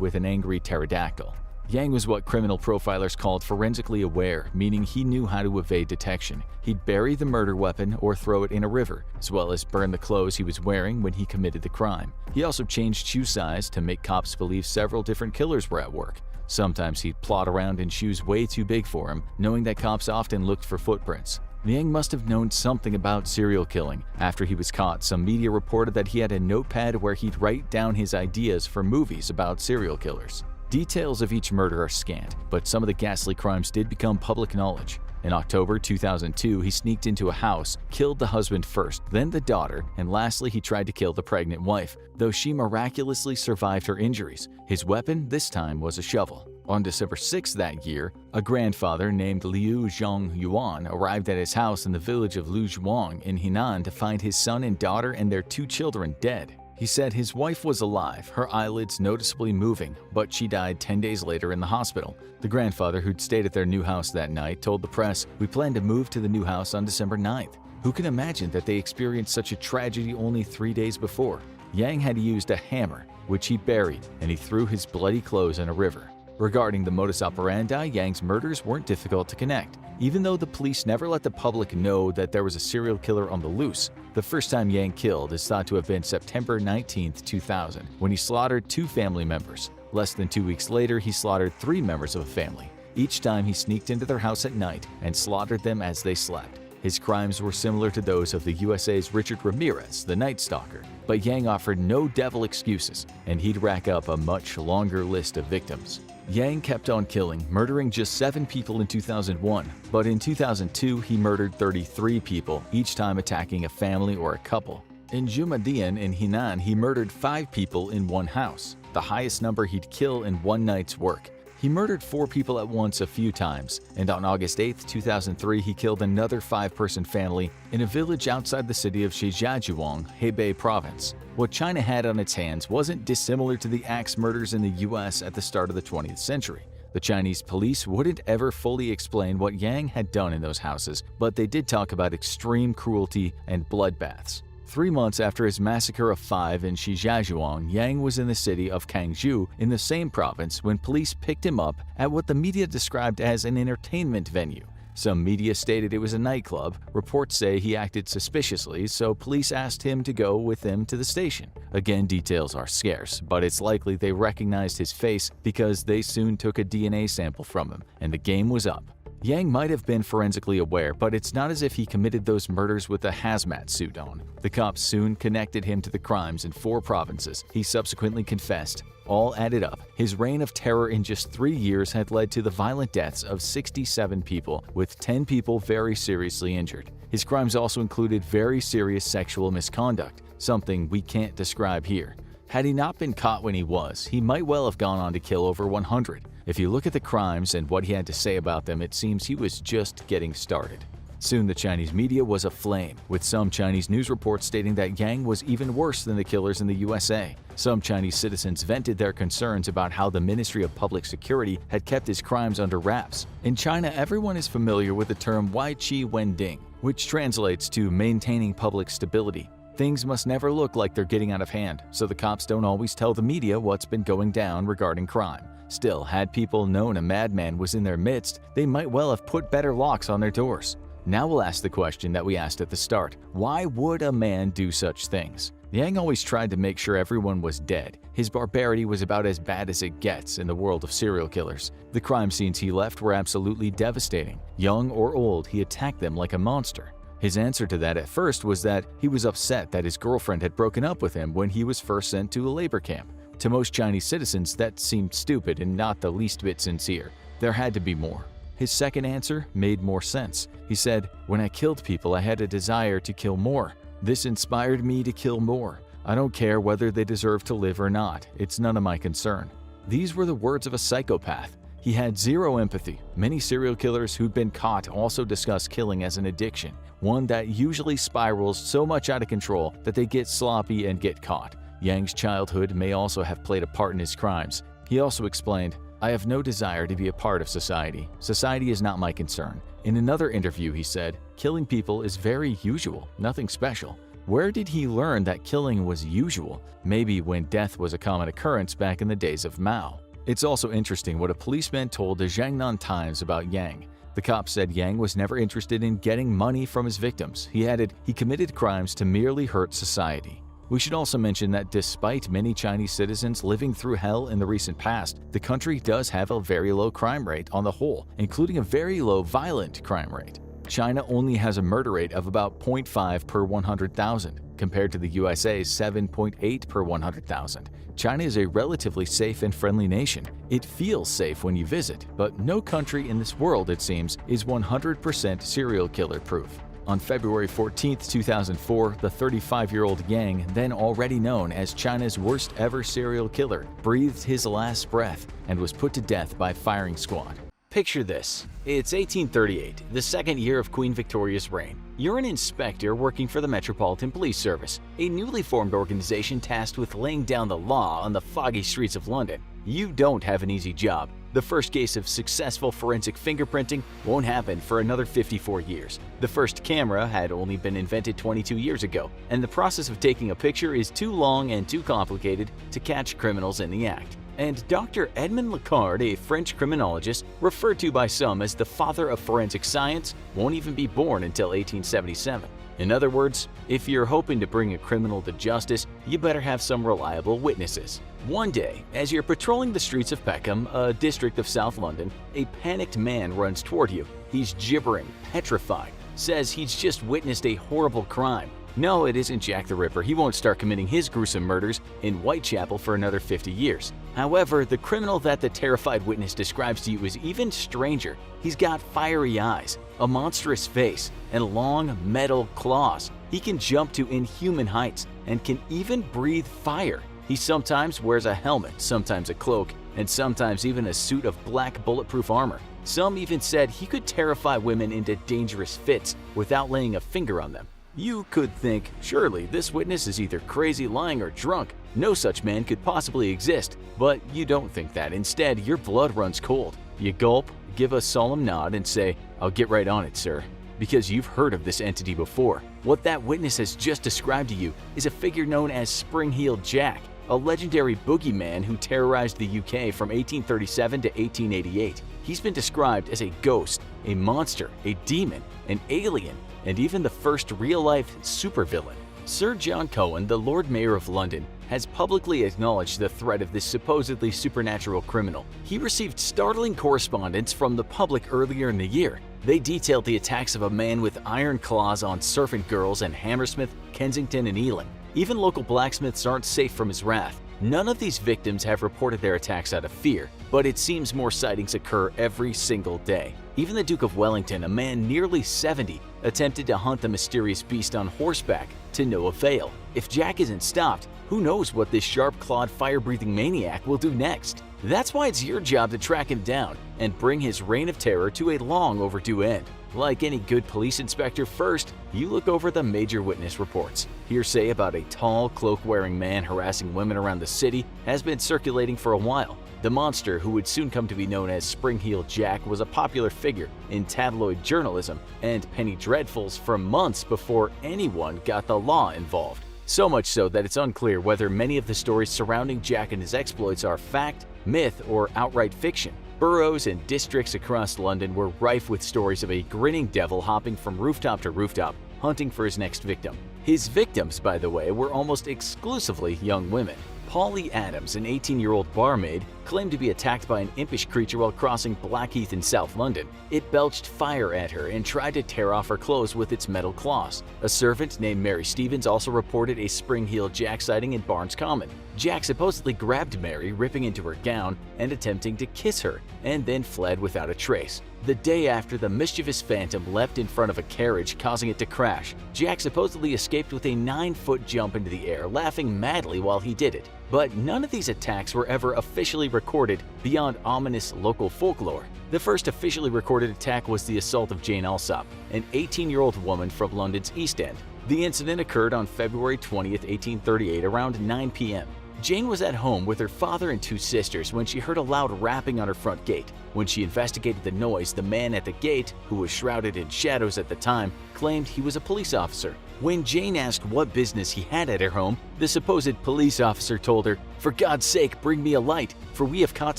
with an angry pterodactyl. Yang was what criminal profilers called forensically aware, meaning he knew how to evade detection. He'd bury the murder weapon or throw it in a river, as well as burn the clothes he was wearing when he committed the crime. He also changed shoe size to make cops believe several different killers were at work. Sometimes he'd plod around in shoes way too big for him, knowing that cops often looked for footprints. Yang must have known something about serial killing. After he was caught, some media reported that he had a notepad where he'd write down his ideas for movies about serial killers. Details of each murder are scant, but some of the ghastly crimes did become public knowledge. In October 2002, he sneaked into a house, killed the husband first, then the daughter, and lastly he tried to kill the pregnant wife, though she miraculously survived her injuries. His weapon this time was a shovel. On December 6 that year, a grandfather named Liu Zhongyuan arrived at his house in the village of Luzhuang in Henan to find his son and daughter and their 2 children dead. He said his wife was alive, her eyelids noticeably moving, but she died 10 days later in the hospital. The grandfather, who'd stayed at their new house that night, told the press, "We plan to move to the new house on December 9th. Who can imagine that they experienced such a tragedy only 3 days before? Yang had used a hammer, which he buried, and he threw his bloody clothes in a river. Regarding the modus operandi, Yang's murders weren't difficult to connect. Even though the police never let the public know that there was a serial killer on the loose, the first time Yang killed is thought to have been September 19, 2000, when he slaughtered 2 family members. Less than 2 weeks later, he slaughtered 3 members of a family. Each time he sneaked into their house at night and slaughtered them as they slept. His crimes were similar to those of the USA's Richard Ramirez, the Night Stalker, but Yang offered no devil excuses, and he'd rack up a much longer list of victims. Yang kept on killing, murdering just 7 people in 2001, but in 2002 he murdered 33 people, each time attacking a family or a couple. In Jumadian in Henan, he murdered 5 people in one house, the highest number he'd kill in one night's work. He murdered 4 people at once a few times, and on August 8, 2003 he killed another 5-person family in a village outside the city of Shijiazhuang, Hebei Province. What China had on its hands wasn't dissimilar to the axe murders in the US at the start of the 20th century. The Chinese police wouldn't ever fully explain what Yang had done in those houses, but they did talk about extreme cruelty and bloodbaths. 3 months after his massacre of 5 in Shijiazhuang, Yang was in the city of Kangzhou in the same province when police picked him up at what the media described as an entertainment venue. Some media stated it was a nightclub. Reports say he acted suspiciously, so police asked him to go with them to the station. Again, details are scarce, but it's likely they recognized his face because they soon took a DNA sample from him, and the game was up. Yang might have been forensically aware, but it's not as if he committed those murders with a hazmat suit on. The cops soon connected him to the crimes in 4 provinces. He subsequently confessed. All added up, his reign of terror in just 3 years had led to the violent deaths of 67 people, with 10 people very seriously injured. His crimes also included very serious sexual misconduct, something we can't describe here. Had he not been caught when he was, he might well have gone on to kill over 100. If you look at the crimes and what he had to say about them, it seems he was just getting started. Soon the Chinese media was aflame, with some Chinese news reports stating that Yang was even worse than the killers in the USA. Some Chinese citizens vented their concerns about how the Ministry of Public Security had kept his crimes under wraps. In China, everyone is familiar with the term Wai Qi Wen Ding, which translates to maintaining public stability. Things must never look like they're getting out of hand, so the cops don't always tell the media what's been going down regarding crime. Still, had people known a madman was in their midst, they might well have put better locks on their doors. Now we'll ask the question that we asked at the start. Why would a man do such things? Yang always tried to make sure everyone was dead. His barbarity was about as bad as it gets in the world of serial killers. The crime scenes he left were absolutely devastating. Young or old, he attacked them like a monster. His answer to that at first was that he was upset that his girlfriend had broken up with him when he was first sent to a labor camp. To most Chinese citizens, that seemed stupid and not the least bit sincere. There had to be more. His second answer made more sense. He said, "When I killed people, I had a desire to kill more. This inspired me to kill more. I don't care whether they deserve to live or not. It's none of my concern." These were the words of a psychopath. He had zero empathy. Many serial killers who'd been caught also discuss killing as an addiction, one that usually spirals so much out of control that they get sloppy and get caught. Yang's childhood may also have played a part in his crimes. He also explained, "I have no desire to be a part of society. Society is not my concern." In another interview, he said, "Killing people is very usual, nothing special." Where did he learn that killing was usual? Maybe when death was a common occurrence back in the days of Mao. It's also interesting what a policeman told the Jiangnan Times about Yang. The cop said Yang was never interested in getting money from his victims. He added, "He committed crimes to merely hurt society." We should also mention that despite many Chinese citizens living through hell in the recent past, the country does have a very low crime rate on the whole, including a very low violent crime rate. China only has a murder rate of about 0.5 per 100,000, compared to the USA's 7.8 per 100,000. China is a relatively safe and friendly nation. It feels safe when you visit, but no country in this world, it seems, is 100% serial killer proof. On February 14, 2004, the 35-year-old Yang, then already known as China's worst ever serial killer, breathed his last breath and was put to death by firing squad. Picture this. It's 1838, the second year of Queen Victoria's reign. You're an inspector working for the Metropolitan Police Service, a newly formed organization tasked with laying down the law on the foggy streets of London. You don't have an easy job. The first case of successful forensic fingerprinting won't happen for another 54 years. The first camera had only been invented 22 years ago, and the process of taking a picture is too long and too complicated to catch criminals in the act. And Dr. Edmond Lecard, a French criminologist, referred to by some as the father of forensic science, won't even be born until 1877. In other words, if you're hoping to bring a criminal to justice, you better have some reliable witnesses. One day, as you're patrolling the streets of Peckham, a district of South London, a panicked man runs toward you. He's gibbering, petrified, says he's just witnessed a horrible crime. No, it isn't Jack the Ripper. He won't start committing his gruesome murders in Whitechapel for another 50 years. However, the criminal that the terrified witness describes to you is even stranger. He's got fiery eyes, a monstrous face, and long metal claws. He can jump to inhuman heights and can even breathe fire. He sometimes wears a helmet, sometimes a cloak, and sometimes even a suit of black bulletproof armor. Some even said he could terrify women into dangerous fits without laying a finger on them. You could think, surely this witness is either crazy, lying, or drunk. No such man could possibly exist. But you don't think that. Instead, your blood runs cold. You gulp, give a solemn nod, and say, "I'll get right on it, sir." Because you've heard of this entity before. What that witness has just described to you is a figure known as Spring-Heeled Jack, a legendary boogeyman who terrorized the UK from 1837 to 1888. He's been described as a ghost, a monster, a demon, an alien, and even the first real-life supervillain. Sir John Cohen, the Lord Mayor of London, has publicly acknowledged the threat of this supposedly supernatural criminal. He received startling correspondence from the public earlier in the year. They detailed the attacks of a man with iron claws on servant girls in Hammersmith, Kensington, and Ealing. Even local blacksmiths aren't safe from his wrath. None of these victims have reported their attacks out of fear, but it seems more sightings occur every single day. Even the Duke of Wellington, a man nearly 70, attempted to hunt the mysterious beast on horseback to no avail. If Jack isn't stopped, who knows what this sharp-clawed, fire-breathing maniac will do next? That's why it's your job to track him down and bring his reign of terror to a long overdue end. Like any good police inspector, first, you look over the major witness reports. Hearsay about a tall, cloak-wearing man harassing women around the city has been circulating for a while. The monster, who would soon come to be known as Spring-Heeled Jack, was a popular figure in tabloid journalism and penny dreadfuls for months before anyone got the law involved. So much so that it's unclear whether many of the stories surrounding Jack and his exploits are fact, myth, or outright fiction. Boroughs and districts across London were rife with stories of a grinning devil hopping from rooftop to rooftop, hunting for his next victim. His victims, by the way, were almost exclusively young women. Polly Adams, an 18-year-old barmaid, claimed to be attacked by an impish creature while crossing Blackheath in South London. It belched fire at her and tried to tear off her clothes with its metal claws. A servant named Mary Stevens also reported a Spring-Heeled Jack sighting in Barnes Common. Jack supposedly grabbed Mary, ripping into her gown and attempting to kiss her, and then fled without a trace. The day after, the mischievous phantom leapt in front of a carriage, causing it to crash. Jack supposedly escaped with a 9-foot jump into the air, laughing madly while he did it. But none of these attacks were ever officially recorded beyond ominous local folklore. The first officially recorded attack was the assault of Jane Alsop, an 18-year-old woman from London's East End. The incident occurred on February 20, 1838, around 9 p.m. Jane was at home with her father and 2 sisters when she heard a loud rapping on her front gate. When she investigated the noise, the man at the gate, who was shrouded in shadows at the time, claimed he was a police officer. When Jane asked what business he had at her home, the supposed police officer told her, "For God's sake, bring me a light, for we have caught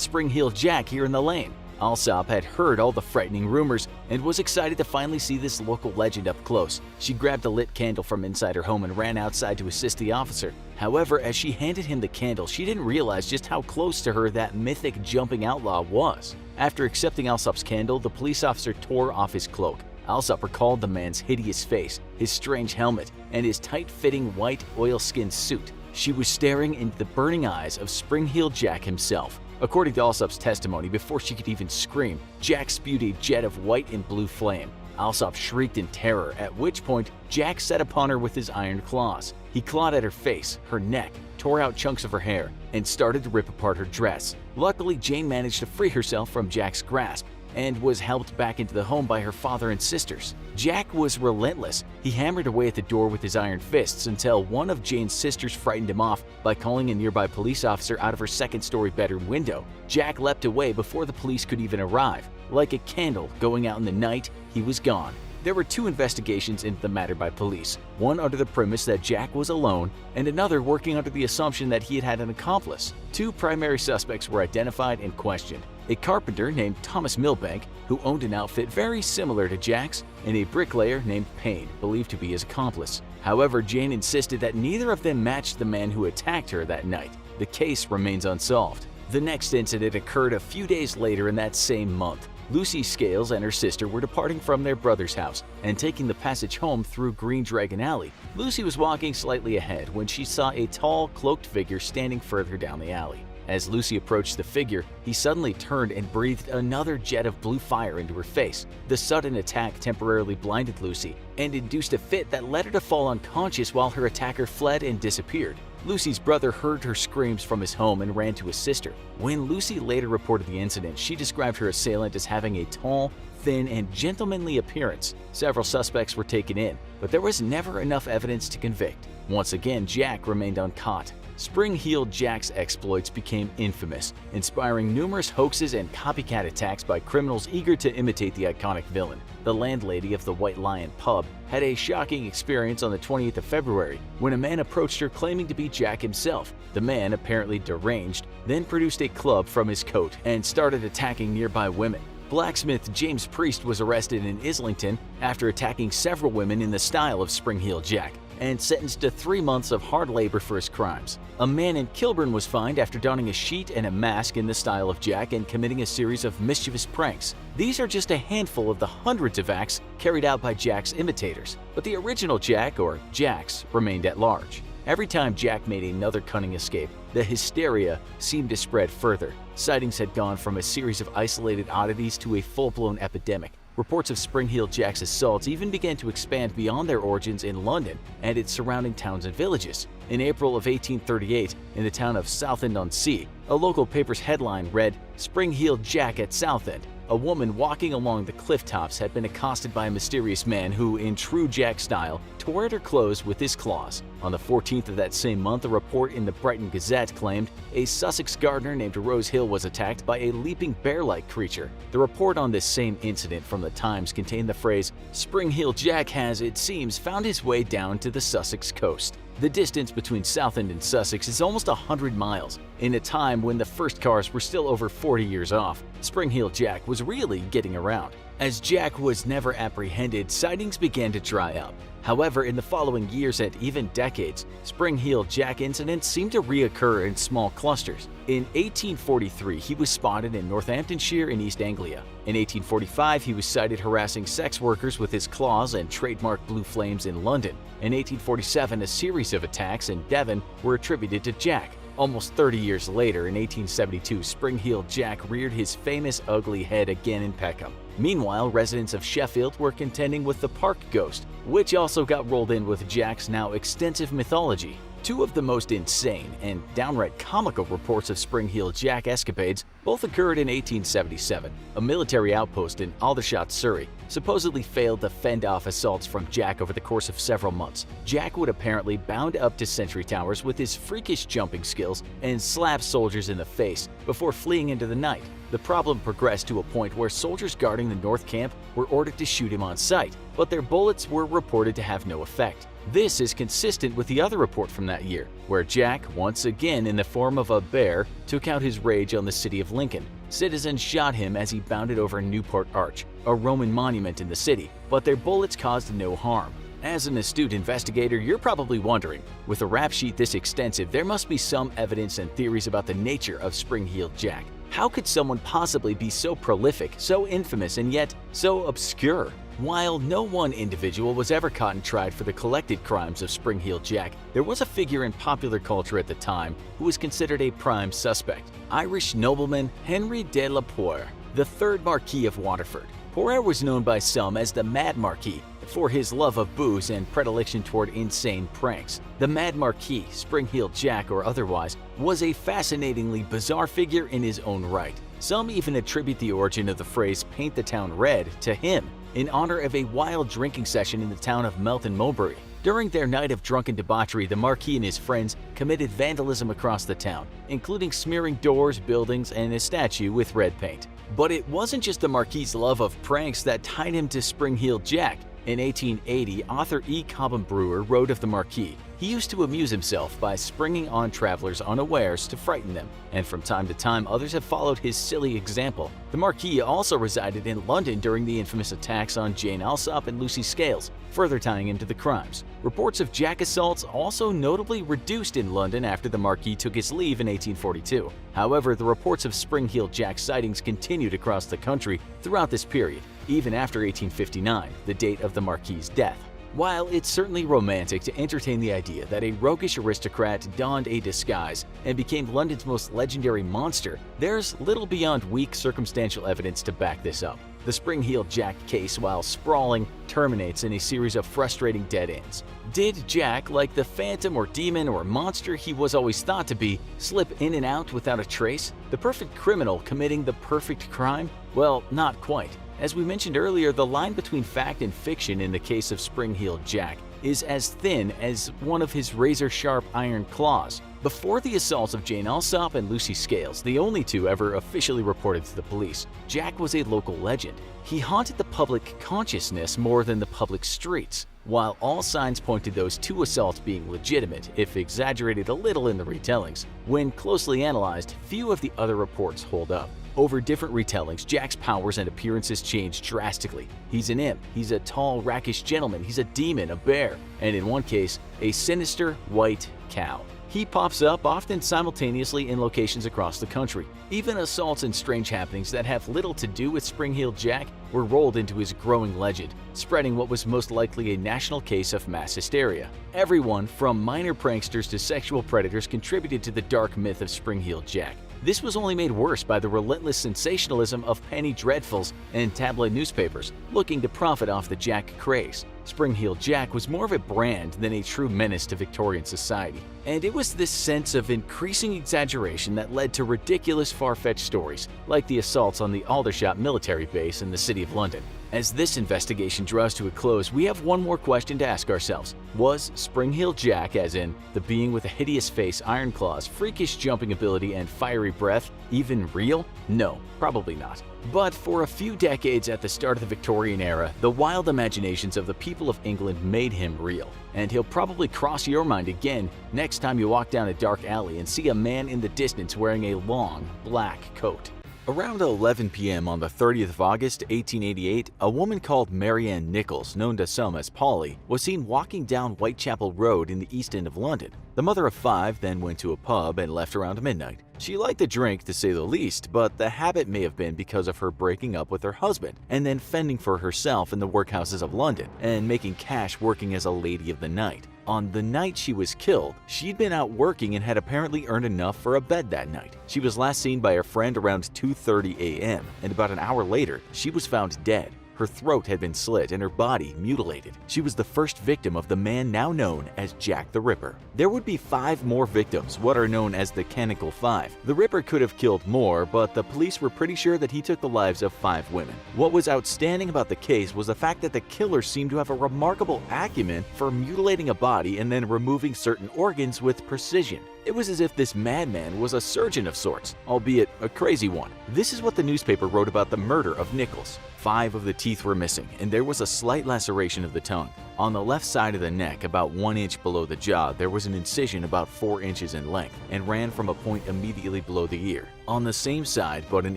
Spring Heel Jack here in the lane." Alsop had heard all the frightening rumors and was excited to finally see this local legend up close. She grabbed a lit candle from inside her home and ran outside to assist the officer. However, as she handed him the candle, she didn't realize just how close to her that mythic jumping outlaw was. After accepting Alsop's candle, the police officer tore off his cloak. Alsop recalled the man's hideous face, his strange helmet, and his tight-fitting white oilskin suit. She was staring into the burning eyes of Spring Heel Jack himself. According to Alsop's testimony, before she could even scream, Jack spewed a jet of white and blue flame. Alsop shrieked in terror, at which point Jack set upon her with his iron claws. He clawed at her face, her neck, tore out chunks of her hair, and started to rip apart her dress. Luckily, Jane managed to free herself from Jack's grasp and was helped back into the home by her father and sisters. Jack was relentless. He hammered away at the door with his iron fists until one of Jane's sisters frightened him off by calling a nearby police officer out of her second-story bedroom window. Jack leapt away before the police could even arrive. Like a candle going out in the night, he was gone. There were 2 investigations into the matter by police, one under the premise that Jack was alone and another working under the assumption that he had an accomplice. 2 primary suspects were identified and questioned: a carpenter named Thomas Milbank, who owned an outfit very similar to Jack's, and a bricklayer named Payne, believed to be his accomplice. However, Jane insisted that neither of them matched the man who attacked her that night. The case remains unsolved. The next incident occurred a few days later in that same month. Lucy Scales and her sister were departing from their brother's house and taking the passage home through Green Dragon Alley. Lucy was walking slightly ahead when she saw a tall, cloaked figure standing further down the alley. As Lucy approached the figure, he suddenly turned and breathed another jet of blue fire into her face. The sudden attack temporarily blinded Lucy and induced a fit that led her to fall unconscious while her attacker fled and disappeared. Lucy's brother heard her screams from his home and ran to assist her. When Lucy later reported the incident, she described her assailant as having a tall, thin, and gentlemanly appearance. Several suspects were taken in, but there was never enough evidence to convict. Once again, Jack remained uncaught. Spring Heel Jack's exploits became infamous, inspiring numerous hoaxes and copycat attacks by criminals eager to imitate the iconic villain. The landlady of the White Lion pub had a shocking experience on the 20th of February when a man approached her claiming to be Jack himself. The man, apparently deranged, then produced a club from his coat and started attacking nearby women. Blacksmith James Priest was arrested in Islington after attacking several women in the style of Spring Heel Jack and sentenced to 3 months of hard labor for his crimes. A man in Kilburn was fined after donning a sheet and a mask in the style of Jack and committing a series of mischievous pranks. These are just a handful of the hundreds of acts carried out by Jack's imitators, but the original Jack, or Jacks, remained at large. Every time Jack made another cunning escape, the hysteria seemed to spread further. Sightings had gone from a series of isolated oddities to a full-blown epidemic. Reports of Spring Heel Jack's assaults even began to expand beyond their origins in London and its surrounding towns and villages. In April of 1838, in the town of Southend-on-Sea, a local paper's headline read, "Spring Heel Jack at Southend." A woman walking along the cliff tops had been accosted by a mysterious man who, in true Jack style, tore at her clothes with his claws. On the 14th of that same month, a report in the Brighton Gazette claimed a Sussex gardener named Rose Hill was attacked by a leaping bear-like creature. The report on this same incident from the Times contained the phrase, "Spring Heel Jack has, it seems, found his way down to the Sussex coast." The distance between Southend and Sussex is almost 100 miles. In a time when the first cars were still over 40 years off, Spring Heel Jack was really getting around. As Jack was never apprehended, sightings began to dry up. However, in the following years and even decades, Spring Heel Jack incidents seemed to reoccur in small clusters. In 1843, he was spotted in Northamptonshire in East Anglia. In 1845, he was sighted harassing sex workers with his claws and trademark blue flames in London. In 1847, a series of attacks in Devon were attributed to Jack. Almost 30 years later, in 1872, Spring-Heeled Jack reared his famous ugly head again in Peckham. Meanwhile, residents of Sheffield were contending with the Park Ghost, which also got rolled in with Jack's now extensive mythology. Two of the most insane and downright comical reports of Spring-Heeled Jack escapades both occurred in 1877. A military outpost in Aldershot, Surrey, supposedly failed to fend off assaults from Jack over the course of several months. Jack would apparently bound up to sentry towers with his freakish jumping skills and slap soldiers in the face before fleeing into the night. The problem progressed to a point where soldiers guarding the North Camp were ordered to shoot him on sight, but their bullets were reported to have no effect. This is consistent with the other report from that year, where Jack, once again in the form of a bear, took out his rage on the city of Lincoln. Citizens shot him as he bounded over Newport Arch, a Roman monument in the city, but their bullets caused no harm. As an astute investigator, you're probably wondering, with a rap sheet this extensive, there must be some evidence and theories about the nature of Spring-Heeled Jack. How could someone possibly be so prolific, so infamous, and yet so obscure? While no one individual was ever caught and tried for the collected crimes of Spring-Heeled Jack, there was a figure in popular culture at the time who was considered a prime suspect: Irish nobleman Henry de la Poer, the 3rd Marquis of Waterford. Poer was known by some as the Mad Marquis for his love of booze and predilection toward insane pranks. The Mad Marquis, Spring-Heeled Jack or otherwise, was a fascinatingly bizarre figure in his own right. Some even attribute the origin of the phrase "paint the town red" to him, in honor of a wild drinking session in the town of Melton Mowbray. During their night of drunken debauchery, the Marquis and his friends committed vandalism across the town, including smearing doors, buildings, and a statue with red paint. But it wasn't just the Marquis' love of pranks that tied him to Spring-Heeled Jack. In 1880, author E. Cobham Brewer wrote of the Marquis, he used to amuse himself by springing on travelers unawares to frighten them, and from time to time others have followed his silly example. The Marquis also resided in London during the infamous attacks on Jane Alsop and Lucy Scales, further tying him to the crimes. Reports of Jack assaults also notably reduced in London after the Marquis took his leave in 1842. However, the reports of Spring-Heeled Jack sightings continued across the country throughout this period, even after 1859, the date of the Marquis' death. While it's certainly romantic to entertain the idea that a roguish aristocrat donned a disguise and became London's most legendary monster, there's little beyond weak circumstantial evidence to back this up. The Spring-Heeled Jack case, while sprawling, terminates in a series of frustrating dead ends. Did Jack, like the phantom or demon or monster he was always thought to be, slip in and out without a trace? The perfect criminal committing the perfect crime? Well, not quite. As we mentioned earlier, the line between fact and fiction in the case of Spring-Heeled Jack is as thin as one of his razor-sharp iron claws. Before the assaults of Jane Alsop and Lucy Scales, the only two ever officially reported to the police, Jack was a local legend. He haunted the public consciousness more than the public streets. While all signs point to those two assaults being legitimate, if exaggerated a little in the retellings, when closely analyzed, few of the other reports hold up. Over different retellings, Jack's powers and appearances change drastically. He's an imp, he's a tall, rakish gentleman, he's a demon, a bear, and in one case, a sinister white cow. He pops up often simultaneously in locations across the country. Even assaults and strange happenings that have little to do with Spring-Heeled Jack were rolled into his growing legend, spreading what was most likely a national case of mass hysteria. Everyone, from minor pranksters to sexual predators, contributed to the dark myth of Spring-Heeled Jack. This was only made worse by the relentless sensationalism of penny dreadfuls and tabloid newspapers looking to profit off the Jack craze. Spring-Heeled Jack was more of a brand than a true menace to Victorian society, and it was this sense of increasing exaggeration that led to ridiculous, far-fetched stories, like the assaults on the Aldershot military base in the City of London. As this investigation draws to a close, we have one more question to ask ourselves. Was Spring-Heeled Jack, as in the being with a hideous face, iron claws, freakish jumping ability, and fiery breath, even real? No, probably not. But for a few decades at the start of the Victorian era, the wild imaginations of the people of England made him real. And he'll probably cross your mind again next time you walk down a dark alley and see a man in the distance wearing a long, black coat. Around 11 p.m. on the 30th of August, 1888, a woman called Marianne Nichols, known to some as Polly, was seen walking down Whitechapel Road in the East End of London. The mother of 5 then went to a pub and left around midnight. She liked the drink, to say the least, but the habit may have been because of her breaking up with her husband and then fending for herself in the workhouses of London and making cash working as a lady of the night. On the night she was killed, she'd been out working and had apparently earned enough for a bed that night. She was last seen by her friend around 2:30 a.m., and about an hour later, she was found dead. Her throat had been slit and her body mutilated. She was the first victim of the man now known as Jack the Ripper. There would be 5 more victims, what are known as the Canonical 5. The Ripper could have killed more, but the police were pretty sure that he took the lives of 5 women. What was outstanding about the case was the fact that the killer seemed to have a remarkable acumen for mutilating a body and then removing certain organs with precision. It was as if this madman was a surgeon of sorts, albeit a crazy one. This is what the newspaper wrote about the murder of Nichols. 5 of the teeth were missing, and there was a slight laceration of the tongue. On the left side of the neck, about 1 inch below the jaw, there was an incision about 4 inches in length and ran from a point immediately below the ear. On the same side, about an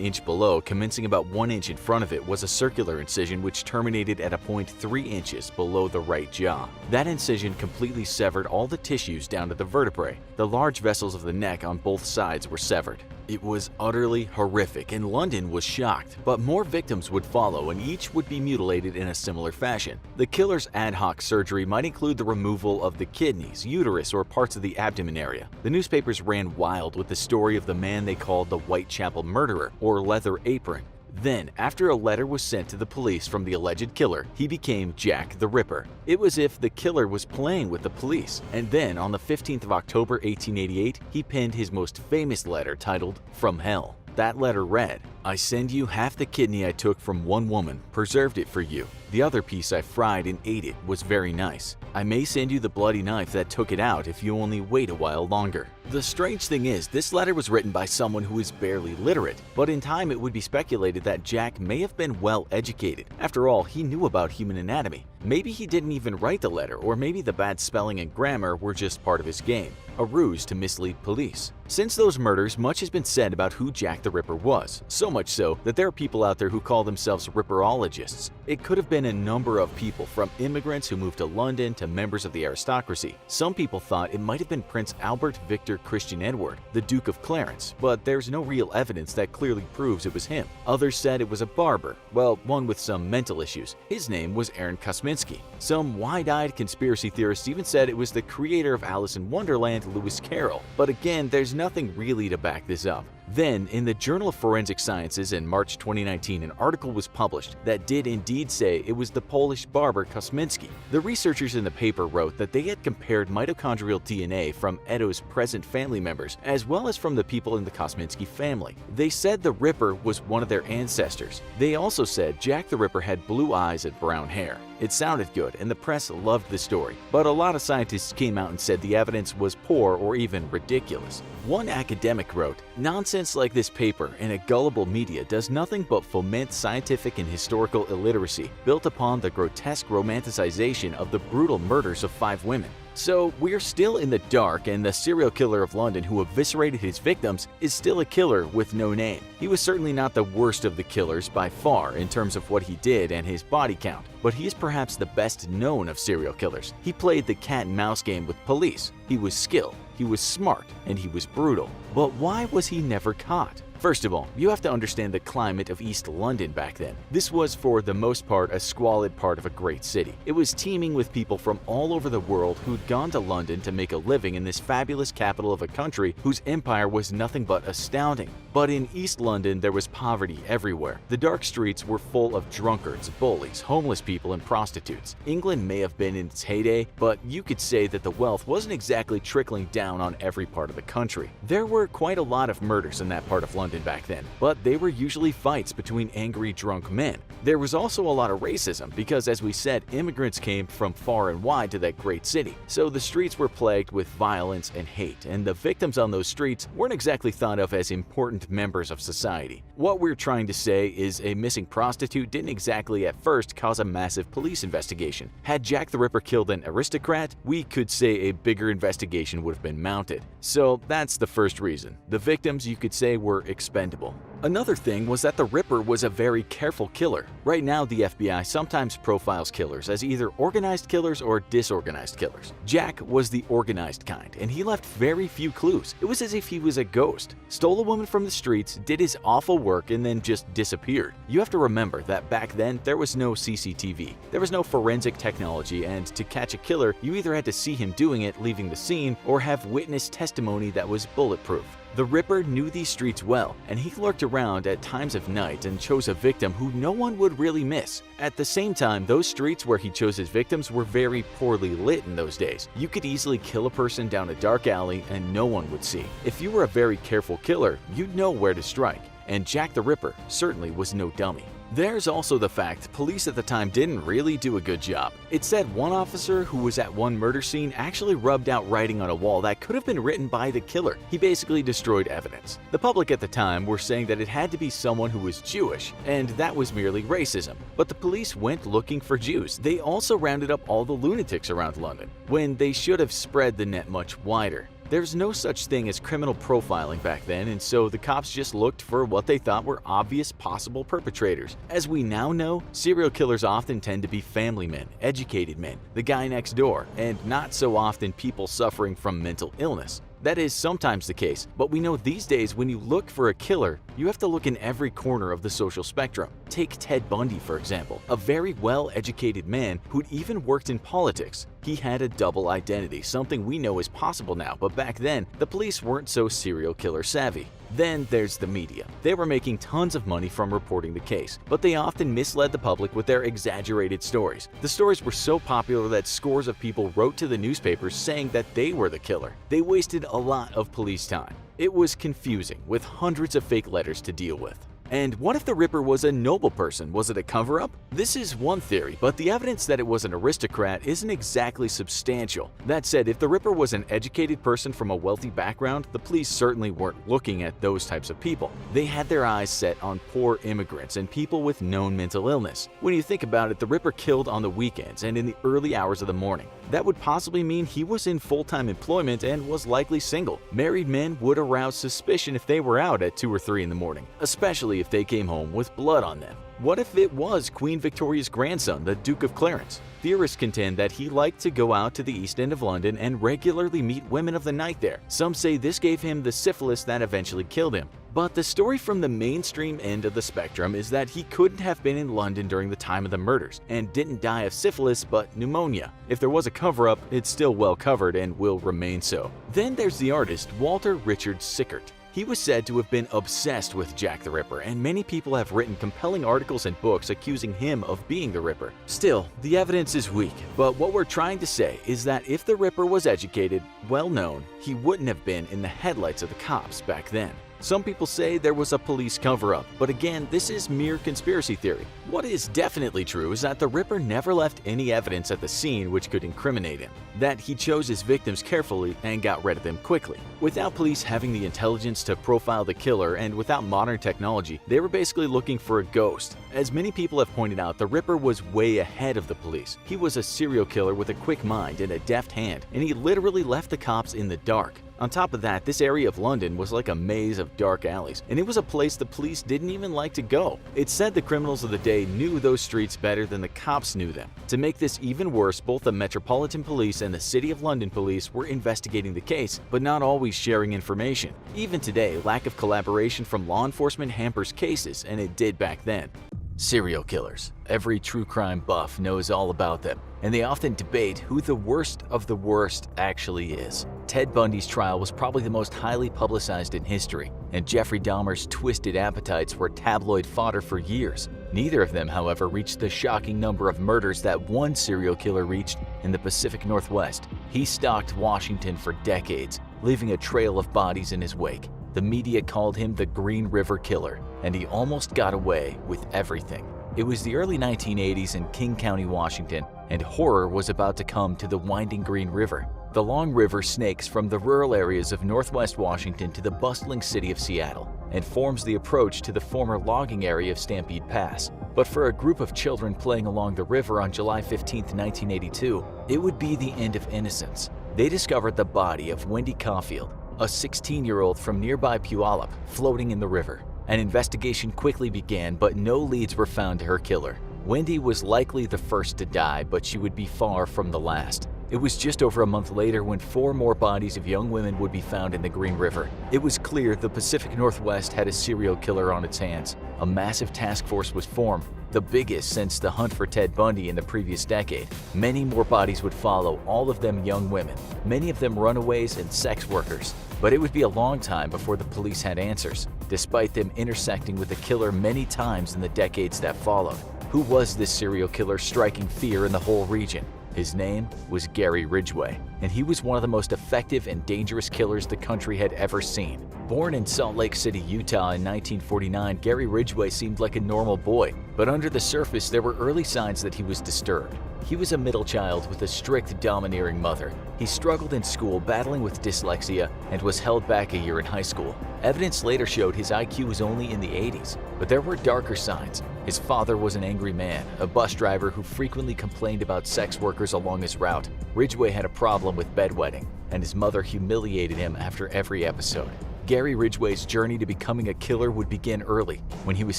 inch below, commencing about 1 inch in front of it, was a circular incision which terminated at a point 3 inches below the right jaw. That incision completely severed all the tissues down to the vertebrae. The large vessels of the neck on both sides were severed. It was utterly horrific, and London was shocked, but more victims would follow and each would be mutilated in a similar fashion. The killer's ad hoc surgery might include the removal of the kidneys, uterus, or parts of the abdomen area. The newspapers ran wild with the story of the man they called the Whitechapel Murderer, or Leather Apron. Then, after a letter was sent to the police from the alleged killer, he became Jack the Ripper. It was as if the killer was playing with the police. And then, on the 15th of October 1888, he penned his most famous letter titled, "From Hell." That letter read, "I send you half the kidney I took from one woman, preserved it for you. The other piece I fried and ate it was very nice. I may send you the bloody knife that took it out if you only wait a while longer." The strange thing is, this letter was written by someone who is barely literate, but in time it would be speculated that Jack may have been well educated. After all, he knew about human anatomy. Maybe he didn't even write the letter, or maybe the bad spelling and grammar were just part of his game, a ruse to mislead police. Since those murders, much has been said about who Jack the Ripper was, so much so that there are people out there who call themselves Ripperologists. It could have been a number of people, from immigrants who moved to London to members of the aristocracy. Some people thought it might have been Prince Albert Victor Christian Edward, the Duke of Clarence, but there's no real evidence that clearly proves it was him. Others said it was a barber, well, one with some mental issues. His name was Aaron Kosminski. Some wide-eyed conspiracy theorists even said it was the creator of Alice in Wonderland, Lewis Carroll, but again, there's nothing really to back this up. Then, in the Journal of Forensic Sciences in March 2019, an article was published that did indeed say it was the Polish barber Kosminski. The researchers in the paper wrote that they had compared mitochondrial DNA from Edo's present family members, as well as from the people in the Kosminski family. They said the Ripper was one of their ancestors. They also said Jack the Ripper had blue eyes and brown hair. It sounded good, and the press loved the story, but a lot of scientists came out and said the evidence was poor or even ridiculous. One academic wrote, "Nonsense like this paper and a gullible media does nothing but foment scientific and historical illiteracy built upon the grotesque romanticization of the brutal murders of 5 women." So we're still in the dark, and the serial killer of London who eviscerated his victims is still a killer with no name. He was certainly not the worst of the killers by far in terms of what he did and his body count, but he is perhaps the best known of serial killers. He played the cat and mouse game with police. He was skilled, he was smart, and he was brutal. But why was he never caught? First of all, you have to understand the climate of East London back then. This was, for the most part, a squalid part of a great city. It was teeming with people from all over the world who'd gone to London to make a living in this fabulous capital of a country whose empire was nothing but astounding. But in East London, there was poverty everywhere. The dark streets were full of drunkards, bullies, homeless people, and prostitutes. England may have been in its heyday, but you could say that the wealth wasn't exactly trickling down on every part of the country. There were quite a lot of murders in that part of London back then, but they were usually fights between angry drunk men. There was also a lot of racism because, as we said, immigrants came from far and wide to that great city, so the streets were plagued with violence and hate, and the victims on those streets weren't exactly thought of as important members of society. What we're trying to say is a missing prostitute didn't exactly at first cause a massive police investigation. Had Jack the Ripper killed an aristocrat, we could say a bigger investigation would have been mounted. So that's the first reason. The victims, you could say, were expendable. Another thing was that the Ripper was a very careful killer. Right now, the FBI sometimes profiles killers as either organized killers or disorganized killers. Jack was the organized kind, and he left very few clues. It was as if he was a ghost. Stole a woman from the streets, did his awful work, and then just disappeared. You have to remember that back then, there was no CCTV. There was no forensic technology, and to catch a killer, you either had to see him doing it, leaving the scene, or have witness testimony that was bulletproof. The Ripper knew these streets well, and he lurked around at times of night and chose a victim who no one would really miss. At the same time, those streets where he chose his victims were very poorly lit in those days. You could easily kill a person down a dark alley and no one would see. If you were a very careful killer, you'd know where to strike, and Jack the Ripper certainly was no dummy. There's also the fact police at the time didn't really do a good job. It said one officer who was at one murder scene actually rubbed out writing on a wall that could have been written by the killer. He basically destroyed evidence. The public at the time were saying that it had to be someone who was Jewish, and that was merely racism. But the police went looking for Jews. They also rounded up all the lunatics around London, when they should have spread the net much wider. There's no such thing as criminal profiling back then, and so the cops just looked for what they thought were obvious possible perpetrators. As we now know, serial killers often tend to be family men, educated men, the guy next door, and not so often people suffering from mental illness. That is sometimes the case, but we know these days when you look for a killer, you have to look in every corner of the social spectrum. Take Ted Bundy, for example, a very well-educated man who'd even worked in politics. He had a double identity, something we know is possible now, but back then, the police weren't so serial killer savvy. Then there's the media. They were making tons of money from reporting the case, but they often misled the public with their exaggerated stories. The stories were so popular that scores of people wrote to the newspapers saying that they were the killer. They wasted a lot of police time. It was confusing, with hundreds of fake letters to deal with. And what if the Ripper was a noble person? Was it a cover-up? This is one theory, but the evidence that it was an aristocrat isn't exactly substantial. That said, if the Ripper was an educated person from a wealthy background, the police certainly weren't looking at those types of people. They had their eyes set on poor immigrants and people with known mental illness. When you think about it, the Ripper killed on the weekends and in the early hours of the morning. That would possibly mean he was in full-time employment and was likely single. Married men would arouse suspicion if they were out at 2 or 3 in the morning, especially if they came home with blood on them. What if it was Queen Victoria's grandson, the Duke of Clarence? Theorists contend that he liked to go out to the East End of London and regularly meet women of the night there. Some say this gave him the syphilis that eventually killed him. But the story from the mainstream end of the spectrum is that he couldn't have been in London during the time of the murders and didn't die of syphilis but pneumonia. If there was a cover-up, it's still well covered and will remain so. Then there's the artist Walter Richard Sickert. He was said to have been obsessed with Jack the Ripper, and many people have written compelling articles and books accusing him of being the Ripper. Still, the evidence is weak, but what we're trying to say is that if the Ripper was educated, well-known, he wouldn't have been in the headlights of the cops back then. Some people say there was a police cover-up, but again, this is mere conspiracy theory. What is definitely true is that the Ripper never left any evidence at the scene which could incriminate him, that he chose his victims carefully and got rid of them quickly. Without police having the intelligence to profile the killer and without modern technology, they were basically looking for a ghost. As many people have pointed out, the Ripper was way ahead of the police. He was a serial killer with a quick mind and a deft hand, and he literally left the cops in the dark. On top of that, this area of London was like a maze of dark alleys, and it was a place the police didn't even like to go. It's said the criminals of the day knew those streets better than the cops knew them. To make this even worse, both the Metropolitan Police and the City of London Police were investigating the case, but not always sharing information. Even today, lack of collaboration from law enforcement hampers cases, and it did back then. Serial killers. Every true crime buff knows all about them, and they often debate who the worst of the worst actually is. Ted Bundy's trial was probably the most highly publicized in history, and Jeffrey Dahmer's twisted appetites were tabloid fodder for years. Neither of them, however, reached the shocking number of murders that one serial killer reached in the Pacific Northwest. He stalked Washington for decades, leaving a trail of bodies in his wake. The media called him the Green River Killer, and he almost got away with everything. It was the early 1980s in King County, Washington, and horror was about to come to the winding Green River. The long river snakes from the rural areas of northwest Washington to the bustling city of Seattle and forms the approach to the former logging area of Stampede Pass. But for a group of children playing along the river on July 15, 1982, it would be the end of innocence. They discovered the body of Wendy Caulfield. a 16-year-old from nearby Puyallup, floating in the river. An investigation quickly began, but no leads were found to her killer. Wendy was likely the first to die, but she would be far from the last. It was just over a month later when 4 more bodies of young women would be found in the Green River. It was clear the Pacific Northwest had a serial killer on its hands. A massive task force was formed, the biggest since the hunt for Ted Bundy in the previous decade. Many more bodies would follow, all of them young women, many of them runaways and sex workers. But it would be a long time before the police had answers, despite them intersecting with the killer many times in the decades that followed. Who was this serial killer striking fear in the whole region? His name was Gary Ridgway, and he was one of the most effective and dangerous killers the country had ever seen. Born in Salt Lake City, Utah in 1949, Gary Ridgway seemed like a normal boy, but under the surface there were early signs that he was disturbed. He was a middle child with a strict, domineering mother. He struggled in school, battling with dyslexia, and was held back a year in high school. Evidence later showed his IQ was only in the 80s, but there were darker signs. His father was an angry man, a bus driver who frequently complained about sex workers along his route. Ridgway had a problem with bedwetting, and his mother humiliated him after every episode. Gary Ridgway's journey to becoming a killer would begin early, when he was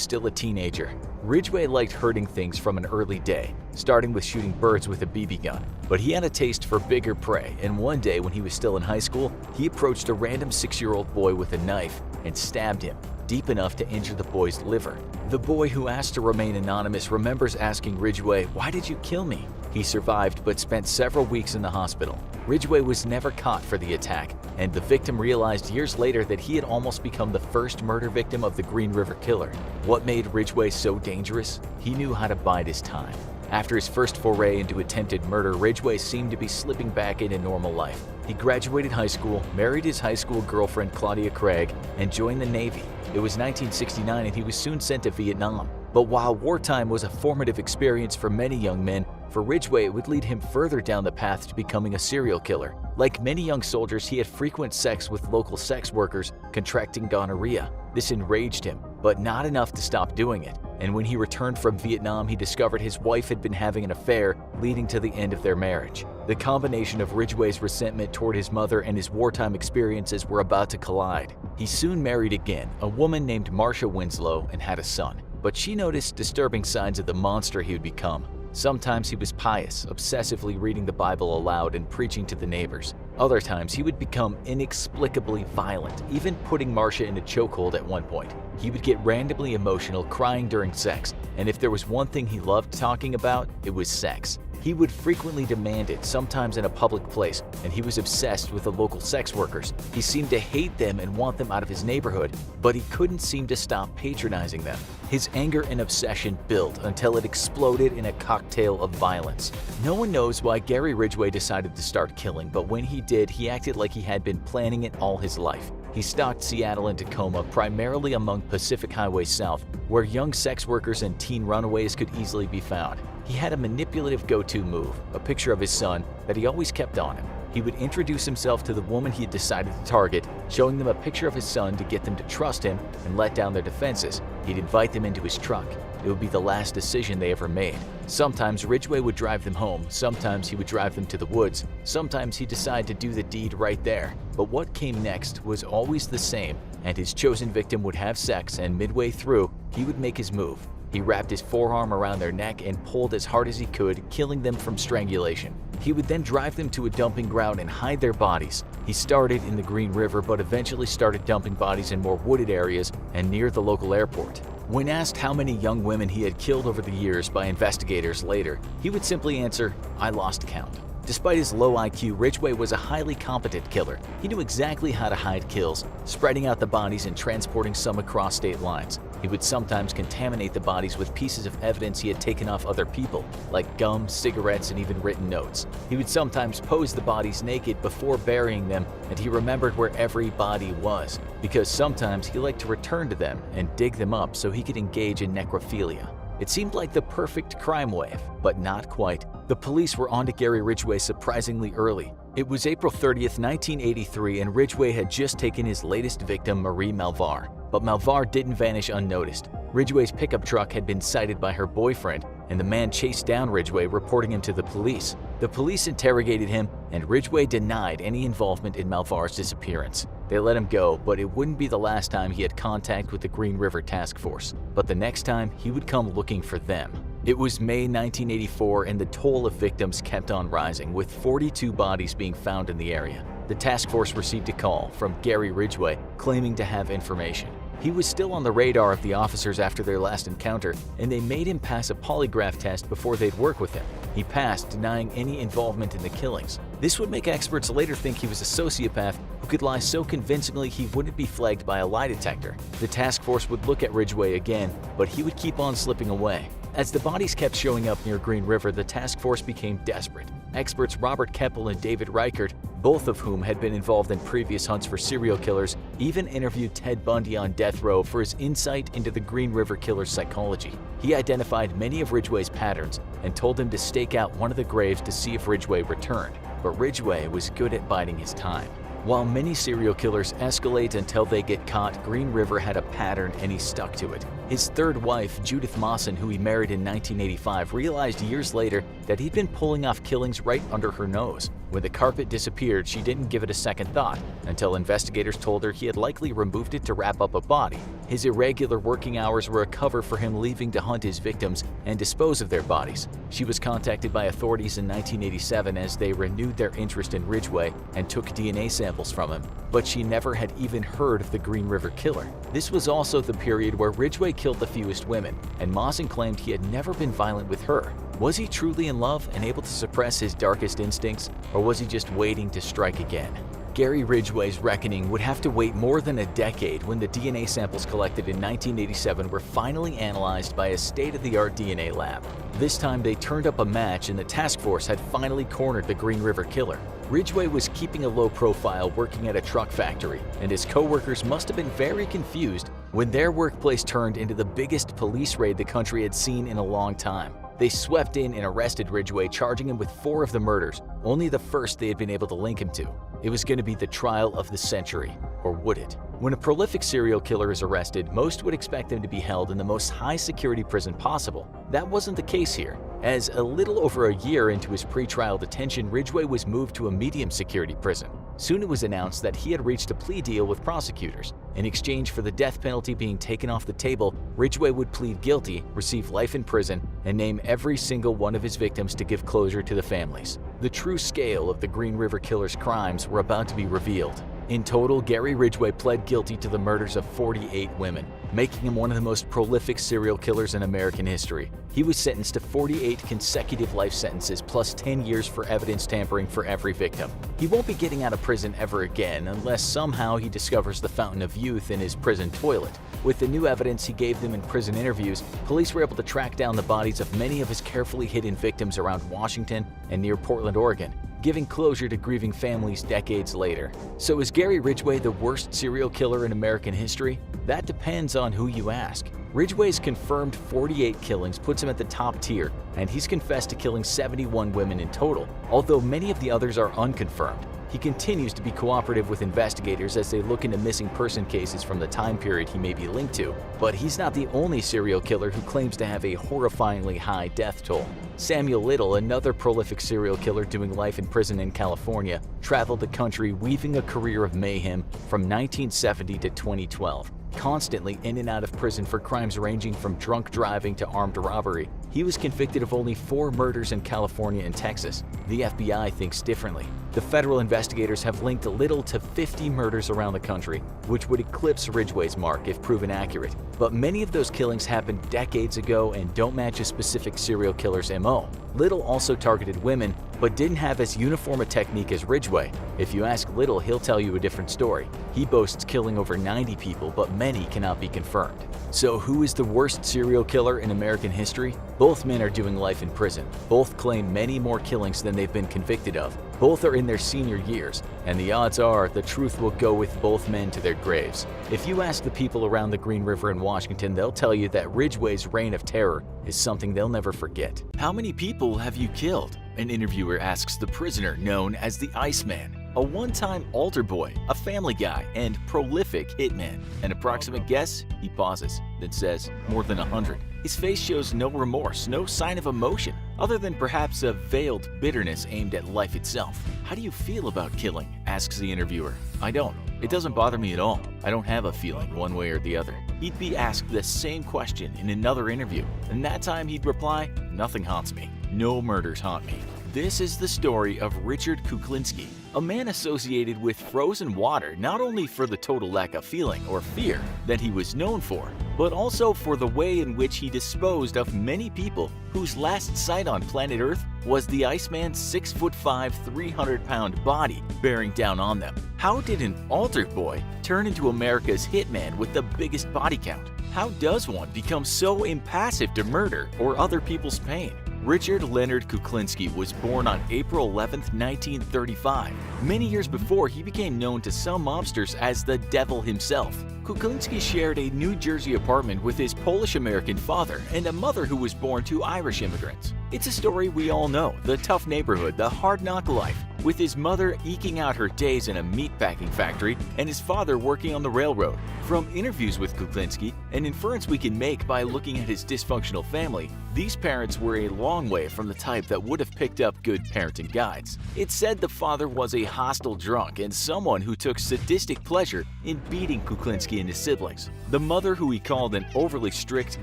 still a teenager. Ridgway liked hurting things from an early day, starting with shooting birds with a BB gun. But he had a taste for bigger prey, and one day when he was still in high school, he approached a random 6-year-old boy with a knife and stabbed him, deep enough to injure the boy's liver. The boy, who asked to remain anonymous, remembers asking Ridgway, "Why did you kill me?" He survived but spent several weeks in the hospital. Ridgway was never caught for the attack, and the victim realized years later that he had almost become the first murder victim of the Green River Killer. What made Ridgway so dangerous? He knew how to bide his time. After his first foray into attempted murder, Ridgway seemed to be slipping back into normal life. He graduated high school, married his high school girlfriend Claudia Craig, and joined the Navy. It was 1969 and he was soon sent to Vietnam. But while wartime was a formative experience for many young men, for Ridgway it would lead him further down the path to becoming a serial killer. Like many young soldiers, he had frequent sex with local sex workers, contracting gonorrhea. This enraged him, but not enough to stop doing it. And when he returned from Vietnam, he discovered his wife had been having an affair, leading to the end of their marriage. The combination of Ridgway's resentment toward his mother and his wartime experiences were about to collide. He soon married again, a woman named Marcia Winslow, and had a son. But she noticed disturbing signs of the monster he would become. Sometimes he was pious, obsessively reading the Bible aloud and preaching to the neighbors. Other times he would become inexplicably violent, even putting Marcia in a chokehold at one point. He would get randomly emotional, crying during sex, and if there was one thing he loved talking about, it was sex. He would frequently demand it, sometimes in a public place, and he was obsessed with the local sex workers. He seemed to hate them and want them out of his neighborhood, but he couldn't seem to stop patronizing them. His anger and obsession built until it exploded in a cocktail of violence. No one knows why Gary Ridgway decided to start killing, but when he did, he acted like he had been planning it all his life. He stalked Seattle and Tacoma, primarily among Pacific Highway South, where young sex workers and teen runaways could easily be found. He had a manipulative go-to move, a picture of his son that he always kept on him. He would introduce himself to the woman he had decided to target, showing them a picture of his son to get them to trust him and let down their defenses. He'd invite them into his truck. It would be the last decision they ever made. Sometimes Ridgway would drive them home, sometimes he would drive them to the woods, sometimes he'd decide to do the deed right there. But what came next was always the same, and his chosen victim would have sex, and midway through, he would make his move. He wrapped his forearm around their neck and pulled as hard as he could, killing them from strangulation. He would then drive them to a dumping ground and hide their bodies. He started in the Green River, but eventually started dumping bodies in more wooded areas and near the local airport. When asked how many young women he had killed over the years by investigators later, he would simply answer, "I lost count." Despite his low IQ, Ridgway was a highly competent killer. He knew exactly how to hide kills, spreading out the bodies and transporting some across state lines. He would sometimes contaminate the bodies with pieces of evidence he had taken off other people, like gum, cigarettes, and even written notes. He would sometimes pose the bodies naked before burying them, and he remembered where every body was, because sometimes he liked to return to them and dig them up so he could engage in necrophilia. It seemed like the perfect crime wave, but not quite. The police were onto Gary Ridgway surprisingly early. It was April 30th, 1983, and Ridgway had just taken his latest victim, Marie Malvar. But Malvar didn't vanish unnoticed. Ridgway's pickup truck had been sighted by her boyfriend, and the man chased down Ridgway, reporting him to the police. The police interrogated him, and Ridgway denied any involvement in Malvar's disappearance. They let him go, but it wouldn't be the last time he had contact with the Green River Task Force. But the next time, he would come looking for them. It was May 1984 and the toll of victims kept on rising, with 42 bodies being found in the area. The task force received a call from Gary Ridgway claiming to have information. He was still on the radar of the officers after their last encounter, and they made him pass a polygraph test before they'd work with him. He passed, denying any involvement in the killings. This would make experts later think he was a sociopath who could lie so convincingly he wouldn't be flagged by a lie detector. The task force would look at Ridgway again, but he would keep on slipping away. As the bodies kept showing up near Green River, the task force became desperate. Experts Robert Keppel and David Reichert, both of whom had been involved in previous hunts for serial killers, even interviewed Ted Bundy on death row for his insight into the Green River Killer's psychology. He identified many of Ridgway's patterns and told him to stake out one of the graves to see if Ridgway returned. But Ridgway was good at biding his time. While many serial killers escalate until they get caught, Green River had a pattern and he stuck to it. His third wife, Judith Mawson, who he married in 1985, realized years later that he'd been pulling off killings right under her nose. When the carpet disappeared, she didn't give it a second thought until investigators told her he had likely removed it to wrap up a body. His irregular working hours were a cover for him leaving to hunt his victims and dispose of their bodies. She was contacted by authorities in 1987 as they renewed their interest in Ridgway and took DNA samples from him, but she never had even heard of the Green River Killer. This was also the period where Ridgway killed the fewest women, and Mawson claimed he had never been violent with her. Was he truly in love and able to suppress his darkest instincts, or was he just waiting to strike again? Gary Ridgway's reckoning would have to wait more than a decade when the DNA samples collected in 1987 were finally analyzed by a state-of-the-art DNA lab. This time they turned up a match and the task force had finally cornered the Green River Killer. Ridgway was keeping a low profile working at a truck factory, and his co-workers must have been very confused when their workplace turned into the biggest police raid the country had seen in a long time. They swept in and arrested Ridgway, charging him with 4 of the murders, only the first they had been able to link him to. It was going to be the trial of the century, or would it? When a prolific serial killer is arrested, most would expect him to be held in the most high-security prison possible. That wasn't the case here, as a little over a year into his pre-trial detention, Ridgway was moved to a medium-security prison. Soon it was announced that he had reached a plea deal with prosecutors. In exchange for the death penalty being taken off the table, Ridgway would plead guilty, receive life in prison, and name every single one of his victims to give closure to the families. The true scale of the Green River Killer's crimes were about to be revealed. In total, Gary Ridgway pled guilty to the murders of 48 women, making him one of the most prolific serial killers in American history. He was sentenced to 48 consecutive life sentences plus 10 years for evidence tampering for every victim. He won't be getting out of prison ever again unless somehow he discovers the fountain of youth in his prison toilet. With the new evidence he gave them in prison interviews, police were able to track down the bodies of many of his carefully hidden victims around Washington and near Portland, Oregon, giving closure to grieving families decades later. So is Gary Ridgway the worst serial killer in American history? That depends on who you ask. Ridgway's confirmed 48 killings puts him at the top tier, and he's confessed to killing 71 women in total, although many of the others are unconfirmed. He continues to be cooperative with investigators as they look into missing person cases from the time period he may be linked to, but he's not the only serial killer who claims to have a horrifyingly high death toll. Samuel Little, another prolific serial killer doing life in prison in California, traveled the country weaving a career of mayhem from 1970 to 2012. Constantly in and out of prison for crimes ranging from drunk driving to armed robbery, he was convicted of only 4 murders in California and Texas. The FBI thinks differently. The federal investigators have linked Little to 50 murders around the country, which would eclipse Ridgway's mark if proven accurate. But many of those killings happened decades ago and don't match a specific serial killer's MO. Little also targeted women, but didn't have as uniform a technique as Ridgway. If you ask Little, he'll tell you a different story. He boasts killing over 90 people, but many cannot be confirmed. So who is the worst serial killer in American history? Both men are doing life in prison. Both claim many more killings than they've been convicted of. Both are in their senior years, and the odds are the truth will go with both men to their graves. If you ask the people around the Green River in Washington, they'll tell you that Ridgway's reign of terror is something they'll never forget. How many people have you killed? An interviewer asks the prisoner known as the Iceman, a one-time altar boy, a family guy, and prolific hitman. An approximate guess? He pauses, then says, more than 100. His face shows no remorse, no sign of emotion, other than perhaps a veiled bitterness aimed at life itself. How do you feel about killing? Asks the interviewer. I don't. "It doesn't bother me at all. I don't have a feeling one way or the other." He'd be asked the same question in another interview, and that time he'd reply, "Nothing haunts me. No murders haunt me." This is the story of Richard Kuklinski, a man associated with frozen water not only for the total lack of feeling or fear that he was known for, but also for the way in which he disposed of many people whose last sight on planet Earth was the Iceman's 6'5", 300-pound body bearing down on them. How did an altar boy turn into America's hitman with the biggest body count? How does one become so impassive to murder or other people's pain? Richard Leonard Kuklinski was born on April 11, 1935. Many years before, he became known to some mobsters as the Devil himself. Kuklinski shared a New Jersey apartment with his Polish-American father and a mother who was born to Irish immigrants. It's a story we all know, the tough neighborhood, the hard-knock life, with his mother eking out her days in a meatpacking factory and his father working on the railroad. From interviews with Kuklinski, an inference we can make by looking at his dysfunctional family, these parents were a long way from the type that would have picked up good parenting guides. It's said the father was a hostile drunk and someone who took sadistic pleasure in beating Kuklinski and his siblings. The mother, who he called an overly strict,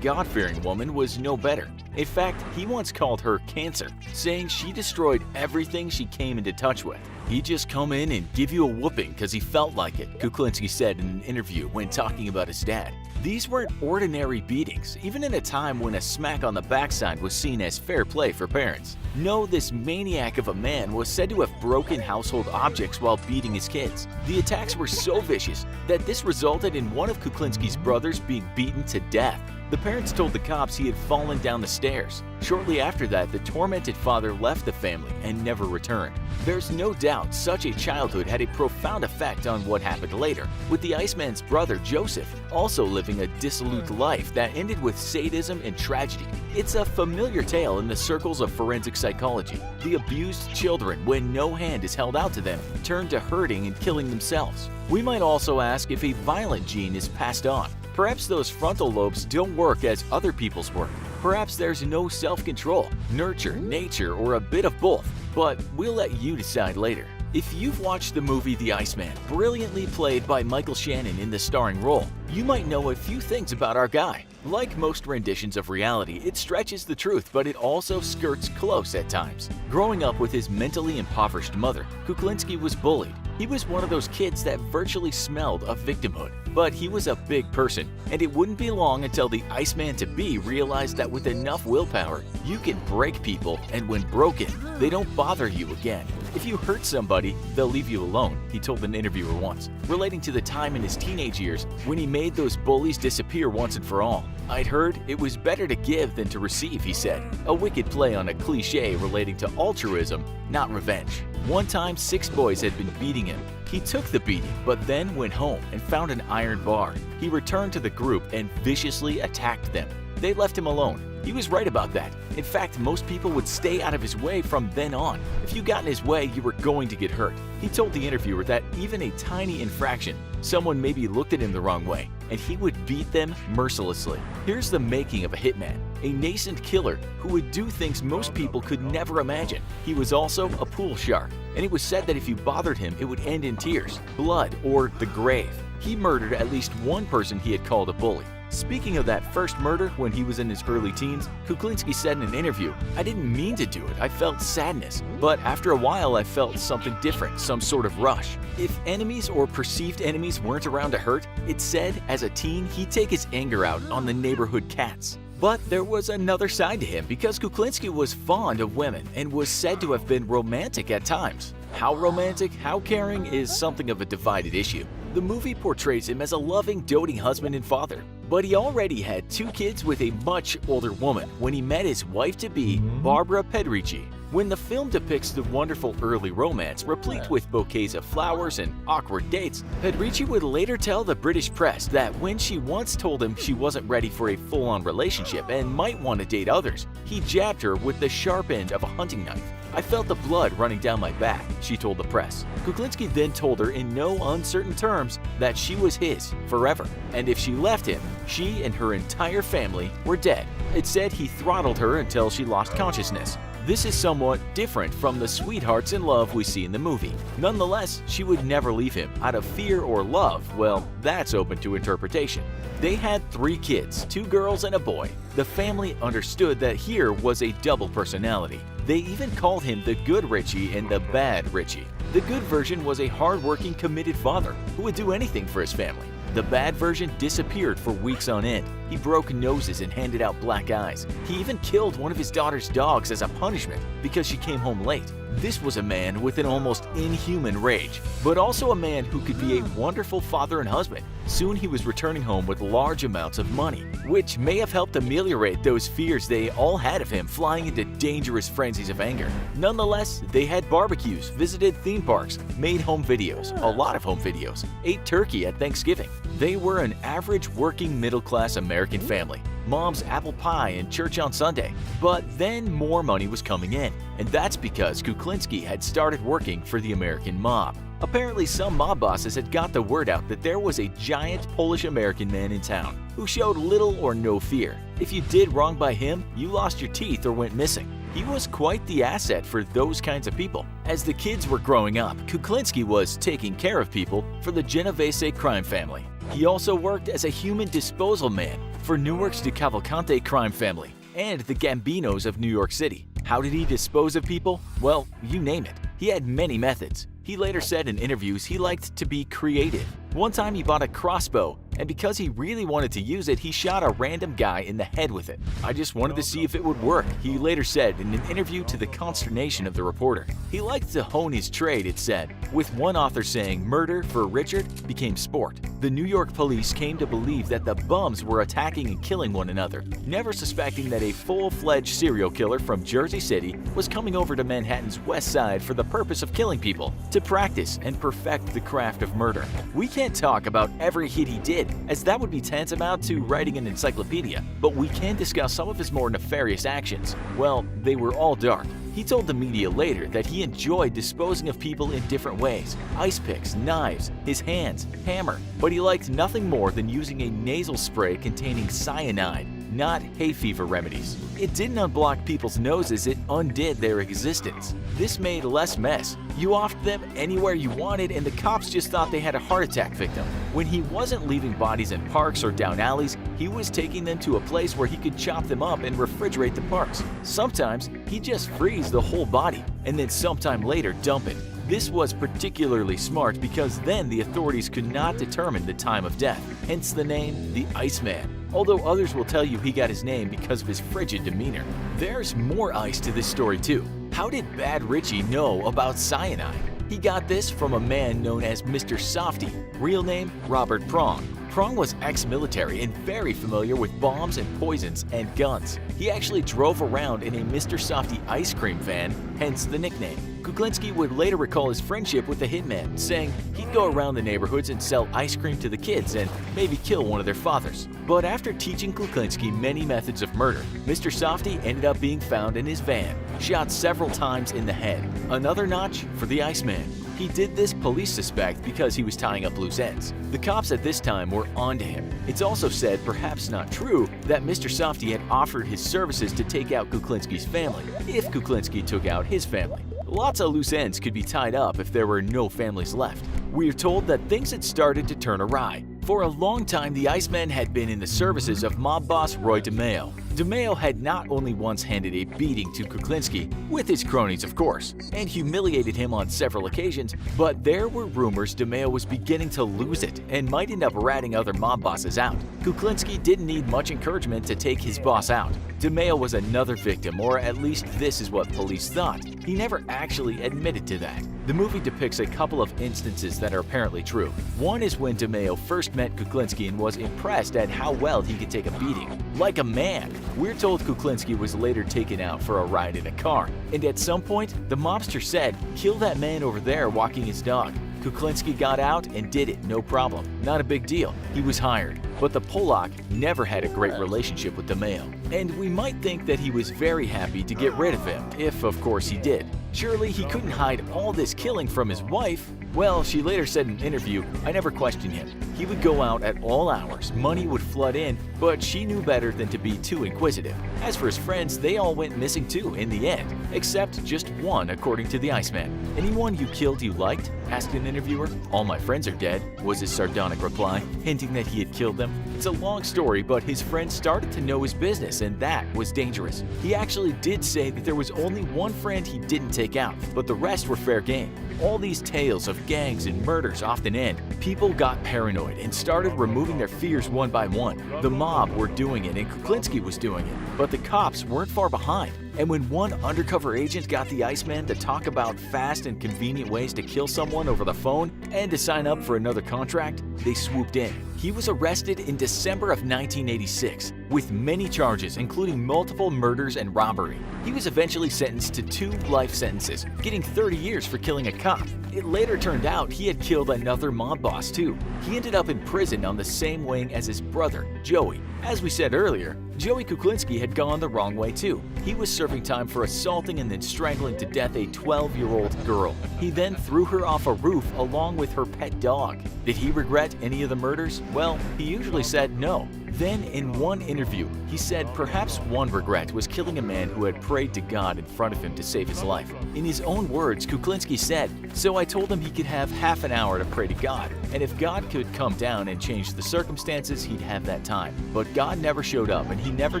God-fearing woman, was no better. In fact, he once called her cancer, saying she destroyed everything she came into touch with. "He'd just come in and give you a whooping because he felt like it," Kuklinski said in an interview when talking about his dad. These weren't ordinary beatings, even in a time when a smack on the backside was seen as fair play for parents. No, this maniac of a man was said to have broken household objects while beating his kids. The attacks were so vicious that this resulted in one of Kuklinski's brothers being beaten to death. The parents told the cops he had fallen down the stairs. Shortly after that, the tormented father left the family and never returned. There's no doubt such a childhood had a profound effect on what happened later, with the Iceman's brother Joseph also living a dissolute life that ended with sadism and tragedy. It's a familiar tale in the circles of forensic psychology. The abused children, when no hand is held out to them, turn to hurting and killing themselves. We might also ask if a violent gene is passed on. Perhaps those frontal lobes don't work as other people's work. Perhaps there's no self-control, nurture, nature, or a bit of both. But we'll let you decide later. If you've watched the movie The Iceman, brilliantly played by Michael Shannon in the starring role, you might know a few things about our guy. Like most renditions of reality, it stretches the truth, but it also skirts close at times. Growing up with his mentally impoverished mother, Kuklinski was bullied. He was one of those kids that virtually smelled of victimhood. But he was a big person, and it wouldn't be long until the Iceman-to-be realized that with enough willpower, you can break people, and when broken, they don't bother you again. If you hurt somebody, they'll leave you alone, he told an interviewer once, relating to the time in his teenage years when he made those bullies disappear once and for all. "I'd heard it was better to give than to receive," he said, a wicked play on a cliche relating to altruism, not revenge. One time, 6 boys had been beating him. He took the beating, but then went home and found an iron bar. He returned to the group and viciously attacked them. They left him alone. He was right about that. In fact, most people would stay out of his way from then on. If you got in his way, you were going to get hurt. He told the interviewer that even a tiny infraction, someone maybe looked at him the wrong way, and he would beat them mercilessly. Here's the making of a hitman, a nascent killer who would do things most people could never imagine. He was also a pool shark, and it was said that if you bothered him, it would end in tears, blood, or the grave. He murdered at least one person he had called a bully. Speaking of that first murder when he was in his early teens, Kuklinski said in an interview, "I didn't mean to do it, I felt sadness. But after a while I felt something different, some sort of rush. If enemies or perceived enemies weren't around to hurt, it said as a teen he'd take his anger out on the neighborhood cats." But there was another side to him because Kuklinski was fond of women and was said to have been romantic at times. How romantic, how caring is something of a divided issue. The movie portrays him as a loving, doting husband and father. But he already had 2 kids with a much older woman when he met his wife-to-be, Barbara Pedrici. When the film depicts the wonderful early romance, replete with bouquets of flowers and awkward dates, Pedrici would later tell the British press that when she once told him she wasn't ready for a full-on relationship and might want to date others, he jabbed her with the sharp end of a hunting knife. "I felt the blood running down my back," she told the press. Kuklinski then told her in no uncertain terms that she was his forever, and if she left him, she and her entire family were dead. It said he throttled her until she lost consciousness. This is somewhat different from the sweethearts in love we see in the movie. Nonetheless, she would never leave him out of fear or love. Well, that's open to interpretation. They had 3 kids, 2 girls and a boy. The family understood that here was a double personality. They even called him the good Richie and the bad Richie. The good version was a hard-working, committed father who would do anything for his family. The bad version disappeared for weeks on end. He broke noses and handed out black eyes. He even killed one of his daughter's dogs as a punishment because she came home late. This was a man with an almost inhuman rage, but also a man who could be a wonderful father and husband. Soon he was returning home with large amounts of money, which may have helped ameliorate those fears they all had of him flying into dangerous frenzies of anger. Nonetheless, they had barbecues, visited theme parks, made home videos, a lot of home videos, ate turkey at Thanksgiving. They were an average working middle-class American family. Mom's apple pie and church on Sunday. But then more money was coming in, and that's because Kuklinski had started working for the American mob. Apparently, some mob bosses had got the word out that there was a giant Polish-American man in town who showed little or no fear. If you did wrong by him, you lost your teeth or went missing. He was quite the asset for those kinds of people. As the kids were growing up, Kuklinski was taking care of people for the Genovese crime family. He also worked as a human disposal man for Newark's De Cavalcante crime family and the Gambinos of New York City. How did he dispose of people? Well, you name it. He had many methods. He later said in interviews he liked to be creative. One time he bought a crossbow, and because he really wanted to use it, he shot a random guy in the head with it. "I just wanted to see if it would work," he later said in an interview, to the consternation of the reporter. He liked to hone his trade, it said, with one author saying murder for Richard became sport. The New York police came to believe that the bums were attacking and killing one another, never suspecting that a full-fledged serial killer from Jersey City was coming over to Manhattan's West Side for the purpose of killing people, to practice and perfect the craft of murder. We can't talk about every hit he did, as that would be tantamount to writing an encyclopedia, but we can discuss some of his more nefarious actions. Well, they were all dark. He told the media later that he enjoyed disposing of people in different ways: ice picks, knives, his hands, hammer, but he liked nothing more than using a nasal spray containing cyanide, not hay fever remedies. It didn't unblock people's noses, it undid their existence. This made less mess. You offed them anywhere you wanted, and the cops just thought they had a heart attack victim. When he wasn't leaving bodies in parks or down alleys, he was taking them to a place where he could chop them up and refrigerate the parts. Sometimes he'd just freeze the whole body and then sometime later dump it. This was particularly smart because then the authorities could not determine the time of death, hence the name the Iceman. Although others will tell you he got his name because of his frigid demeanor. There's more ice to this story too. How did Bad Richie know about cyanide? He got this from a man known as Mr. Softy, real name Robert Prong. Prong was ex-military and very familiar with bombs and poisons and guns. He actually drove around in a Mr. Softy ice cream van, hence the nickname. Kuklinski would later recall his friendship with the Hitman, saying he'd go around the neighborhoods and sell ice cream to the kids and maybe kill one of their fathers. But after teaching Kuklinski many methods of murder, Mr. Softy ended up being found in his van, shot several times in the head. Another notch for the Iceman. He did this, police suspect, because he was tying up loose ends. The cops at this time were onto him. It's also said, perhaps not true, that Mr. Softy had offered his services to take out Kuklinski's family, if Kuklinski took out his family. Lots of loose ends could be tied up if there were no families left. We are told that things had started to turn awry. For a long time, the Iceman had been in the services of mob boss Roy DeMeo. DeMeo had not only once handed a beating to Kuklinski, with his cronies of course, and humiliated him on several occasions, but there were rumors DeMeo was beginning to lose it and might end up ratting other mob bosses out. Kuklinski didn't need much encouragement to take his boss out. DeMeo was another victim, or at least this is what police thought. He never actually admitted to that. The movie depicts a couple of instances that are apparently true. One is when DeMeo first met Kuklinski and was impressed at how well he could take a beating. Like a man. We're told Kuklinski was later taken out for a ride in a car, and at some point, the mobster said, "Kill that man over there walking his dog." Kuklinski got out and did it, no problem. Not a big deal. He was hired. but the Polak never had a great relationship with the male, and we might think that he was very happy to get rid of him, if of course he did. Surely he couldn't hide all this killing from his wife. Well, she later said in an interview, "I never questioned him. He would go out at all hours, money would flood in, but she knew better than to be too inquisitive." As for his friends, they all went missing too in the end, except just one according to the Iceman. "Anyone you killed you liked?" asked an interviewer. "All my friends are dead," was his sardonic reply, hinting that he had killed them. It's a long story, but his friends started to know his business, and that was dangerous. He actually did say that there was only one friend he didn't take out, but the rest were fair game. All these tales of gangs and murders often end. People got paranoid and started removing their fears one by one. The mob were doing it and Kuklinski was doing it, but the cops weren't far behind. And when one undercover agent got the Iceman to talk about fast and convenient ways to kill someone over the phone and to sign up for another contract, they swooped in. He was arrested in December of 1986 with many charges, including multiple murders and robbery. He was eventually sentenced to 2 life sentences, getting 30 years for killing a cop. It later turned out he had killed another mob boss too. He ended up in prison on the same wing as his brother, Joey. As we said earlier, Joey Kuklinski had gone the wrong way too. He was serving time for assaulting and then strangling to death a 12-year-old girl. He then threw her off a roof along with her pet dog. Did he regret any of the murders? Well, he usually said no. Then, in one interview, he said perhaps one regret was killing a man who had prayed to God in front of him to save his life. In his own words, Kuklinski said, "So I told him he could have half an hour to pray to God, and if God could come down and change the circumstances, he'd have that time. But God never showed up, and he never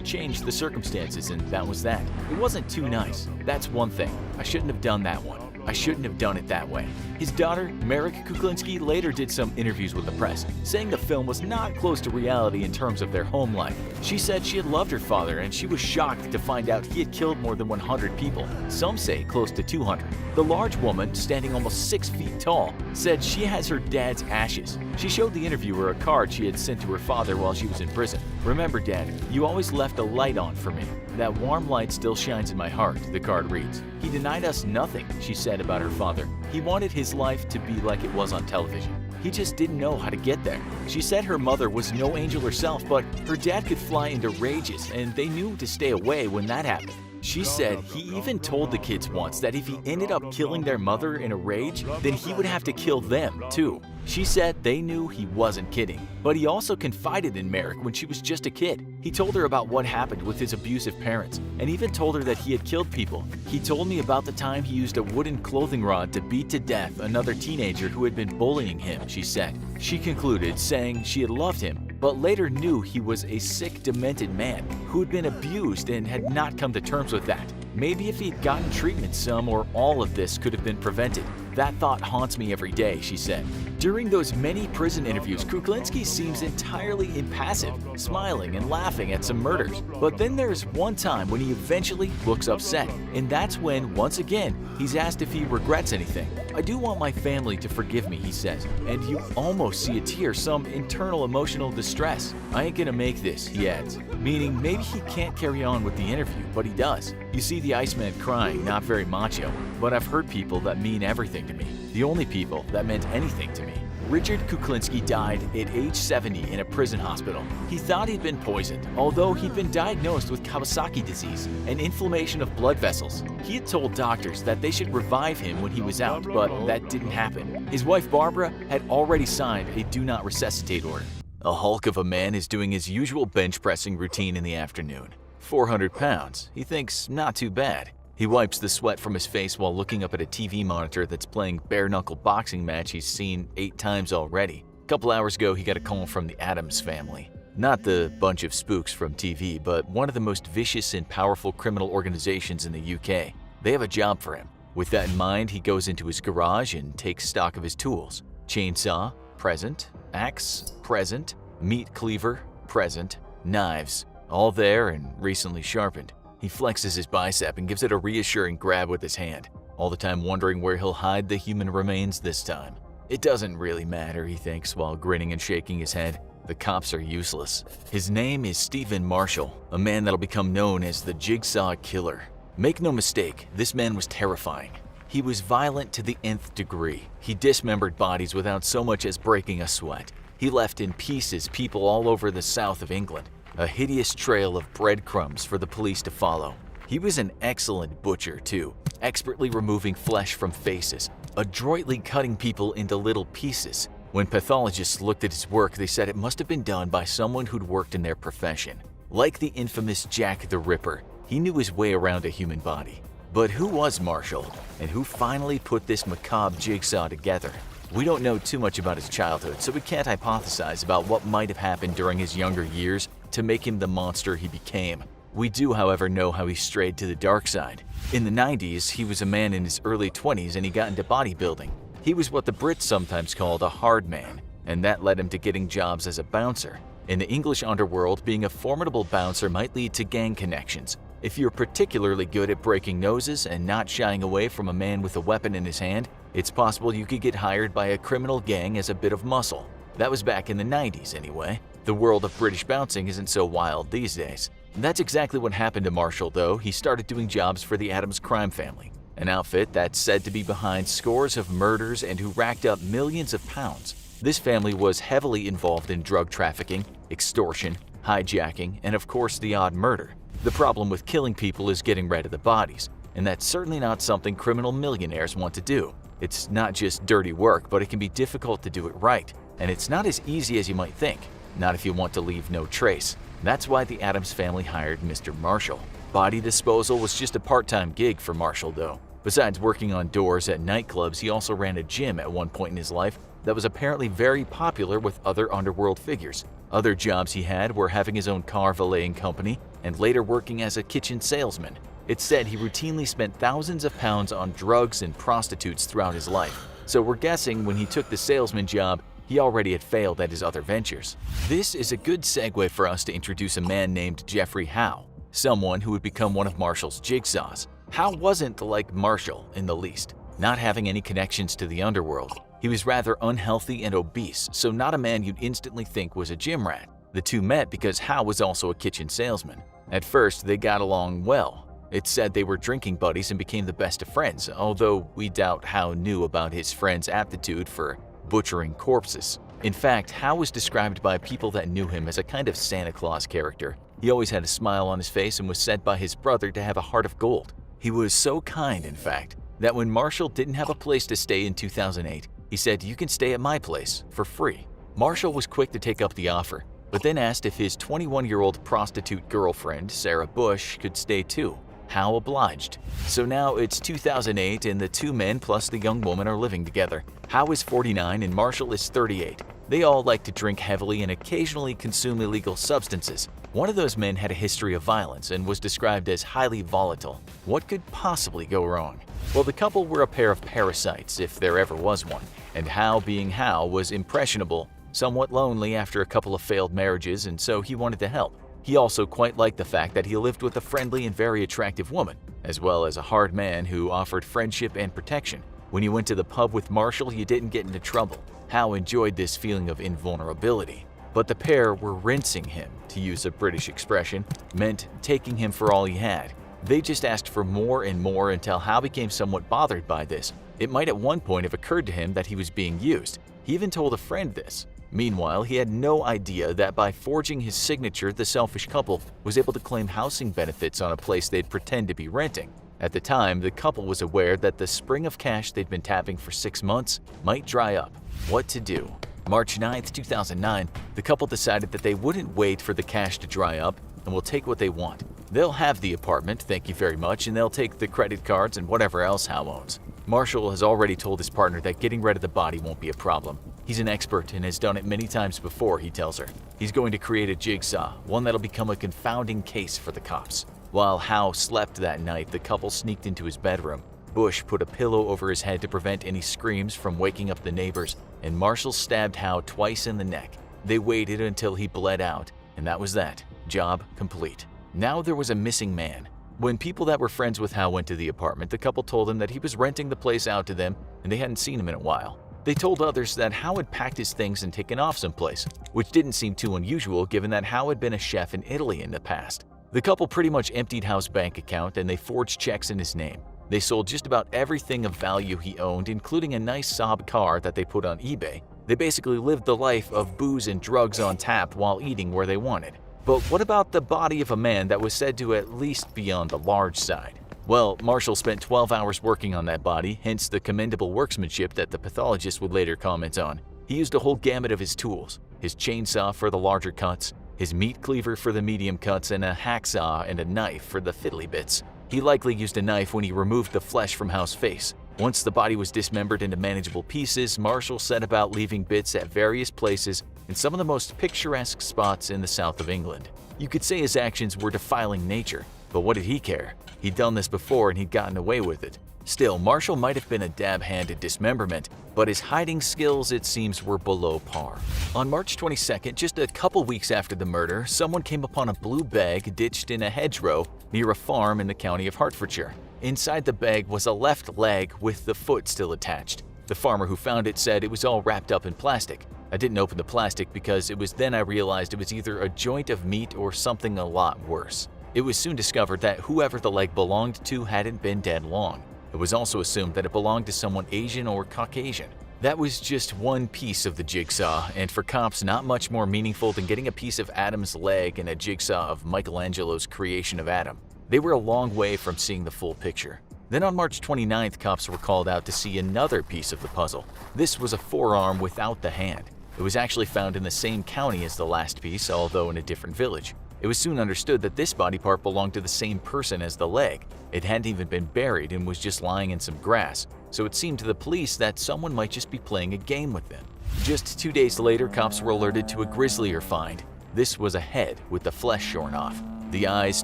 changed the circumstances, and that was that. It wasn't too nice. That's one thing. I shouldn't have done that one. I shouldn't have done it that way." His daughter, Marek Kuklinski, later did some interviews with the press, saying the film was not close to reality in terms of their home life. She said she had loved her father and she was shocked to find out he had killed more than 100 people, some say close to 200. The large woman, standing almost 6 feet tall, said she has her dad's ashes. She showed the interviewer a card she had sent to her father while she was in prison. "Remember, Dad, you always left a light on for me. That warm light still shines in my heart," the card reads. "He denied us nothing," she said about her father. "He wanted his life to be like it was on television. He just didn't know how to get there." She said her mother was no angel herself, but her dad could fly into rages, and they knew to stay away when that happened. She said he even told the kids once that if he ended up killing their mother in a rage, then he would have to kill them too. She said they knew he wasn't kidding, but he also confided in Marek when she was just a kid. He told her about what happened with his abusive parents, and even told her that he had killed people. "He told me about the time he used a wooden clothing rod to beat to death another teenager who had been bullying him," she said. She concluded, saying she had loved him, but later knew he was a sick, demented man who had been abused and had not come to terms with that. Maybe if he'd gotten treatment, some or all of this could have been prevented. "That thought haunts me every day," she said. During those many prison interviews, Kuklinski seems entirely impassive, smiling and laughing at some murders. But then there's one time when he eventually looks upset, and that's when, once again, he's asked if he regrets anything. "I do want my family to forgive me," he says, and you almost see a tear, some internal emotional distress. "I ain't gonna make this," he adds, meaning maybe he can't carry on with the interview, but he does. You see the Iceman crying, not very macho, but I've heard people that mean everything to me. The only people that meant anything to me. Richard Kuklinski died at age 70 in a prison hospital. He thought he'd been poisoned, although he'd been diagnosed with Kawasaki disease, an inflammation of blood vessels. He had told doctors that they should revive him when he was out, but that didn't happen. His wife Barbara had already signed a do not resuscitate order. A hulk of a man is doing his usual bench pressing routine in the afternoon. 400 pounds, he thinks not too bad. He wipes the sweat from his face while looking up at a TV monitor that's playing bare-knuckle boxing match he's seen 8 times already. A couple hours ago, he got a call from the Addams family. Not the bunch of spooks from TV, but one of the most vicious and powerful criminal organizations in the UK. They have a job for him. With that in mind, he goes into his garage and takes stock of his tools. Chainsaw, present. Axe, present. Meat cleaver, present. Knives, all there and recently sharpened. He flexes his bicep and gives it a reassuring grab with his hand, all the time wondering where he'll hide the human remains this time. It doesn't really matter, he thinks while grinning and shaking his head. The cops are useless. His name is Stephen Marshall, a man that'll become known as the Jigsaw Killer. Make no mistake, this man was terrifying. He was violent to the nth degree. He dismembered bodies without so much as breaking a sweat. He left in pieces people all over the south of England, a hideous trail of breadcrumbs for the police to follow. He was an excellent butcher too, expertly removing flesh from faces, adroitly cutting people into little pieces. When pathologists looked at his work, they said it must have been done by someone who'd worked in their profession. Like the infamous Jack the Ripper, he knew his way around a human body. But who was Marshall, and who finally put this macabre jigsaw together? We don't know too much about his childhood, so we can't hypothesize about what might have happened during his younger years to make him the monster he became. We do, however, know how he strayed to the dark side. In the 90s, he was a man in his early 20s and he got into bodybuilding. He was what the Brits sometimes called a hard man, and that led him to getting jobs as a bouncer. In the English underworld, being a formidable bouncer might lead to gang connections. If you're particularly good at breaking noses and not shying away from a man with a weapon in his hand, it's possible you could get hired by a criminal gang as a bit of muscle. That was back in the 90s anyway. The world of British bouncing isn't so wild these days. That's exactly what happened to Marshall though. He started doing jobs for the Addams crime family, an outfit that's said to be behind scores of murders and who racked up millions of pounds. This family was heavily involved in drug trafficking, extortion, hijacking, and of course the odd murder. The problem with killing people is getting rid of the bodies, and that's certainly not something criminal millionaires want to do. It's not just dirty work, but it can be difficult to do it right, and it's not as easy as you might think, not if you want to leave no trace. That's why the Addams family hired Mr. Marshall. Body disposal was just a part-time gig for Marshall though. Besides working on doors at nightclubs, he also ran a gym at one point in his life that was apparently very popular with other underworld figures. Other jobs he had were having his own car valeting company and later working as a kitchen salesman. It's said he routinely spent thousands of pounds on drugs and prostitutes throughout his life. So we're guessing when he took the salesman job, he already had failed at his other ventures. This is a good segue for us to introduce a man named Jeffrey Howe, someone who would become one of Marshall's jigsaws. Howe wasn't like Marshall in the least, not having any connections to the underworld. He was rather unhealthy and obese, so not a man you'd instantly think was a gym rat. The two met because Howe was also a kitchen salesman. At first, they got along well. It's said they were drinking buddies and became the best of friends, although we doubt Howe knew about his friend's aptitude for butchering corpses. In fact, Howe was described by people that knew him as a kind of Santa Claus character. He always had a smile on his face and was said by his brother to have a heart of gold. He was so kind, in fact, that when Marshall didn't have a place to stay in 2008, he said, "You can stay at my place for free." Marshall was quick to take up the offer, but then asked if his 21-year-old prostitute girlfriend, Sarah Bush, could stay too. Howe obliged. So now it's 2008 and the two men plus the young woman are living together. Howe is 49 and Marshall is 38. They all like to drink heavily and occasionally consume illegal substances. One of those men had a history of violence and was described as highly volatile. What could possibly go wrong? Well, the couple were a pair of parasites, if there ever was one. And Howe, being Howe, was impressionable, somewhat lonely after a couple of failed marriages, and so he wanted to help. He also quite liked the fact that he lived with a friendly and very attractive woman, as well as a hard man who offered friendship and protection. When you went to the pub with Marshall, you didn't get into trouble. Howe enjoyed this feeling of invulnerability. But the pair were rinsing him, to use a British expression, meant taking him for all he had. They just asked for more and more until Howe became somewhat bothered by this. It might at one point have occurred to him that he was being used. He even told a friend this. Meanwhile, he had no idea that by forging his signature, the selfish couple was able to claim housing benefits on a place they'd pretend to be renting. At the time, the couple was aware that the spring of cash they'd been tapping for 6 months might dry up. What to do? March 9, 2009, the couple decided that they wouldn't wait for the cash to dry up and will take what they want. They'll have the apartment, thank you very much, and they'll take the credit cards and whatever else Howe owns. Marshall has already told his partner that getting rid of the body won't be a problem. He's an expert and has done it many times before, he tells her. He's going to create a jigsaw, one that'll become a confounding case for the cops. While Howe slept that night, the couple sneaked into his bedroom. Bush put a pillow over his head to prevent any screams from waking up the neighbors, and Marshall stabbed Howe twice in the neck. They waited until he bled out, and that was that. Job complete. Now there was a missing man. When people that were friends with Howe went to the apartment, the couple told him that he was renting the place out to them and they hadn't seen him in a while. They told others that Howe had packed his things and taken off someplace, which didn't seem too unusual given that Howe had been a chef in Italy in the past. The couple pretty much emptied Howe's bank account and they forged checks in his name. They sold just about everything of value he owned, including a nice Saab car that they put on eBay, They basically lived the life of booze and drugs on tap while eating where they wanted. But what about the body of a man that was said to at least be on the large side? Well, Marshall spent 12 hours working on that body, hence the commendable workmanship that the pathologist would later comment on. He used a whole gamut of his tools: his chainsaw for the larger cuts, his meat cleaver for the medium cuts, and a hacksaw and a knife for the fiddly bits. He likely used a knife when he removed the flesh from Howe's face. Once the body was dismembered into manageable pieces, Marshall set about leaving bits at various places in some of the most picturesque spots in the south of England. You could say his actions were defiling nature, but what did he care? He'd done this before and he'd gotten away with it. Still, Marshall might have been a dab hand at dismemberment, but his hiding skills, it seems, were below par. On March 22nd, just a couple weeks after the murder, someone came upon a blue bag ditched in a hedgerow near a farm in the county of Hertfordshire. Inside the bag was a left leg with the foot still attached. The farmer who found it said it was all wrapped up in plastic. I didn't open the plastic because it was then I realized it was either a joint of meat or something a lot worse. It was soon discovered that whoever the leg belonged to hadn't been dead long. It was also assumed that it belonged to someone Asian or Caucasian. That was just one piece of the jigsaw, and for cops not much more meaningful than getting a piece of Adam's leg and a jigsaw of Michelangelo's creation of Adam. They were a long way from seeing the full picture. Then on March 29th, cops were called out to see another piece of the puzzle. This was a forearm without the hand. It was actually found in the same county as the last piece, although in a different village. It was soon understood that this body part belonged to the same person as the leg. It hadn't even been buried and was just lying in some grass, so it seemed to the police that someone might just be playing a game with them. Just 2 days later, cops were alerted to a grislier find. This was a head with the flesh shorn off. The eyes,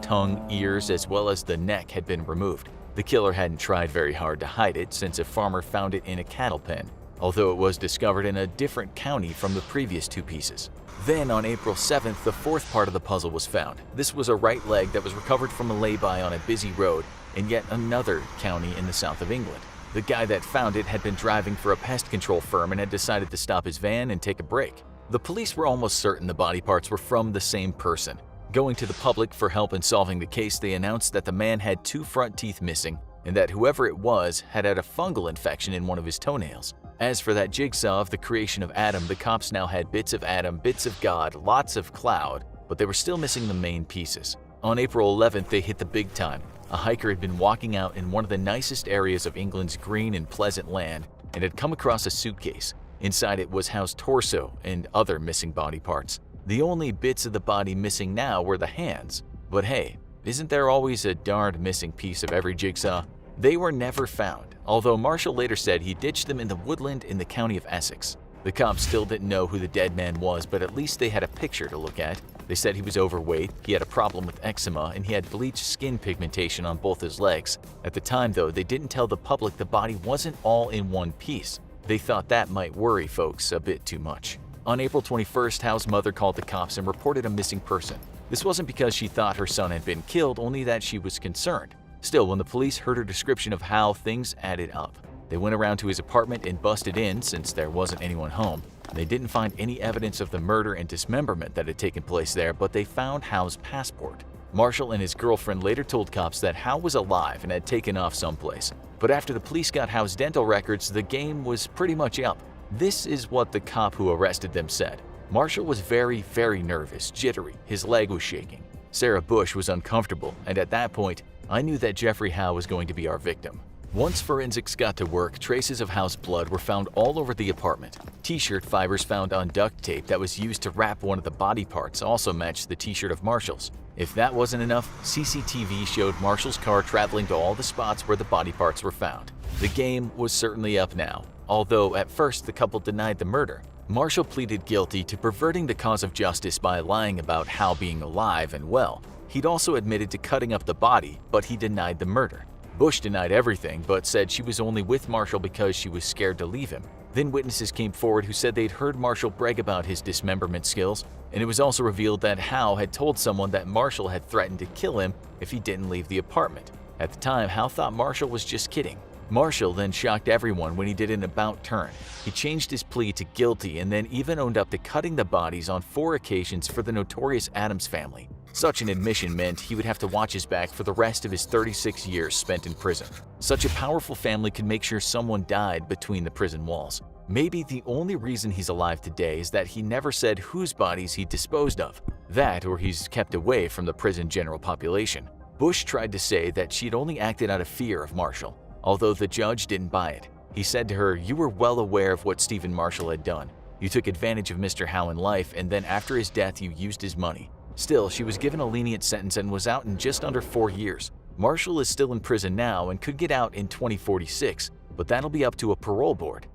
tongue, ears, as well as the neck had been removed. The killer hadn't tried very hard to hide it since a farmer found it in a cattle pen, although it was discovered in a different county from the previous two pieces. Then on April 7th, the fourth part of the puzzle was found. This was a right leg that was recovered from a lay-by on a busy road in yet another county in the south of England. The guy that found it had been driving for a pest control firm and had decided to stop his van and take a break. The police were almost certain the body parts were from the same person. Going to the public for help in solving the case, they announced that the man had 2 front teeth missing and that whoever it was had had a fungal infection in one of his toenails. As for that jigsaw of the creation of Adam, the cops now had bits of Adam, bits of God, lots of cloud, but they were still missing the main pieces. On April 11th, they hit the big time. A hiker had been walking out in one of the nicest areas of England's green and pleasant land and had come across a suitcase. Inside it was Howe's torso and other missing body parts. The only bits of the body missing now were the hands. But hey, isn't there always a darned missing piece of every jigsaw? They were never found, although Marshall later said he ditched them in the woodland in the county of Essex. The cops still didn't know who the dead man was, but at least they had a picture to look at. They said he was overweight, he had a problem with eczema, and he had bleached skin pigmentation on both his legs. At the time, though, they didn't tell the public the body wasn't all in one piece. They thought that might worry folks a bit too much. On April 21st, Howe's mother called the cops and reported a missing person. This wasn't because she thought her son had been killed, only that she was concerned. Still, when the police heard her description of Howe, things added up. They went around to his apartment and busted in since there wasn't anyone home. They didn't find any evidence of the murder and dismemberment that had taken place there, but they found Howe's passport. Marshall and his girlfriend later told cops that Howe was alive and had taken off someplace. But after the police got Howe's dental records, the game was pretty much up. This is what the cop who arrested them said. Marshall was very, very nervous, jittery. His leg was shaking. Sarah Bush was uncomfortable, and at that point, I knew that Jeffrey Howe was going to be our victim. Once forensics got to work, traces of Howe's blood were found all over the apartment. T-shirt fibers found on duct tape that was used to wrap one of the body parts also matched the t-shirt of Marshall's. If that wasn't enough, CCTV showed Marshall's car traveling to all the spots where the body parts were found. The game was certainly up now, although at first the couple denied the murder. Marshall pleaded guilty to perverting the cause of justice by lying about Howe being alive and well. He'd also admitted to cutting up the body, but he denied the murder. Bush denied everything, but said she was only with Marshall because she was scared to leave him. Then witnesses came forward who said they'd heard Marshall brag about his dismemberment skills, and it was also revealed that Howe had told someone that Marshall had threatened to kill him if he didn't leave the apartment. At the time, Howe thought Marshall was just kidding. Marshall then shocked everyone when he did an about turn. He changed his plea to guilty and then even owned up to cutting the bodies on 4 occasions for the notorious Addams family. Such an admission meant he would have to watch his back for the rest of his 36 years spent in prison. Such a powerful family could make sure someone died between the prison walls. Maybe the only reason he's alive today is that he never said whose bodies he disposed of. That, or he's kept away from the prison general population. Bush tried to say that she'd only acted out of fear of Marshall, although the judge didn't buy it. He said to her, "You were well aware of what Stephen Marshall had done. You took advantage of Mr. Howe in life, and then after his death you used his money." Still, she was given a lenient sentence and was out in just under 4 years. Marshall is still in prison now and could get out in 2046, but that'll be up to a parole board.